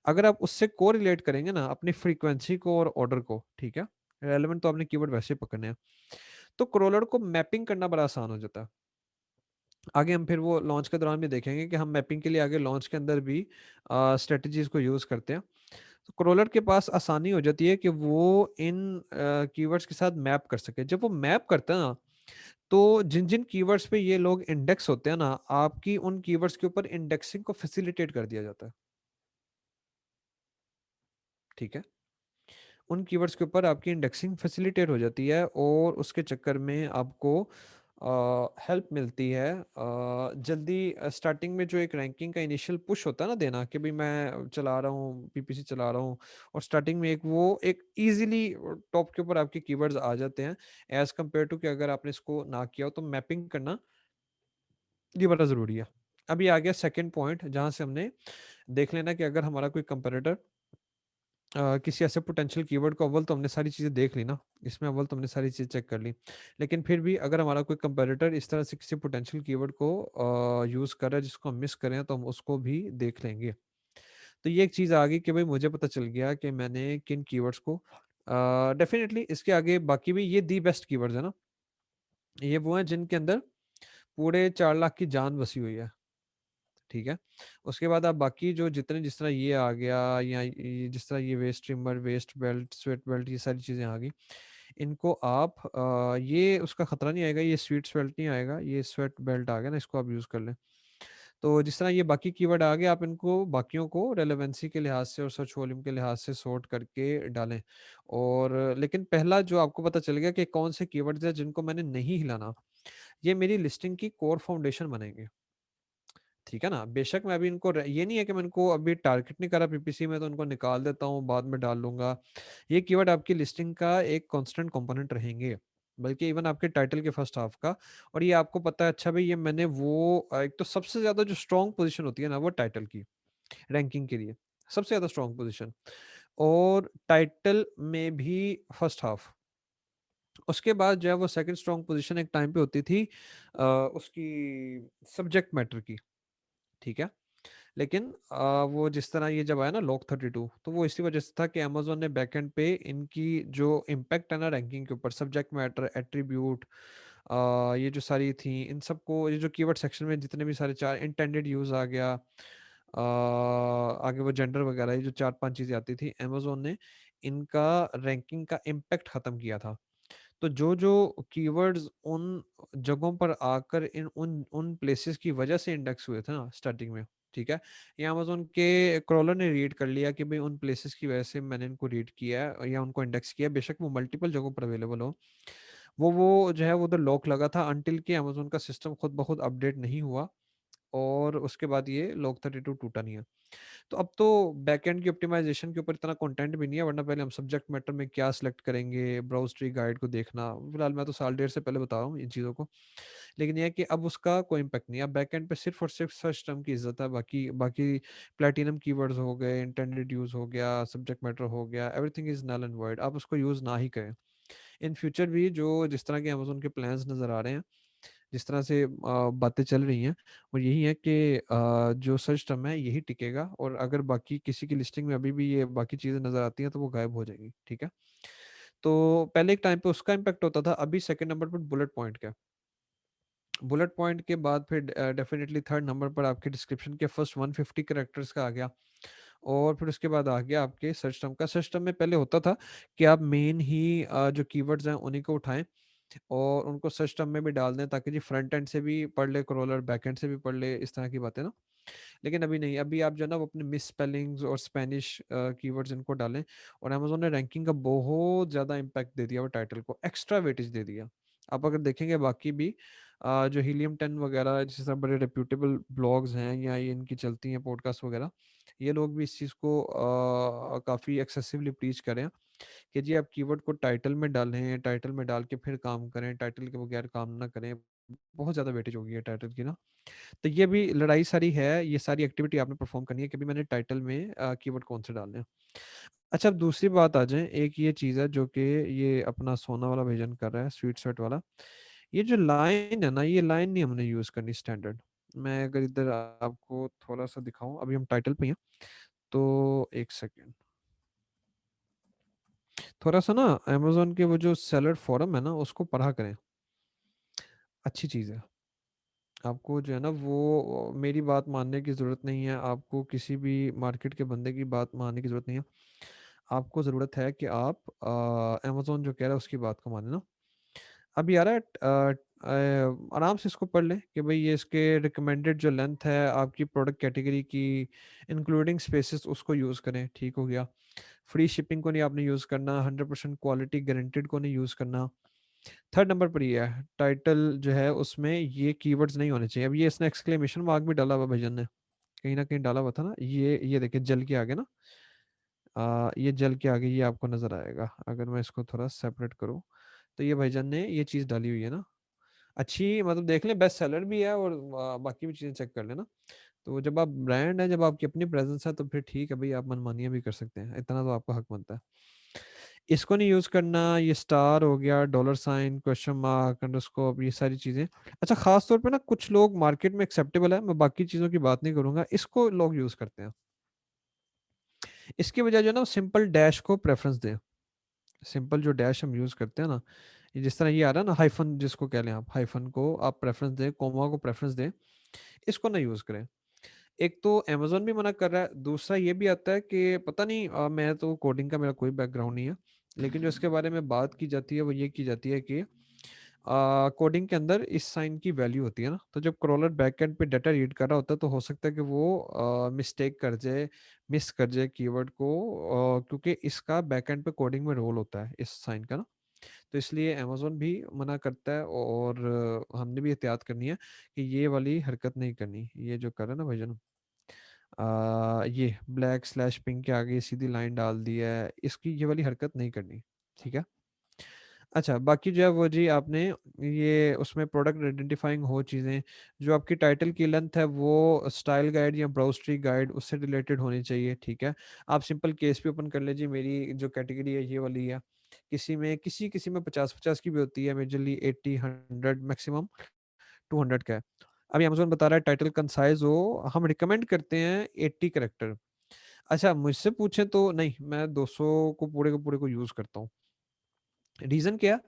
अगर आप उससे कोरिलेट करेंगे ना अपनी फ्रीक्वेंसी को और ऑर्डर को, ठीक है? रेलेवेंट तो आपने कीवर्ड वैसे ही पकड़ने हैं। तो क्रॉलर को मैपिंग करना बड़ा आसान हो जाता है। आगे हम फिर वो लॉन्च के दौरान भी देखेंगे कि हम मैपिंग के लिए आगे लॉन्च के अंदर भी स्ट्रेटजीज़ को यूज़ करते हैं। तो क्रॉलर के पास आसानी हो जाती है कि वो इन कीवर्ड्स के साथ मैप कर सके। जब वो मैप करता है ना, तो जिन-जिन कीवर्ड्स पे ये लोग इंडेक्स होते हैं ना, आपकी उन कीवर्ड्स के ऊपर इंडेक्सिंग को फैसिलिटेट कर दिया जाता है। ठीक है? उन कीवर्ड्स के ऊपर आपकी इंडेक्सिंग फैसिलिटेट हो जाती है और उसके चक्कर में आपको हेल्प मिलती है। जल्दी स्टार्टिंग में जो एक रैंकिंग का इनिशियल पुश होता है ना देना कि भाई मैं चला रहा हूँ, पीपीसी चला रहा हूँ, और स्टार्टिंग में एक इजीली टॉप के ऊपर आपके कीवर्ड्स आ जाते हैं एज कम्पेयर टू कि अगर आपने इसको ना किया हो, तो मैपिंग करना ये बड़ा ज़रूरी है। अभी आ गया सेकंड पॉइंट जहाँ से हमने देख लेना कि अगर हमारा कोई कंपैरेटर किसी ऐसे पोटेंशियल कीवर्ड को, अव्वल तो हमने सारी चीज़ें देख ली ना, इसमें अव्वल तो हमने सारी चीज़ें चेक कर ली। लेकिन फिर भी अगर हमारा कोई कंपैरेटर इस तरह से किसी पोटेंशियल कीवर्ड को यूज़ कर रहा है जिसको हम मिस करें, तो हम उसको भी देख लेंगे। तो ये एक चीज़ आ गई कि भाई मुझे पता चल गया कि मैंने किन कीवर्ड्स को डेफ़िनिटली इसके आगे बाकी भी ये दी बेस्ट कीवर्ड्स है ना, ये वो हैं जिनके अंदर पूरे 4 लाख की जान बसी हुई है। ठीक है? उसके बाद आप बाकी जो जितने, जिस तरह ये आ गया या ये जिस तरह ये waist trimmer, waist belt, sweat belt, ये सारी चीज़ें आ गई। इनको आप ये उसका खतरा नहीं आएगा, ये स्वीट स्वेल्ट नहीं आएगा, ये स्वेट बेल्ट आ गया ना, इसको आप यूज़ कर लें। तो जिस तरह ये बाकी कीवर्ड आ गए, आप इनको बाकियों को रेलेवेंसी के लिहाज से और सर्च वॉल्यूम के लिहाज से सॉर्ट करके डालें। और लेकिन पहला जो आपको पता चल गया कि कौन से कीवर्ड्स हैं जिनको मैंने नहीं हिलाना, ये मेरी लिस्टिंग की कोर फाउंडेशन बनेंगे। ठीक है ना? बेशक मैं अभी इनको ये नहीं है कि मैं इनको अभी टारगेट नहीं कर रहा पीपीसी में, तो इनको निकाल देता हूँ, बाद में डाल लूँगा। ये कीवर्ड आपकी लिस्टिंग का एक कांस्टेंट कंपोनेंट रहेंगे, बल्कि इवन आपके टाइटल के फर्स्ट हाफ का। और ये आपको पता है, अच्छा भई ये मैंने वो एक तो सबसे ज़्यादा जो स्ट्रॉन्ग पोज़ीशन होती है ना वो टाइटल की, रैंकिंग के लिए, सबसे ज़्यादा स्ट्रॉन्ग पोज़ीशन, और टाइटल में भी फर्स्ट हाफ, उसके बाद जो है वो सेकंड स्ट्रॉन्ग पोजीशन एक टाइम पे होती थी उसकी सब्जेक्ट मैटर की, ठीक है। लेकिन वो जिस तरह ये जब आया ना लॉक 32, तो वो इसी वजह से था कि अमेजोन ने बैकएंड पे इनकी जो इम्पैक्ट है ना रैंकिंग के ऊपर, सब्जेक्ट मैटर, एट्रीब्यूट, ये जो सारी थी, इन सबको, ये जो कीवर्ड सेक्शन में जितने भी सारे चार इंटेंडेड यूज आ गया, आगे वो जेंडर वगैरह, ये जो चार पांच चीजें आती थी, अमेजोन ने इनका रैंकिंग का इम्पैक्ट खत्म किया था। तो जो जो कीवर्ड्स उन जगहों पर आकर इन उन उन प्लेसेस की वजह से इंडेक्स हुए थे ना स्टार्टिंग में, ठीक है, ये अमेजोन के क्रॉलर ने रीड कर लिया कि भाई उन प्लेसेस की वजह से मैंने इनको रीड किया है या उनको इंडेक्स किया, बेशक वो मल्टीपल जगहों पर अवेलेबल हो, वो जो है वो उधर लॉक लगा था अनटिल के अमेजोन का सिस्टम खुद ब खुद अपडेट नहीं हुआ, और उसके बाद ये लॉक 32 टूटा नहीं है। तो अब तो बैकएंड की ऑप्टिमाइजेशन के ऊपर इतना कंटेंट भी नहीं है, वरना पहले हम सब्जेक्ट मैटर में क्या सिलेक्ट करेंगे, ब्राउज ट्री गाइड को देखना, फिलहाल मैं तो साल डेढ़ से पहले बता रहा हूँ इन चीज़ों को। लेकिन यह है कि अब उसका कोई इम्पैक्ट नहीं है, अब बैकएंड पे सिर्फ और सिर्फ सर्च टर्म की इज्जत है, बाकी बाकी प्लेटिनम कीवर्ड्स हो गए, इंटेंडेड यूज हो गया, सब्जेक्ट मैटर हो गया, everything is null and void, आप उसको यूज ना ही करें। इन फ्यूचर भी जो जिस तरह के अमेजोन के प्लान्स नज़र आ रहे हैं, जिस तरह से बातें चल रही हैं, वो यही है कि जो सर्च टर्म है यही टिकेगा, और अगर बाकी किसी की लिस्टिंग में अभी भी ये बाकी चीज़ें नज़र आती हैं तो वो गायब हो जाएंगी, ठीक है। तो पहले एक टाइम पे उसका इम्पैक्ट होता था, अभी सेकंड नंबर पर बुलेट पॉइंट का, बुलेट पॉइंट के बाद फिर डेफिनेटली थर्ड नंबर पर आपके डिस्क्रिप्शन के फर्स्ट 150 कैरेक्टर्स का आ गया, और फिर उसके बाद आ गया आपके सर्च टर्म का। सर्च टर्म में पहले होता था कि आप मेन ही जो कीवर्ड्स हैं उन्हीं को उठाएं और उनको सर्च टर्म में भी डाल दें, ताकि जी फ्रंट एंड से भी पढ़ ले क्रॉलर, बैक एंड से भी पढ़ ले, इस तरह की बातें ना। लेकिन अभी नहीं, अभी आप जो है ना वो अपने मिस स्पेलिंग्स और स्पेनिश कीवर्ड्स इनको डालें, और अमेजोन ने रैंकिंग का बहुत ज़्यादा इम्पैक्ट दे दिया, वो टाइटल को एक्स्ट्रा वेटेज दे दिया। आप अगर देखेंगे बाकी भी जो हीलियम 10 वगैरह जिस तरह बड़े रेप्यूटेबल ब्लॉग्स हैं या ये इनकी चलती हैं पॉडकास्ट वगैरह, ये लोग भी इस चीज़ को काफ़ी एक्सेसिवली प्रीच करें कि जी आप कीवर्ड को टाइटल में डालें, टाइटल में डाल के फिर काम करें, टाइटल के बगैर काम ना करें, बहुत ज़्यादा वेटेज होगी है टाइटल की ना। तो ये भी लड़ाई सारी है, ये सारी एक्टिविटी आपने परफॉर्म करनी है कि भी मैंने टाइटल में कीवर्ड कौन से डालने हैं। अच्छा, अब दूसरी बात आ जाए, एक ये चीज़ है जो कि ये अपना सोना वाला विजन कर रहा है, स्वीट शर्ट वाला, ये जो लाइन है ना, ये लाइन नहीं हमने यूज़ करनी स्टैंडर्ड। मैं अगर इधर आपको थोड़ा सा दिखाऊं, अभी हम टाइटल पे ही हैं, तो एक सेकेंड, थोड़ा सा ना अमेजोन के वो जो सेलर फोरम है ना उसको पढ़ा करें, अच्छी चीज़ है। आपको जो है ना वो मेरी बात मानने की ज़रूरत नहीं है, आपको किसी भी मार्केट के बंदे की बात मानने की ज़रूरत नहीं है, आपको ज़रूरत है कि आप अमेजोन जो कह रहा है उसकी बात को माने ना। अब यार आराम से इसको पढ़ लें कि भाई ये इसके रिकमेंडेड जो लेंथ है आपकी प्रोडक्ट कैटेगरी की, इंक्लूडिंग स्पेसिस, उसको यूज़ करें, ठीक हो गया। फ्री शिपिंग को नहीं आपने यूज़ करना, 100% क्वालिटी गारंटेड को नहीं यूज़ करना। थर्ड नंबर पर ये है टाइटल जो है उसमें ये कीवर्ड्स नहीं होने चाहिए। अब ये इसने एक्सक्लेमेशन मार्क भी डाला हुआ भैया ने, कहीं ना कहीं डाला हुआ था ना, ये देखिए जल के आगे ना, ये जल के आगे ये आपको नजर आएगा, अगर मैं इसको थोड़ा सेपरेट करूँ, तो ये भाईजान ने ये चीज़ डाली हुई है ना, अच्छी, मतलब देख लें, बेस्ट सेलर भी है, और बाकी भी चीज़ें चेक कर लेना। तो जब आप ब्रांड है, जब आपकी अपनी प्रेजेंस है, तो फिर ठीक है भाई, आप मनमानियाँ भी कर सकते हैं, इतना तो आपका हक बनता है। इसको नहीं यूज करना, ये स्टार हो गया, dollar sign, question mark, underscore, ये सारी चीजें। अच्छा, खास तौर पे ना कुछ लोग मार्केट में एक्सेप्टेबल है, मैं बाकी चीजों की बात नहीं करूंगा, इसको लोग यूज करते हैं। इसकी वजह जो है ना, सिंपल डैश को प्रेफरेंस दें। सिंपल जो डैश हम यूज करते हैं ना, ये जिस तरह ये आ रहा है ना, हाइफन जिसको कह लें आप, हाइफन को आप प्रेफरेंस दें, कोमा को प्रेफरेंस दें, इसको ना यूज करें। एक तो अमेजोन भी मना कर रहा है, दूसरा ये भी आता है कि पता नहीं, मैं तो कोडिंग का मेरा कोई बैकग्राउंड नहीं है, लेकिन जो इसके बारे में बात की जाती है वो ये की जाती है कि कोडिंग के अंदर इस साइन की वैल्यू होती है ना, तो जब क्रॉलर बैकएंड पे डाटा रीड कर रहा होता है तो हो सकता है कि वो मिस्टेक कर जाए, मिस कर जाए कीवर्ड को, क्योंकि इसका बैकएंड पे कोडिंग में रोल होता है इस साइन का ना। तो इसलिए अमेजोन भी मना करता है, और हमने भी एहतियात करनी है कि ये वाली हरकत नहीं करनी, ये जो कर रहा है ना भाईजान, ये ब्लैक स्लैश पिंक के आगे सीधी लाइन डाल दी है, इसकी ये वाली हरकत नहीं करनी, ठीक है। अच्छा, बाकी जो है वो जी आपने ये उसमें प्रोडक्ट आइडेंटिफाइंग हो चीज़ें, जो आपकी टाइटल की लेंथ है वो स्टाइल गाइड या ब्राउज ट्री गाइड उससे रिलेटेड होनी चाहिए, ठीक है। आप सिंपल केस भी ओपन कर लीजिए, मेरी जो कैटेगरी है ये वाली है, किसी किसी में 50-50 की भी होती है, मेजरली 80, 100, मैक्सिमम 200 का है। अभी अमेज़न बता रहा है टाइटल कंसाइज़ हो, हम रिकमेंड करते हैं 80 कैरेक्टर। अच्छा, मुझसे पूछें तो नहीं, मैं 200 को पूरे के पूरे को यूज़ करता हूँ। रीज़न क्या?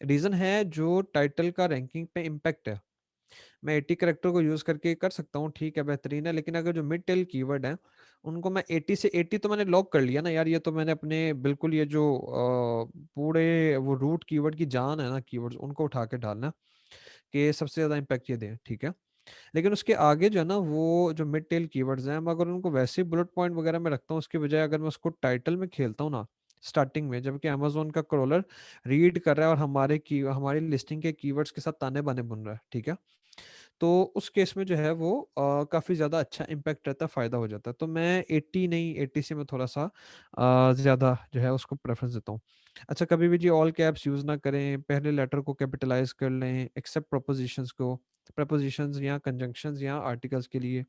रीज़न है जो टाइटल का रैंकिंग पे इम्पैक्ट है। मैं 80 कैरेक्टर को यूज़ करके कर सकता हूँ, ठीक है, बेहतरीन है, लेकिन अगर जो मिड टेल कीवर्ड हैं, उनको मैं 80 से 80 तो मैंने लॉक कर लिया ना यार, ये तो मैंने अपने बिल्कुल ये जो पूरे वो रूट कीवर्ड की जान है ना कीवर्ड्स, उनको उठा के डालना है कि सबसे ज़्यादा इम्पैक्ट ये दें, ठीक है? लेकिन उसके आगे जो है ना वो जो मिड टेल कीवर्ड्स हैं, मैं अगर उनको वैसे बुलेट पॉइंट वगैरह में रखता हूँ, उसके बजाय अगर मैं उसको टाइटल में खेलता हूँ ना स्टार्टिंग में, जबकि अमेज़न का क्रॉलर रीड कर रहा है और हमारी लिस्टिंग के कीवर्ड्स के साथ ताने बाने बुन रहा है, ठीक है? तो उस केस में जो है वो काफ़ी ज़्यादा अच्छा इम्पैक्ट रहता है, फ़ायदा हो जाता है। तो मैं 80 नहीं, 80 से मैं थोड़ा-सा ज़्यादा जो है उसको प्रेफ़रेंस देता हूँ। अच्छा, कभी भी जी ऑल कैप्स यूज़ ना करें, पहले लेटर को कैपिटलाइज़ कर लें, एक्सेप्ट प्रीपोज़िशंस या कंजंक्शंस या आर्टिकल्स के लिए।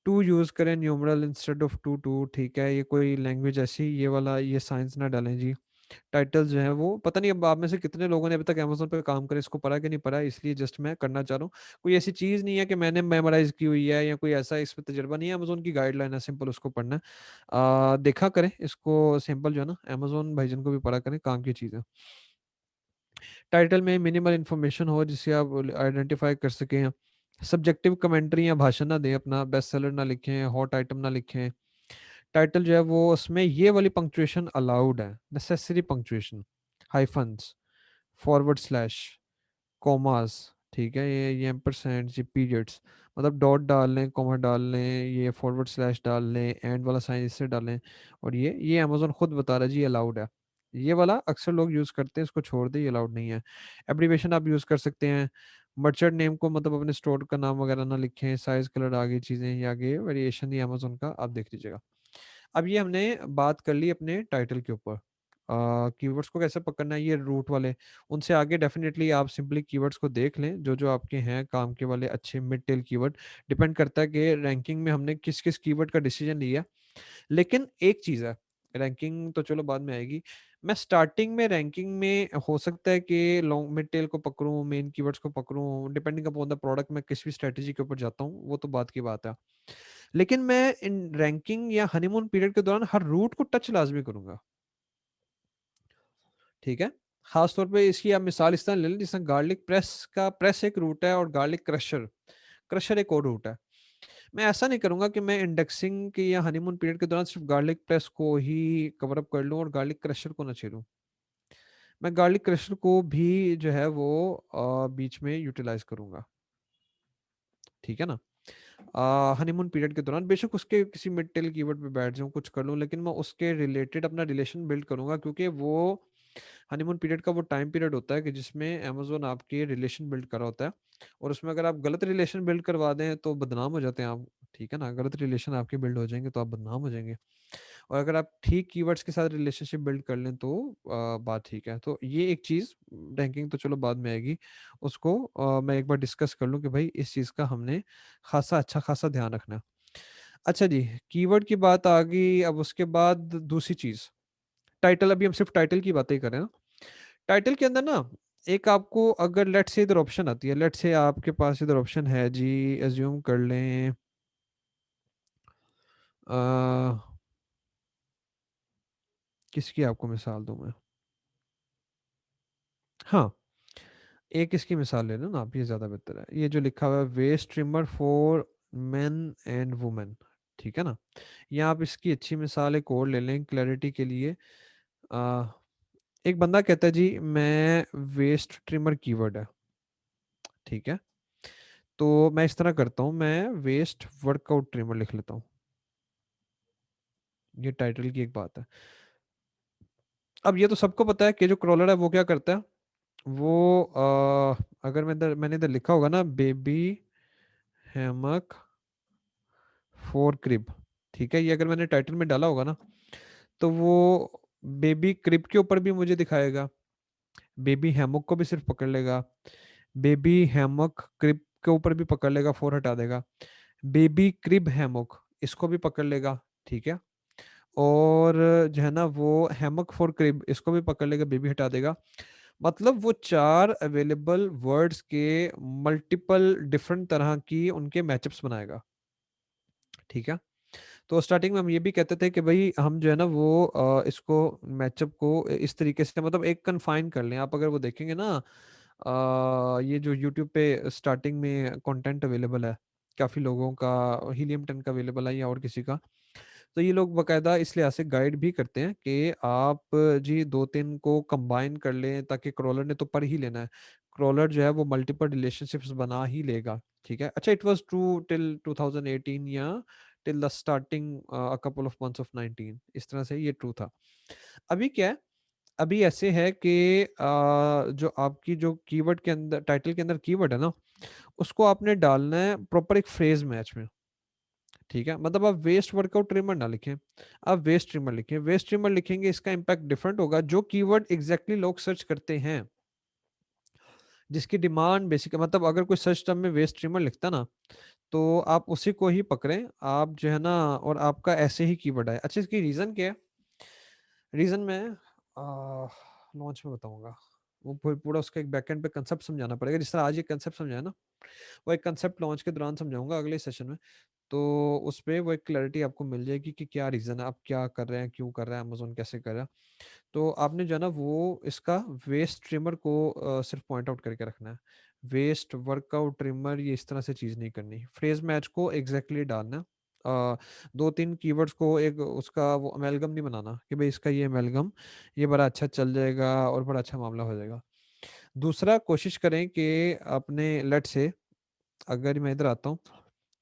टू यूज़ करें न्यूमरल इंस्टेड ऑफ टू, ठीक है? ये कोई लैंग्वेज ऐसी ये वाला ये साइंस ना डालें जी। टाइटल्स जो हैं वो पता नहीं अब आप में से कितने लोगों ने अभी तक अमेज़न पे काम करें, इसको पढ़ा कि नहीं पढ़ा, इसलिए जस्ट मैं करना चाह रहा हूँ। कोई ऐसी चीज़ नहीं है कि मैंने मेमोराइज़ की हुई है या कोई ऐसा इस पे तजुर्बा नहीं है, अमेज़न की गाइडलाइन है, सिंपल उसको पढ़ना है। देखा करें इसको, सिंपल जो है ना अमेज़न भाईजान को भी पढ़ा करें, काम की चीज़ है। टाइटल में मिनिमल इन्फॉर्मेशन हो जिससे आप आइडेंटिफ़ाई कर सकें। सब्जेक्टिव कमेंट्री या भाषण ना दें अपना, बेस्ट सेलर ना लिखें, हॉट आइटम ना लिखें। टाइटल जो है वो उसमें ये वाली पंक्चुएशन अलाउड है, necessary punctuation, hyphens, forward slash, commas, ठीक है, ये एम्परसैंड, ये पीरियड्स, मतलब डॉट डाल लें, कॉमा डाल लें, ये फॉरवर्ड स्लैश डाल लें, एंड वाला साइन इससे डालें, और ये अमेज़न खुद बता रहा है जी अलाउड है। ये वाला अक्सर लोग यूज़ करते हैं, इसको छोड़ दें, ये अलाउड नहीं है। एब्रिविएशन आप यूज़ कर सकते हैं। मर्चेंट नेम को मतलब अपने स्टोर का नाम वगैरह ना लिखें, साइज़, कलर, आगे चीज़ें, ये आगे वेरिएशन, ये अमेज़न का आप देख लीजिएगा। अब ये हमने बात कर ली अपने टाइटल के ऊपर। कीवर्ड्स को कैसे पकड़ना है, ये रूट वाले, उनसे आगे डेफिनेटली आप सिंपली कीवर्ड्स को देख लें, जो जो आपके हैं काम के वाले अच्छे मिड टेल कीवर्ड। डिपेंड करता है कि रैंकिंग में हमने किस किस कीवर्ड का डिसीजन लिया। लेकिन एक चीज़ है, रैंकिंग तो चलो बाद में आएगी। मैं स्टार्टिंग में रैंकिंग में हो सकता है कि लॉन्ग मिड टेल को पकड़ूं, मेन कीवर्ड्स को पकड़ूं, डिपेंडिंग अपॉन द प्रोडक्ट मैं किस भी स्ट्रेटजी के ऊपर जाता हूँ, वो तो बात की बात है। लेकिन मैं इन रैंकिंग या हनीमून पीरियड के दौरान हर रूट को टच लाज़मी करूँगा, ठीक है? ख़ास तौर पे इसकी आप मिसाल इस तरह ले लें, जैसे गार्लिक प्रेस एक रूट है और गार्लिक क्रशर एक और रूट है। मैं ऐसा नहीं करूँगा कि मैं इंडेक्सिंग की या हनीमून पीरियड के दौरान सिर्फ़ गार्लिक प्रेस को ही कवर अप कर लूँ और गार्लिक क्रशर को ना छेड़ूँ। मैं गार्लिक क्रशर को भी जो है वो बीच में यूटिलाइज़ करूँगा, ठीक है ना? हनीमून पीरियड के दौरान बेशक उसके किसी मिड टेल कीवर्ड पे बैठ जाऊँ, कुछ कर लूँ, लेकिन मैं उसके रिलेटेड अपना रिलेशन बिल्ड करूँगा, क्योंकि वो हनीमून पीरियड का वो टाइम पीरियड होता है कि जिसमें अमेज़न आपके रिलेशन बिल्ड कर रहा होता है, और उसमें अगर आप गलत रिलेशन बिल्ड करवा दें तो बदनाम हो जाते हैं आप, ठीक है ना? गलत रिलेशन आपके बिल्ड हो जाएँगे तो आप बदनाम हो जाएँगे। और अगर आप ठीक कीवर्ड्स के साथ रिलेशनशिप बिल्ड कर लें तो बात ठीक है। तो ये एक चीज़, रैंकिंग तो चलो बाद में आएगी। उसको मैं एक बार डिस्कस कर लूँ कि भाई इस चीज़ का हमने अच्छा खासा ध्यान रखना है। अच्छा जी, कीवर्ड की बात आ गई, अब उसके बाद दूसरी चीज़, टाइटल, अभी हम सिर्फ़ टाइटल की बातें कर रहे हैं ना। टाइटल के अंदर ना एक आपको अगर लेट्स से इधर ऑप्शन आती है, लेट्स से आपके पास इधर ऑप्शन है जी, अज़्यूम कर लें अ, किसकी आपको मिसाल दूँ मैं? हाँ। एक इसकी मिसाल ले लो ना आप, ये ज़्यादा बेहतर है। ये जो लिखा हुआ है waist trimmer for men and women, ठीक है ना? या आप इसकी अच्छी मिसाल एक और ले लें क्लैरिटी के लिए। आ, एक बंदा कहता है जी मैं वेस्ट ट्रिमर कीवर्ड है, ठीक है? तो मैं इस तरह करता हूँ, मैं वेस्ट वर्कआउट ट्रिमर लिख लेता हूँ। ये टाइटल की एक बात है। अब ये तो सबको पता है कि जो क्रॉलर है वो क्या करता है, वो अगर मैंने इधर लिखा होगा ना बेबी हैमक फोर क्रिब, ठीक है, ये अगर मैंने टाइटल में डाला होगा ना तो वो बेबी क्रिब के ऊपर भी मुझे दिखाएगा, बेबी हैमॉक को भी सिर्फ पकड़ लेगा, बेबी हैमॉक क्रिब के ऊपर भी पकड़ लेगा, फोर हटा देगा, बेबी क्रिब हैमॉक इसको भी पकड़ लेगा, ठीक है, और जो है ना वो हैमक फॉर क्रिब, इसको भी पकड़ लेगा, बेबी हटा देगा। मतलब वो चार अवेलेबल वर्ड्स के मल्टीपल डिफरेंट तरह की उनके मैचअप्स बनाएगा। ठीक है। तो स्टार्टिंग में हम ये भी कहते थे कि भाई हम जो है ना वो इसको मैचअप को इस तरीके से मतलब एक कन्फाइन कर लें। आप अगर वो देखेंगे ना ये जो यूट्यूब पे स्टार्टिंग में कंटेंट अवेलेबल है, काफ़ी लोगों का, हीलियम 10 का अवेलेबल है या और किसी का, तो ये लोग बकायदा इस लिहाज से गाइड भी करते हैं कि आप जी दो तीन को कंबाइन कर लें, ताकि क्रॉलर ने तो पढ़ ही लेना है, क्रॉलर जो है वो मल्टीपल रिलेशनशिप्स बना ही लेगा। ठीक है। अच्छा, इट वाज ट्रू टिल 2018 या till the starting a couple of months of 19, इस तरह से ये ट्रू था। अभी क्या है, अभी ऐसे है कि जो आपकी जो कीवर्ड के अंदर, टाइटल के अंदर कीवर्ड है ना, उसको आपने डालना है प्रॉपर एक फ्रेज मैच में। ठीक है। मतलब आप वेस्ट वर्कआउट ट्रिमर ना लिखें, आप वेस्ट ट्रिमर लिखें। वेस्ट ट्रिमर लिखेंगे इसका इम्पैक्ट डिफरेंट होगा। जो कीवर्ड एग्जैक्टली लोग सर्च करते हैं, जिसकी डिमांड बेसिक, मतलब अगर कोई सर्च टर्म में वेस्ट ट्रिमर लिखता ना, तो आप उसी को ही पकड़ें आप जो है ना, और आपका ऐसे ही कीवर्ड है। अच्छा, इसकी रीजन क्या है? रीजन में लॉन्च में बताऊंगा। वो पूरा उसका एक बैकएंड पे कंसेप्ट समझाना पड़ेगा, जिस तरह आज ये कंसेप्ट समझाया ना, वो एक कंसेप्ट लॉन्च के दौरान समझाऊंगा अगले सेशन में। तो उस पे वो एक क्लैरिटी आपको मिल जाएगी कि क्या रीज़न है, आप क्या कर रहे हैं, क्यों कर रहे हैं, अमेजोन कैसे कर रहा है। तो आपने जो है ना वो इसका वेस्ट ट्रिमर को सिर्फ पॉइंट आउट करके रखना है। वेस्ट वर्कआउट ट्रिमर ये इस तरह से चीज़ नहीं करनी, फ्रेज मैच को एग्जैक्टली डालना है। दो तीन कीवर्ड्स को एक उसका वो अमेलगम नहीं बनाना कि भाई इसका ये अमेलगम ये बड़ा अच्छा चल जाएगा और बड़ा अच्छा मामला हो जाएगा। दूसरा, कोशिश करें कि अपने लेट से, अगर मैं इधर आता हूँ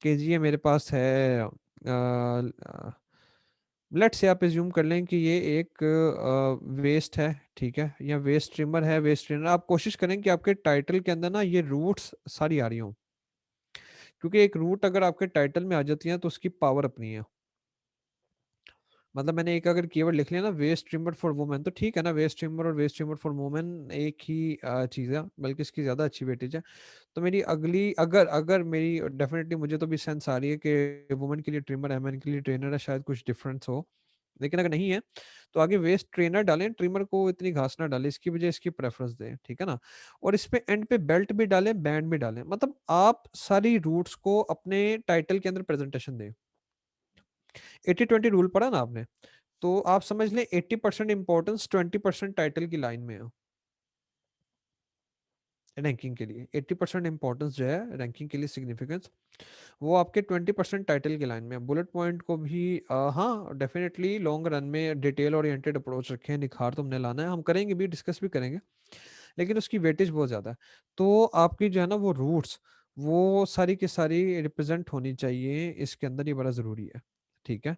कि जी ये मेरे पास है, लेट से आप एज्यूम कर लें कि ये एक वेस्ट है, ठीक है, या वेस्ट ट्रिमर है, वेस्ट ट्रिमर। आप कोशिश करें कि आपके टाइटल के अंदर ना ये रूट्स सारी आ रही हों, क्योंकि एक रूट अगर आपके टाइटल में आ जाती है तो उसकी पावर अपनी है। मतलब मैंने एक अगर कीवर्ड लिख लिया ना, वेस्ट ट्रिमर फॉर वुमेन, तो ठीक है ना, वेस्ट ट्रिमर और वेस्ट ट्रिमर फॉर वुमेन एक ही चीज़ है, बल्कि इसकी ज़्यादा अच्छी वेटेज है। तो मेरी अगली, अगर अगर मेरी डेफिनेटली, मुझे तो भी सेंस आ रही है कि वुमेन के लिए ट्रिमर है, मैन के लिए ट्रेनर है, शायद कुछ डिफरेंस हो। लेकिन अगर नहीं है तो आगे वेस्ट ट्रेनर डालें, ट्रिमर को इतनी घास ना डालें, इसकी वजह इसकी प्रेफरेंस दें। ठीक है ना। और इस पे एंड पे बेल्ट भी डालें, बैंड भी डालें, मतलब आप सारी रूट्स को अपने टाइटल के अंदर प्रेजेंटेशन दें। 80-20 रूल पढ़ा ना आपने, तो आप समझ लें 80% इंपॉर्टेंस 20% टाइटल की लाइन में है। रैंकिंग के लिए 80% इंपॉर्टेंस जो है, रैंकिंग के लिए सिग्निफिकेंस, वो आपके 20% टाइटल की लाइन में है। बुलेट पॉइंट को भी हाँ डेफिनेटली लॉन्ग रन में डिटेल ओरिएंटेड अप्रोच रखें, निखार तुमने लाना है, हम करेंगे भी, डिस्कस भी करेंगे, लेकिन उसकी वेटेज बहुत ज़्यादा है। तो आपकी जो है ना वो रूट्स, वो सारी की सारी रिप्रेजेंट होनी चाहिए इसके अंदर, ये बड़ा ज़रूरी है। ठीक है।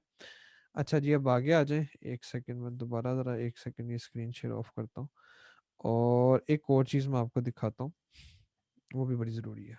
अच्छा जी, अब आगे आ जाएं। एक सेकंड में दोबारा ज़रा, एक सेकंड, ये स्क्रीन शेयर ऑफ करता हूँ, और एक और चीज़ मैं आपको दिखाता हूँ, वो भी बड़ी ज़रूरी है।